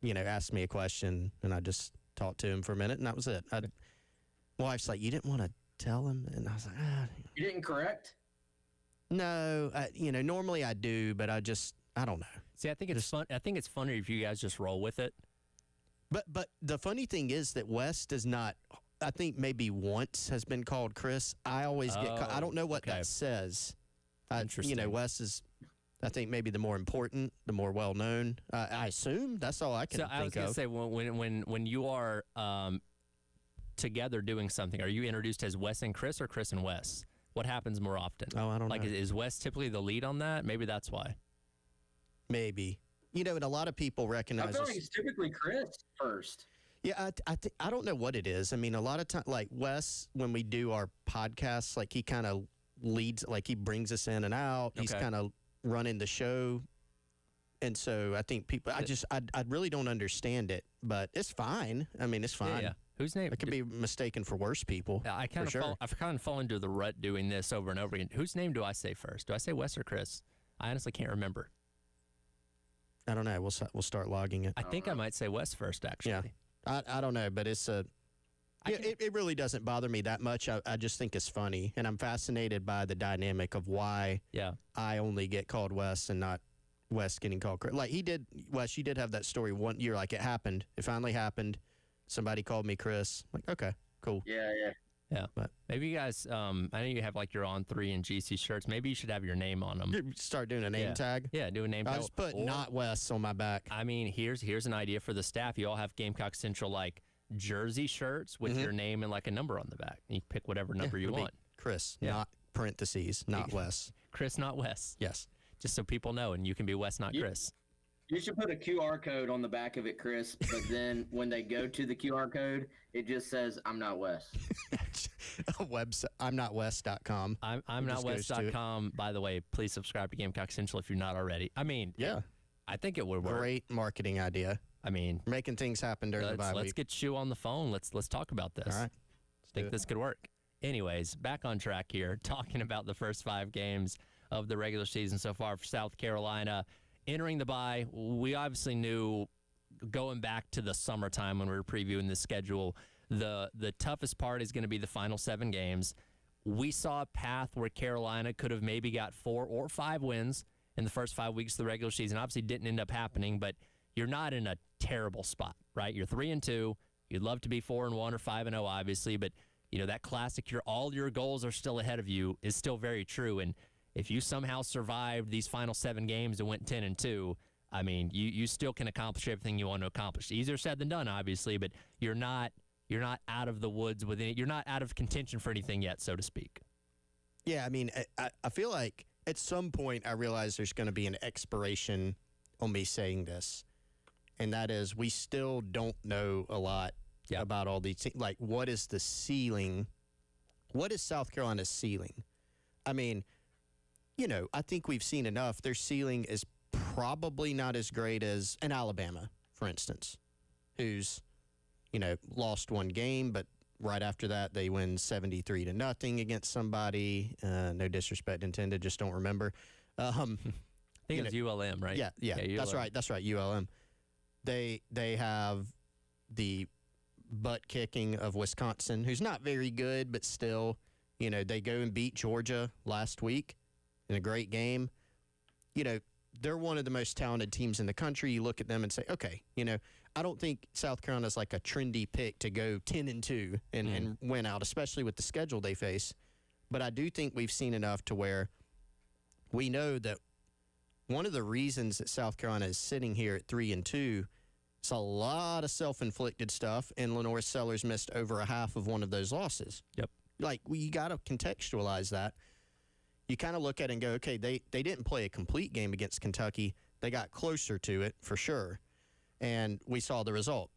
asked me a question and I just talked to him for a minute and that was it. My wife's like, you didn't want to tell him? And I was like, You didn't correct? No, normally I do, but I don't know. See, I think it's fun. I think it's funner if you guys just roll with it. But the funny thing is that Wes does not. I think maybe once has been called Chris. I always get. I don't know what that says. Interesting. Wes is. I think maybe the more important, the more well known. I assume that's all I can think of. So I was going to say when you are together doing something, are you introduced as Wes and Chris or Chris and Wes? What happens more often? Oh, I don't know. Like, is Wes typically the lead on that? Maybe that's why. Maybe. And a lot of people recognize I feel like it's typically Chris first. Yeah, I don't know what it is. I mean, a lot of time, like Wes, when we do our podcasts, like he kind of leads, like he brings us in and out. He's kind of running the show. And so I think people, I really don't understand it, but it's fine. I mean, it's fine. Yeah. Whose name? It could be mistaken for worse people. I've kind of fallen into the rut doing this over and over again. Whose name do I say first? Do I say Wes or Chris? I honestly can't remember. I don't know. We'll start logging it. I think I might say Wes first, actually. Yeah. I don't know, but it's it really doesn't bother me that much. I just think it's funny, and I'm fascinated by the dynamic of why I only get called Wes and not Wes getting called Chris. Like Wes, you did have that story one year. Like it happened. It finally happened. Somebody called me Chris. I'm like, okay, cool. Yeah. But maybe you guys, I know you have like your On 3 and GC shirts. Maybe you should have your name on them. Start doing a name tag. Yeah, do a name tag. I'll just put not Wes on my back. I mean, here's an idea for the staff. You all have Gamecock Central like jersey shirts with your name and like a number on the back. You pick whatever number you want. Chris, not parentheses, not Wes. Chris, not Wes. Yes. Just so people know, and you can be Wes, not Chris. You should put a QR code on the back of it, Chris, but then when they go to the QR code, it just says, I'm not Wes. A website, I'mNotWes.com. I'm not Wes.com. By the way, please subscribe to Gamecock Central if you're not already. I mean, I think it would work. Great marketing idea. I mean, making things happen during the bye week. Let's get you on the phone. Let's talk about this. All right. I think this could work. Anyways, back on track here, talking about the first 5 games of the regular season so far for South Carolina. Entering the bye, we obviously knew going back to the summertime when we were previewing the schedule, the toughest part is going to be the final 7 games. We saw a path where Carolina could have maybe got 4 or 5 wins in the first 5 weeks of the regular season. Obviously didn't end up happening, but you're not in a terrible spot, right? You're 3-2. You'd love to be 4-1 or 5-0, obviously, but that classic, all your goals are still ahead of you is still very true. And if you somehow survived these final 7 games and went 10-2, I mean, you still can accomplish everything you want to accomplish. Easier said than done, obviously, but you're not out of the woods with it. You're not out of contention for anything yet, so to speak. Yeah, I mean, I feel like at some point I realize there's going to be an expiration on me saying this, and that is we still don't know a lot about all these things. Like, what is the ceiling? What is South Carolina's ceiling? I mean, I think we've seen enough. Their ceiling is probably not as great as an Alabama, for instance, who's, lost 1 game, but right after that they win 73-0 against somebody. No disrespect intended, just don't remember. I think it was ULM, right? Yeah, ULM. That's right, ULM. They have the butt kicking of Wisconsin, who's not very good, but still, they go and beat Georgia last week in a great game. They're one of the most talented teams in the country. You look at them and say, okay, I don't think South Carolina's like a trendy pick to go 10-2 and win out, especially with the schedule they face. But I do think we've seen enough to where we know that one of the reasons that South Carolina is sitting here at 3-2 is a lot of self-inflicted stuff, and Lenore Sellers missed over a half of one of those losses. Yep. You got to contextualize that. You kind of look at it and go, okay, they didn't play a complete game against Kentucky. They got closer to it for sure, and we saw the result.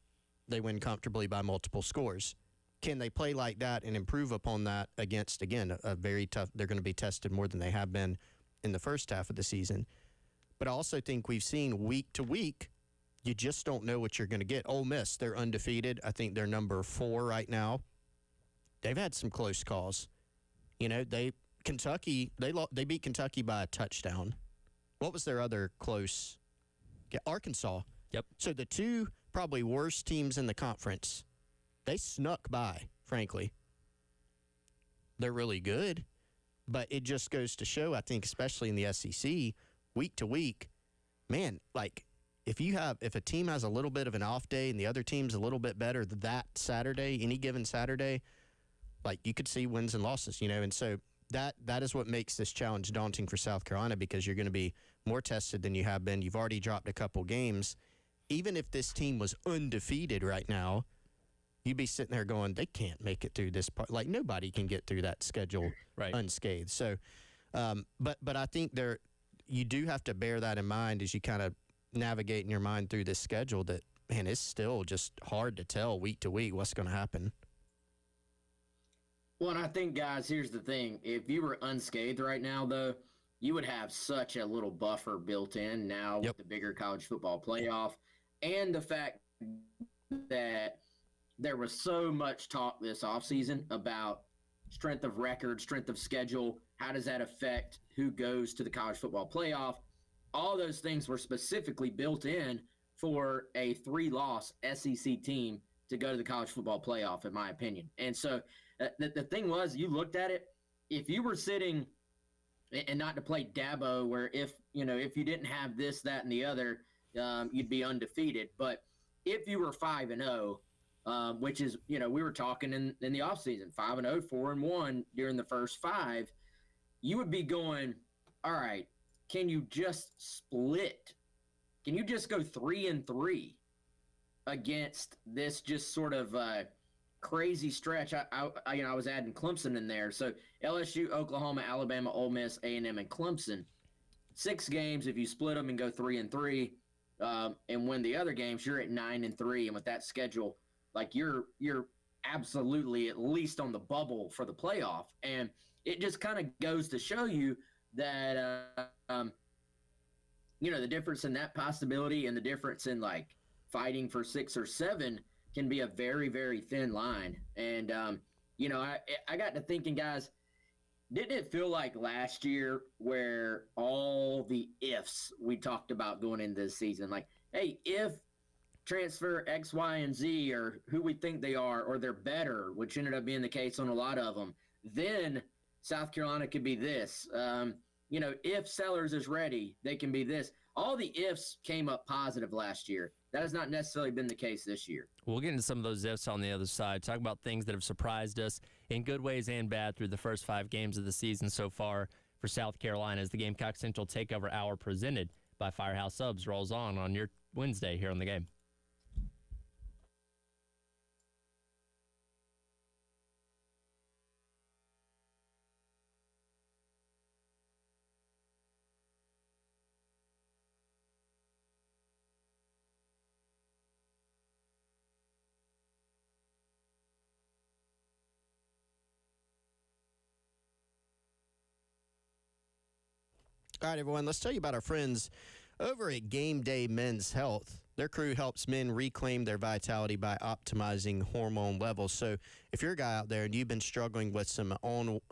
They win comfortably by multiple scores. Can they play like that and improve upon that against, again, a very tough – they're going to be tested more than they have been in the first half of the season. But I also think we've seen week to week, you just don't know what you're going to get. Ole Miss, they're undefeated. I think they're number 4 right now. They've had some close calls. Kentucky, they beat Kentucky by a touchdown. What was their other close? Yeah, Arkansas. Yep. So the 2 probably worst teams in the conference, they snuck by, frankly. They're really good, but it just goes to show, I think, especially in the SEC, week to week, man, if a team has a little bit of an off day and the other team's a little bit better that Saturday, any given Saturday, you could see wins and losses, and so that is what makes this challenge daunting for South Carolina, because you're going to be more tested than you have been. You've already dropped a couple games. Even if this team was undefeated right now, you'd be sitting there going, they can't make it through this part. Nobody can get through that schedule unscathed. So, but I think you do have to bear that in mind as you kind of navigate in your mind through this schedule that, man, it's still just hard to tell week to week what's going to happen. Well, and I think, guys, here's the thing. If you were unscathed right now, though, you would have such a little buffer built in now with the bigger college football playoff, and the fact that there was so much talk this offseason about strength of record, strength of schedule, how does that affect who goes to the college football playoff. All those things were specifically built in for a 3-loss SEC team to go to the college football playoff, in my opinion. And so the thing was, you looked at it, if you were sitting, and not to play Dabo, where if you didn't have this, that, and the other, you'd be undefeated. But if you were 5-0, which is, we were talking in the offseason, 5-0, 4-1 during the first 5, you would be going, all right, can you just split? Can you just go 3-3 against this just sort of crazy stretch? I was adding Clemson in there. So LSU, Oklahoma, Alabama, Ole Miss, A&M, and Clemson. 6 games. If you split them and go 3-3 and win the other games, you're at 9-3. And with that schedule, you're absolutely at least on the bubble for the playoff. And it just kind of goes to show you that the difference in that possibility and the difference in fighting for 6 or 7 can be a very, very thin line. And I got to thinking, guys, didn't it feel like last year where all the ifs we talked about going into this season, hey, if transfer X, Y, and Z, or who we think they are, or they're better, which ended up being the case on a lot of them, then South Carolina could be this. If Sellers is ready, they can be this. All the ifs came up positive last year. That has not necessarily been the case this year. We'll get into some of those ifs on the other side. Talk about things that have surprised us in good ways and bad through the first 5 games of the season so far. for South Carolina as the Gamecock Central Takeover Hour presented by Firehouse Subs rolls on your Wednesday here on the game. All right, everyone, let's tell you about our friends over at Game Day Men's Health. Their crew helps men reclaim their vitality by optimizing hormone levels. So if you're a guy out there and you've been struggling with some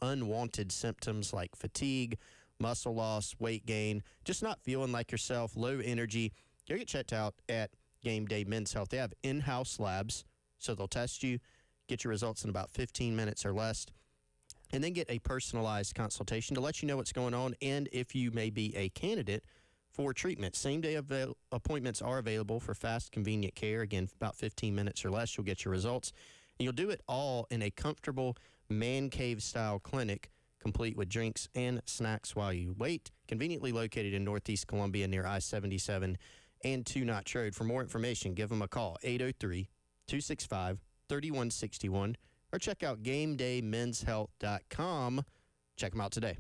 unwanted symptoms like fatigue, muscle loss, weight gain, just not feeling like yourself, low energy, you get checked out at Game Day Men's Health. They have in-house labs, so they'll test you, get your results in about 15 minutes or less, and then get a personalized consultation to let you know what's going on and if you may be a candidate for treatment. Same-day appointments are available for fast, convenient care. Again, about 15 minutes or less, you'll get your results. And you'll do it all in a comfortable man cave-style clinic, complete with drinks and snacks while you wait. Conveniently located in Northeast Columbia near I-77 and 2 Notch Road. For more information, give them a call, 803-265-3161. Or check out GameDayMen'sHealth.com. Check them out today.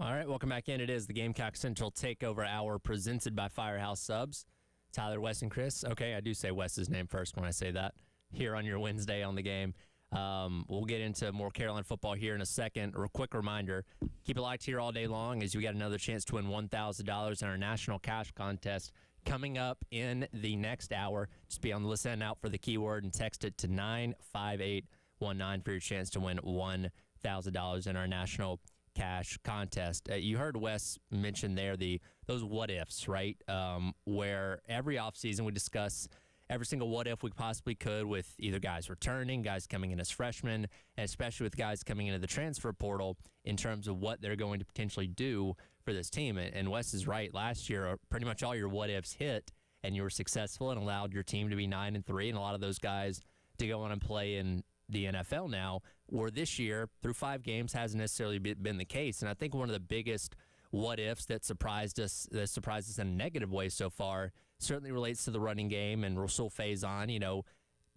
All right, welcome back in. It is the Gamecock Central Takeover Hour presented by Firehouse Subs. Tyler, Wes, and Chris. Okay, I do say Wes's name first when I say that here on your Wednesday on the game. We'll get into more Carolina football here in a second. A quick reminder, keep it locked here all day long as we got another chance to win $1,000 in our national cash contest coming up in the next hour. Just be on the listen out for the keyword and text it to 95819 for your chance to win $1,000 in our national cash contest. You heard Wes mention there those what ifs, right? Where every offseason we discuss every single what if we possibly could with either guys returning, guys coming in as freshmen, and especially with guys coming into the transfer portal in terms of what they're going to potentially do for this team. And Wes is right. Last year, pretty much all your what ifs hit, and you were successful and allowed your team to be 9-3, and a lot of those guys to go on and play in the NFL now, where this year, through 5 games, hasn't necessarily been the case. And I think one of the biggest what ifs that surprised us in a negative way so far certainly relates to the running game and Rasul Faison,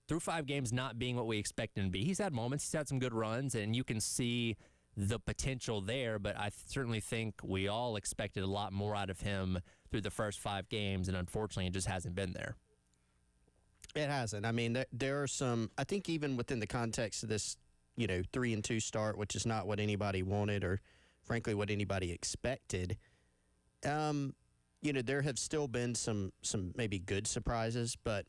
through 5 games not being what we expect him to be. He's had moments, he's had some good runs, and you can see the potential there, but I certainly think we all expected a lot more out of him through the first 5 games, and unfortunately it just hasn't been there. It hasn't. I mean, there are some, I think even within the context of this, 3-2 start, which is not what anybody wanted or frankly what anybody expected, there have still been some maybe good surprises, but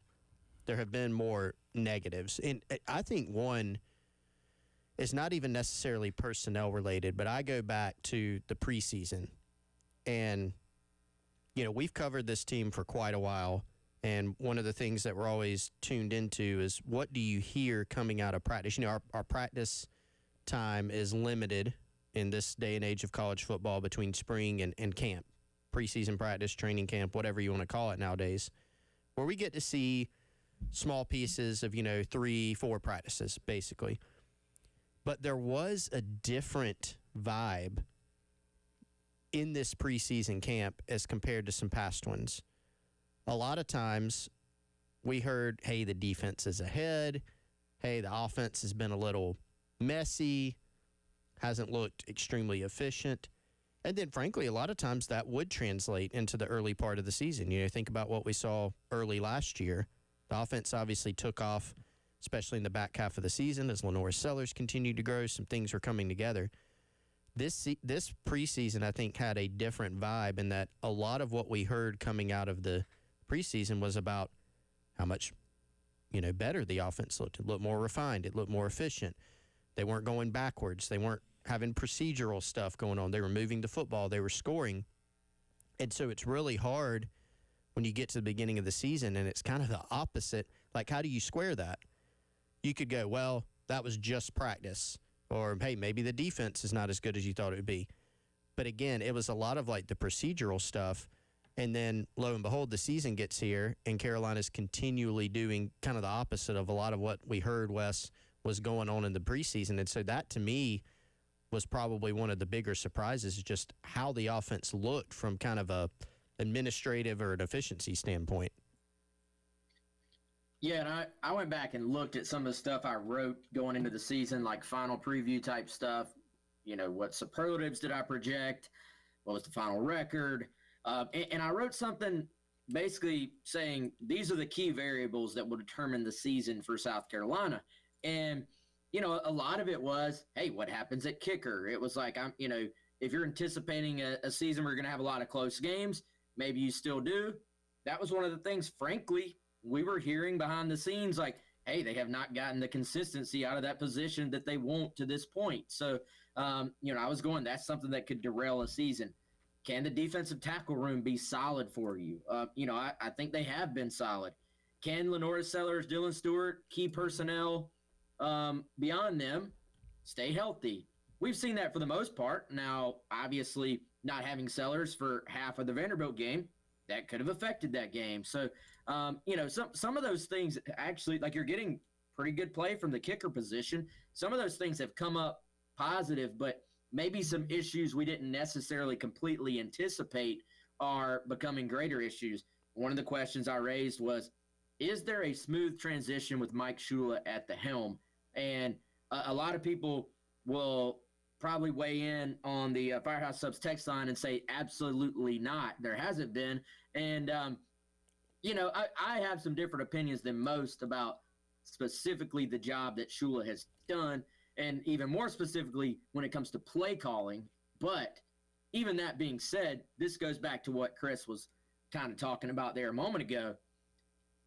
there have been more negatives. And I think one is not even necessarily personnel related, but I go back to the preseason. And, we've covered this team for quite a while. And one of the things that we're always tuned into is what do you hear coming out of practice? Our practice time is limited in this day and age of college football between spring and camp, preseason practice, training camp, whatever you want to call it nowadays, where we get to see small pieces of, 3-4 practices, basically. But there was a different vibe in this preseason camp as compared to some past ones. A lot of times we heard, hey, the defense is ahead. Hey, the offense has been a little messy, hasn't looked extremely efficient. And then, frankly, a lot of times that would translate into the early part of the season. Think about what we saw early last year. The offense obviously took off, especially in the back half of the season as LaNorris Sellers continued to grow. Some things were coming together. This preseason, I think, had a different vibe in that a lot of what we heard coming out of the preseason was about how much, better the offense looked. It looked more refined. It looked more efficient. They weren't going backwards. They weren't having procedural stuff going on. They were moving the football. They were scoring. And so it's really hard when you get to the beginning of the season and it's kind of the opposite. Like, how do you square that? You could go, well, that was just practice. Or, hey, maybe the defense is not as good as you thought it would be. But again, it was a lot of like the procedural stuff. And then, lo and behold, the season gets here, and Carolina's continually doing kind of the opposite of a lot of what we heard, Wes, was going on in the preseason. And so that, to me, was probably one of the bigger surprises, just how the offense looked from kind of a administrative or an efficiency standpoint. Yeah, and I went back and looked at some of the stuff I wrote going into the season, like final preview type stuff. What superlatives did I project? What was the final record? And I wrote something basically saying these are the key variables that will determine the season for South Carolina. And, a lot of it was, hey, what happens at kicker? It was like, if you're anticipating a season where you're going to have a lot of close games, maybe you still do. That was one of the things, frankly, we were hearing behind the scenes, like, hey, they have not gotten the consistency out of that position that they want to this point. So, I was going, that's something that could derail a season. Can the defensive tackle room be solid for you? I think they have been solid. Can LaNorris Sellers, Dylan Stewart, key personnel beyond them stay healthy? We've seen that for the most part. Now, obviously, not having Sellers for half of the Vanderbilt game, that could have affected that game. So, some of those things actually, like, you're getting pretty good play from the kicker position. Some of those things have come up positive, but maybe some issues we didn't necessarily completely anticipate are becoming greater issues. One of the questions I raised was, is there a smooth transition with Mike Shula at the helm? And a lot of people will probably weigh in on the Firehouse Subs text line and say absolutely not. There hasn't been. And, I have some different opinions than most about specifically the job that Shula has done, and even more specifically when it comes to play calling. But even that being said, this goes back to what Chris was kind of talking about there a moment ago.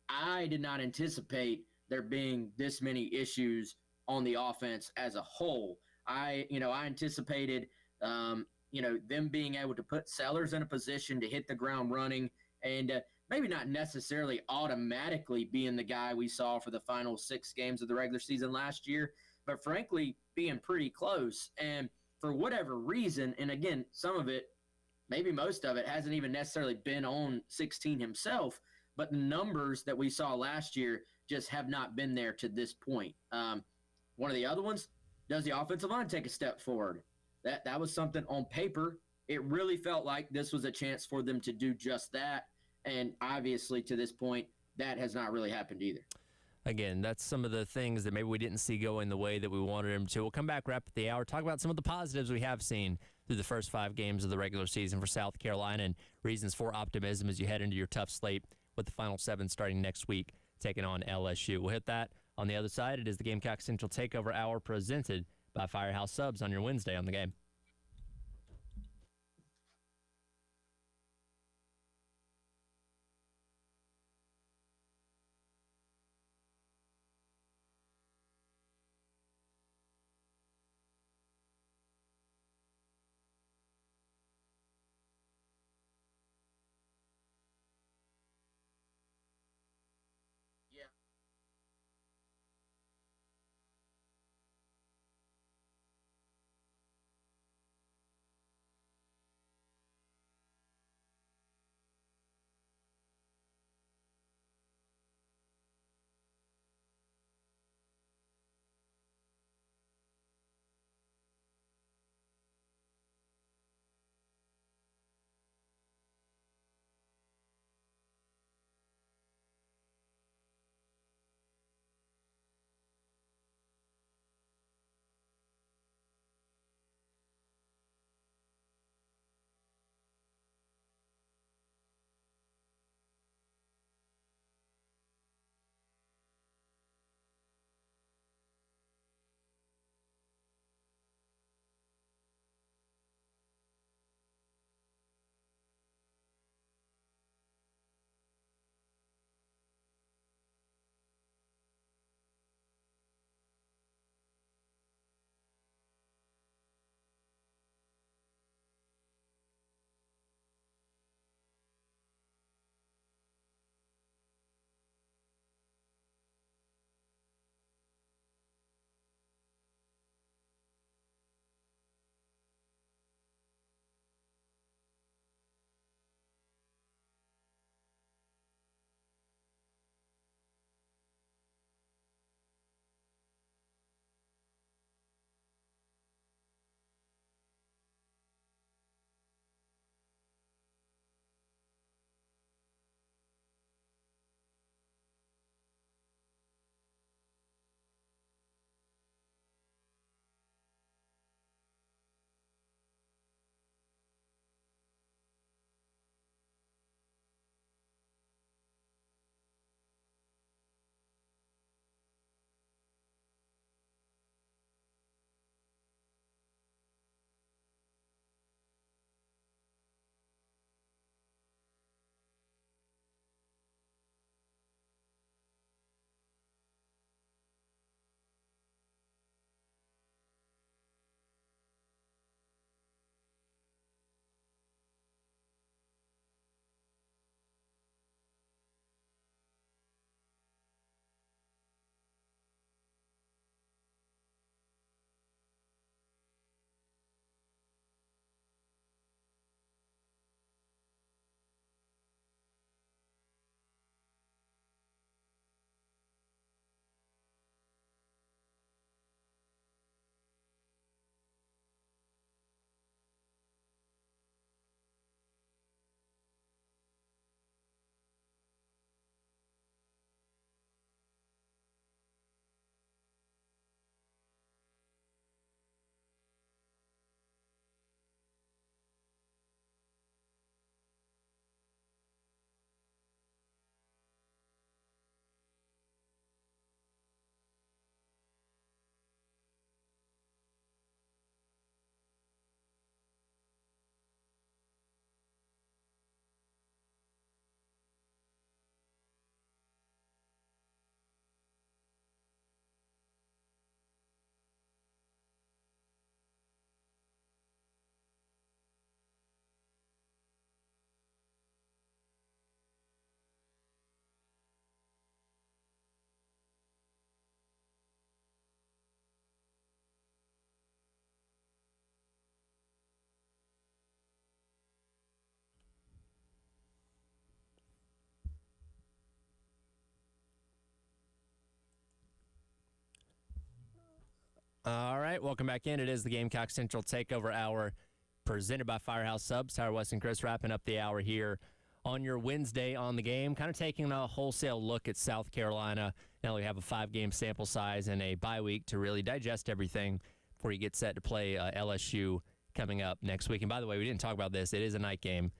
I did not anticipate there being this many issues on the offense as a whole. I anticipated, them being able to put Sellers in a position to hit the ground running and maybe not necessarily automatically being the guy we saw for the final 6 games of the regular season last year, but frankly, being pretty close. And for whatever reason, and again, some of it, maybe most of it, hasn't even necessarily been on 16 himself, but the numbers that we saw last year just have not been there to this point. One of the other ones, does the offensive line take a step forward? That was something on paper. It really felt like this was a chance for them to do just that. And obviously, to this point, that has not really happened either. Again, that's some of the things that maybe we didn't see going the way that we wanted them to. We'll come back, wrap up the hour, talk about some of the positives we have seen through the first 5 games of the regular season for South Carolina and reasons for optimism as you head into your tough slate with the final 7 starting next week, taking on LSU. We'll hit that on the other side. It is the Gamecock Central Takeover Hour presented by Firehouse Subs on your Wednesday on the Game. All right, welcome back in. It is the Gamecock Central Takeover Hour presented by Firehouse Subs. Tyler West and Chris wrapping up the hour here on your Wednesday on the game, kind of taking a wholesale look at South Carolina. Now we have a 5-game sample size and a bye week to really digest everything before you get set to play LSU coming up next week. And by the way, we didn't talk about this. It is a night game,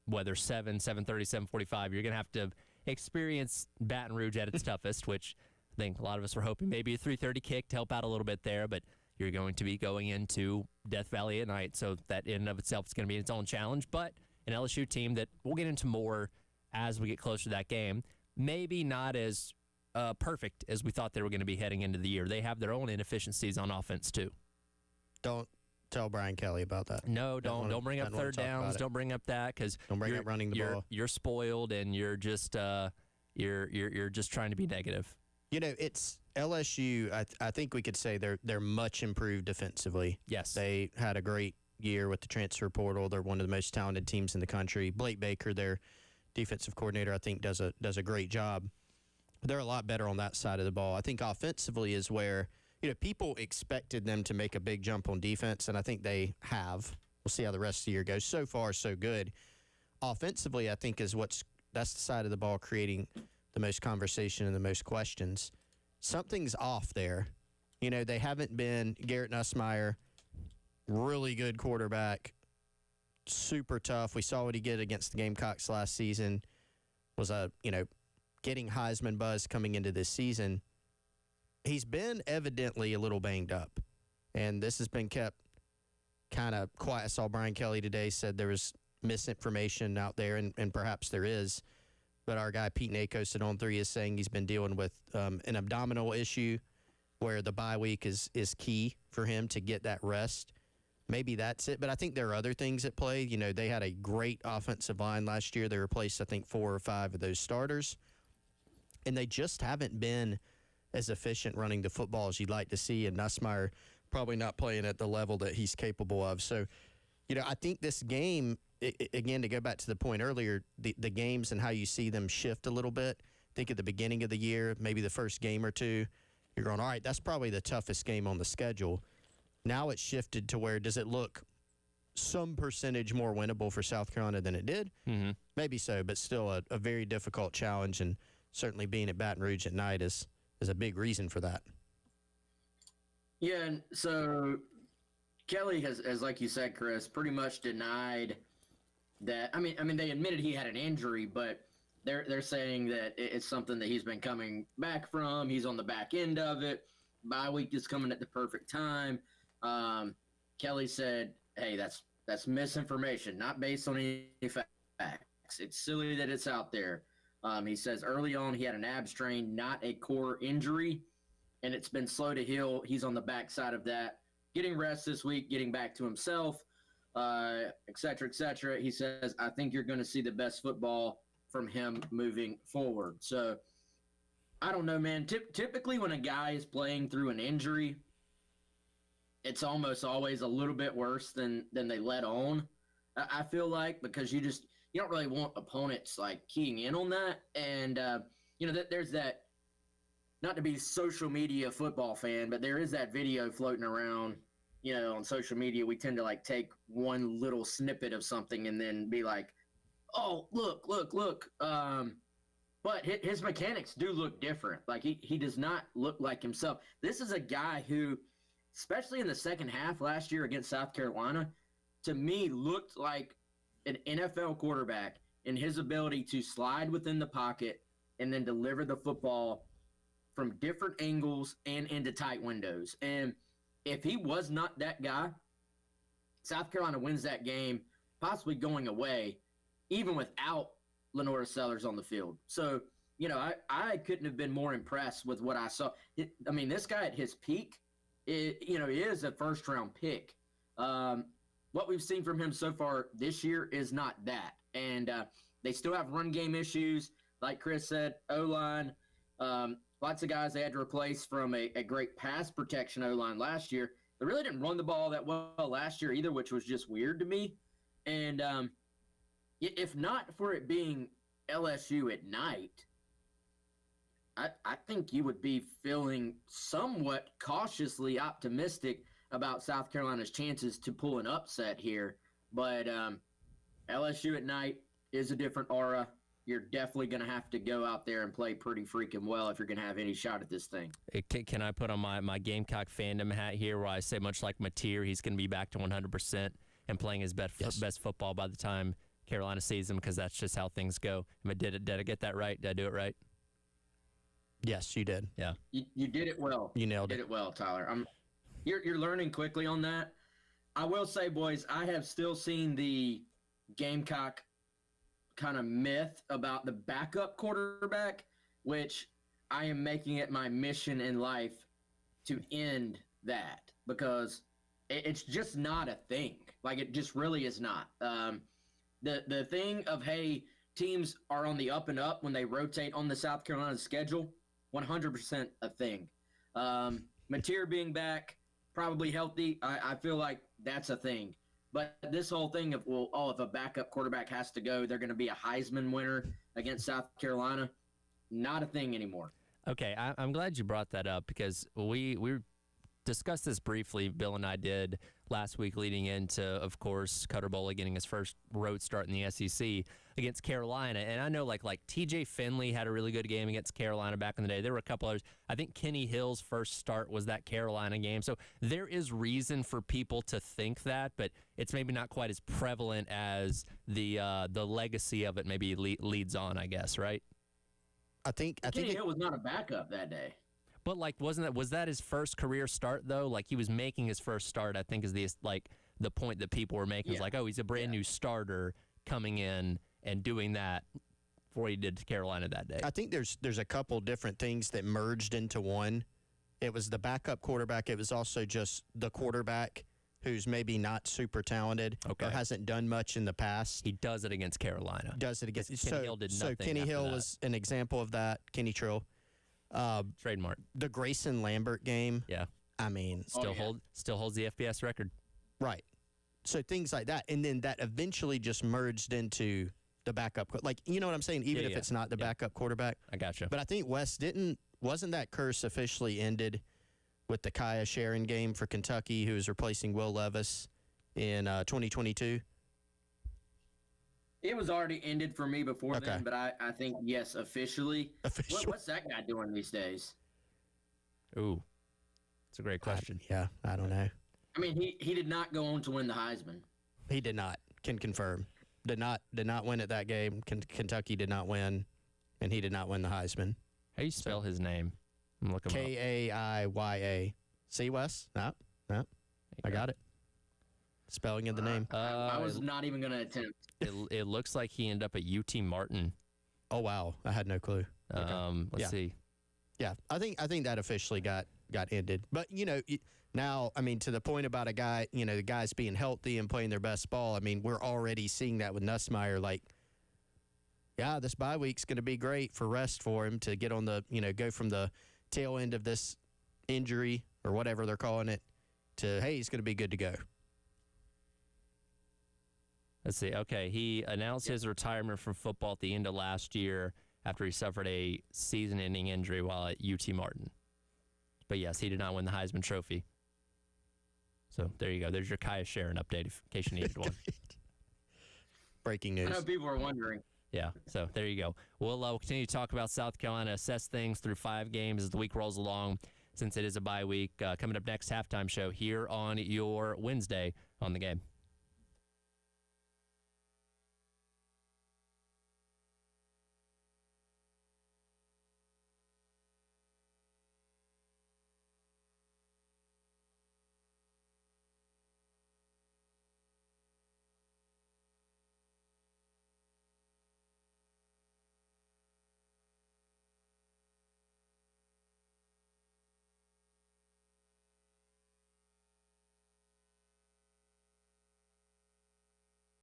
whether 7, 7:30, 7:45. You're going to have to experience Baton Rouge at its toughest, which I think a lot of us were hoping maybe a 3:30 kick to help out a little bit there, but you're going to be going into Death Valley at night, so that in and of itself is going to be its own challenge. But an LSU team that we'll get into more as we get closer to that game, maybe not as perfect as we thought they were going to be heading into the year. They have their own inefficiencies on offense too. Don't tell Brian Kelly about that. No, don't bring up third downs. Don't bring up that because don't bring up running the ball. You're spoiled and you're just you're just trying to be negative. You know, it's LSU. I think we could say they're much improved defensively. Yes, they had a great year with the transfer portal. They're one of the most talented teams in the country. Blake Baker, their defensive coordinator, I think does a great job. They're a lot better on that side of the ball. I think offensively is where people expected them to make a big jump on defense, and I think they have. We'll see how the rest of the year goes. So far, so good. Offensively, I think that's the side of the ball creating the most conversation and the most questions. Something's off there. They haven't been Garrett Nussmeier, really good quarterback, super tough. We saw what he did against the Gamecocks last season. Was getting Heisman buzz coming into this season. He's been evidently a little banged up, and this has been kept kind of quiet. I saw Brian Kelly today said there was misinformation out there, and perhaps there is. But our guy Pete Nakos at On3 is saying he's been dealing with an abdominal issue where the bye week is key for him to get that rest. Maybe that's it. But I think there are other things at play. They had a great offensive line last year. They replaced, I think, 4 or 5 of those starters. And they just haven't been as efficient running the football as you'd like to see. And Nussmeier probably not playing at the level that he's capable of. So, I think this game, again, to go back to the point earlier, the games and how you see them shift a little bit. I think at the beginning of the year, maybe the first game or two, you're going, all right, that's probably the toughest game on the schedule. Now it's shifted to where does it look some percentage more winnable for South Carolina than it did? Mm-hmm. Maybe so, but still a very difficult challenge, and certainly being at Baton Rouge at night is a big reason for that. Yeah, and so Kelly has, as like you said, Chris, pretty much denied that. I mean, they admitted he had an injury, but they're saying that it's something that he's been coming back from. He's on the back end of it. Bye week is coming at the perfect time. Kelly said, "Hey, that's misinformation, not based on any facts. It's silly that it's out there." He says early on he had an ab strain, not a core injury, and it's been slow to heal. He's on the backside of that, getting rest this week, getting back to himself, et cetera, et cetera. He says, "I think you're going to see the best football from him moving forward." So I don't know, man. Typically when a guy is playing through an injury, it's almost always a little bit worse than they let on. I feel like, because you don't really want opponents like keying in on that. And, there's that, not to be social media football fan, but there is that video floating around, on social media. We tend to like take one little snippet of something and then be like, oh, look. But his mechanics do look different. Like he does not look like himself. This is a guy who, especially in the second half last year against South Carolina, to me looked like an NFL quarterback in his ability to slide within the pocket and then deliver the football from different angles and into tight windows. And if he was not that guy, South Carolina wins that game, possibly going away, even without Lenora Sellers on the field. So, I couldn't have been more impressed with what I saw. This guy at his peak, he is a first-round pick. What we've seen from him so far this year is not that. And they still have run game issues. Like Chris said, O-line, lots of guys they had to replace from a great pass protection O-line last year. They really didn't run the ball that well last year either, which was just weird to me. And if not for it being LSU at night, I think you would be feeling somewhat cautiously optimistic about South Carolina's chances to pull an upset here. But LSU at night is a different aura. You're definitely going to have to go out there and play pretty freaking well if you're going to have any shot at this thing. Can I put on my Gamecock fandom hat here where I say, much like Mateer, he's going to be back to 100% and playing his best football by the time Carolina sees him, because that's just how things go. Did I get that right? Did I do it right? Yes, you did. Yeah. You did it well. You nailed it. it. Did it well, Tyler. You're learning quickly on that. I will say, boys, I have still seen the Gamecock kind of myth about the backup quarterback, which I am making it my mission in life to end that, because it's just not a thing. Like, it just really is not. The thing of, hey, teams are on the up and up when they rotate on the South Carolina schedule, 100% a thing. Mateer being back, probably healthy, I feel like that's a thing. But this whole thing of, if a backup quarterback has to go, they're going to be a Heisman winner against South Carolina, not a thing anymore. Okay, I'm glad you brought that up, because we discussed this briefly, Bill and I did last week, leading into, of course, Cutter Bowley getting his first road start in the SEC against Carolina. And I know like TJ Finley had a really good game against Carolina back in the day. There were a couple others. I think Kenny Hill's first start was that Carolina game. So there is reason for people to think that, but it's maybe not quite as prevalent as the legacy of it maybe leads on, I guess, right? I think Kenny Hill was not a backup that day. But was that his first career start though? Like, he was making his first start, I think, is the point that people were making. Was like, oh, he's a brand new starter coming in and doing that before he did to Carolina that day. I think there's a couple different things that merged into one. It was the backup quarterback. It was also just the quarterback who's maybe not super talented or hasn't done much in the past. He does it against Carolina. Kenny Hill did nothing. So Kenny Hill that was an example of that. Kenny Trill. Trademark. The Grayson Lambert game. Yeah. I mean, still holds the FBS record. Right. So things like that, and then that eventually just merged into the backup. Like, you know what I'm saying? Even if it's not the backup quarterback. I gotcha. But I think Wes wasn't that curse officially ended with the Kaya Sharon game for Kentucky, who was replacing Will Levis in 2022? It was already ended for me before then, but I think, yes, officially. What's that guy doing these days? Ooh, it's a great question. I don't know. I mean, he did not go on to win the Heisman. He did not. Can confirm. Did not win at that game. Kentucky did not win, and he did not win the Heisman. How do you spell his name? I'm looking Kaiya. See, Wes? No. I got it. Spelling of the name. I was not even going to attempt. It looks like he ended up at UT Martin. Oh, wow. I had no clue. Let's see. Yeah, I think that officially got ended. But, now, I mean, to the point about a guy, the guys being healthy and playing their best ball, I mean, we're already seeing that with Nussmeier. Like, yeah, this bye week's going to be great for rest for him to get on the, go from the tail end of this injury or whatever they're calling it to, hey, he's going to be good to go. Let's see. Okay, he announced his retirement from football at the end of last year after he suffered a season-ending injury while at UT Martin. But yes, he did not win the Heisman Trophy. So there you go. There's your Kaya Sharon update in case you needed one. Breaking news. I know people are wondering. Yeah, so there you go. We'll continue to talk about South Carolina, assess things through 5 games as the week rolls along, since it is a bye week. Coming up next, halftime show here on your Wednesday on The Game.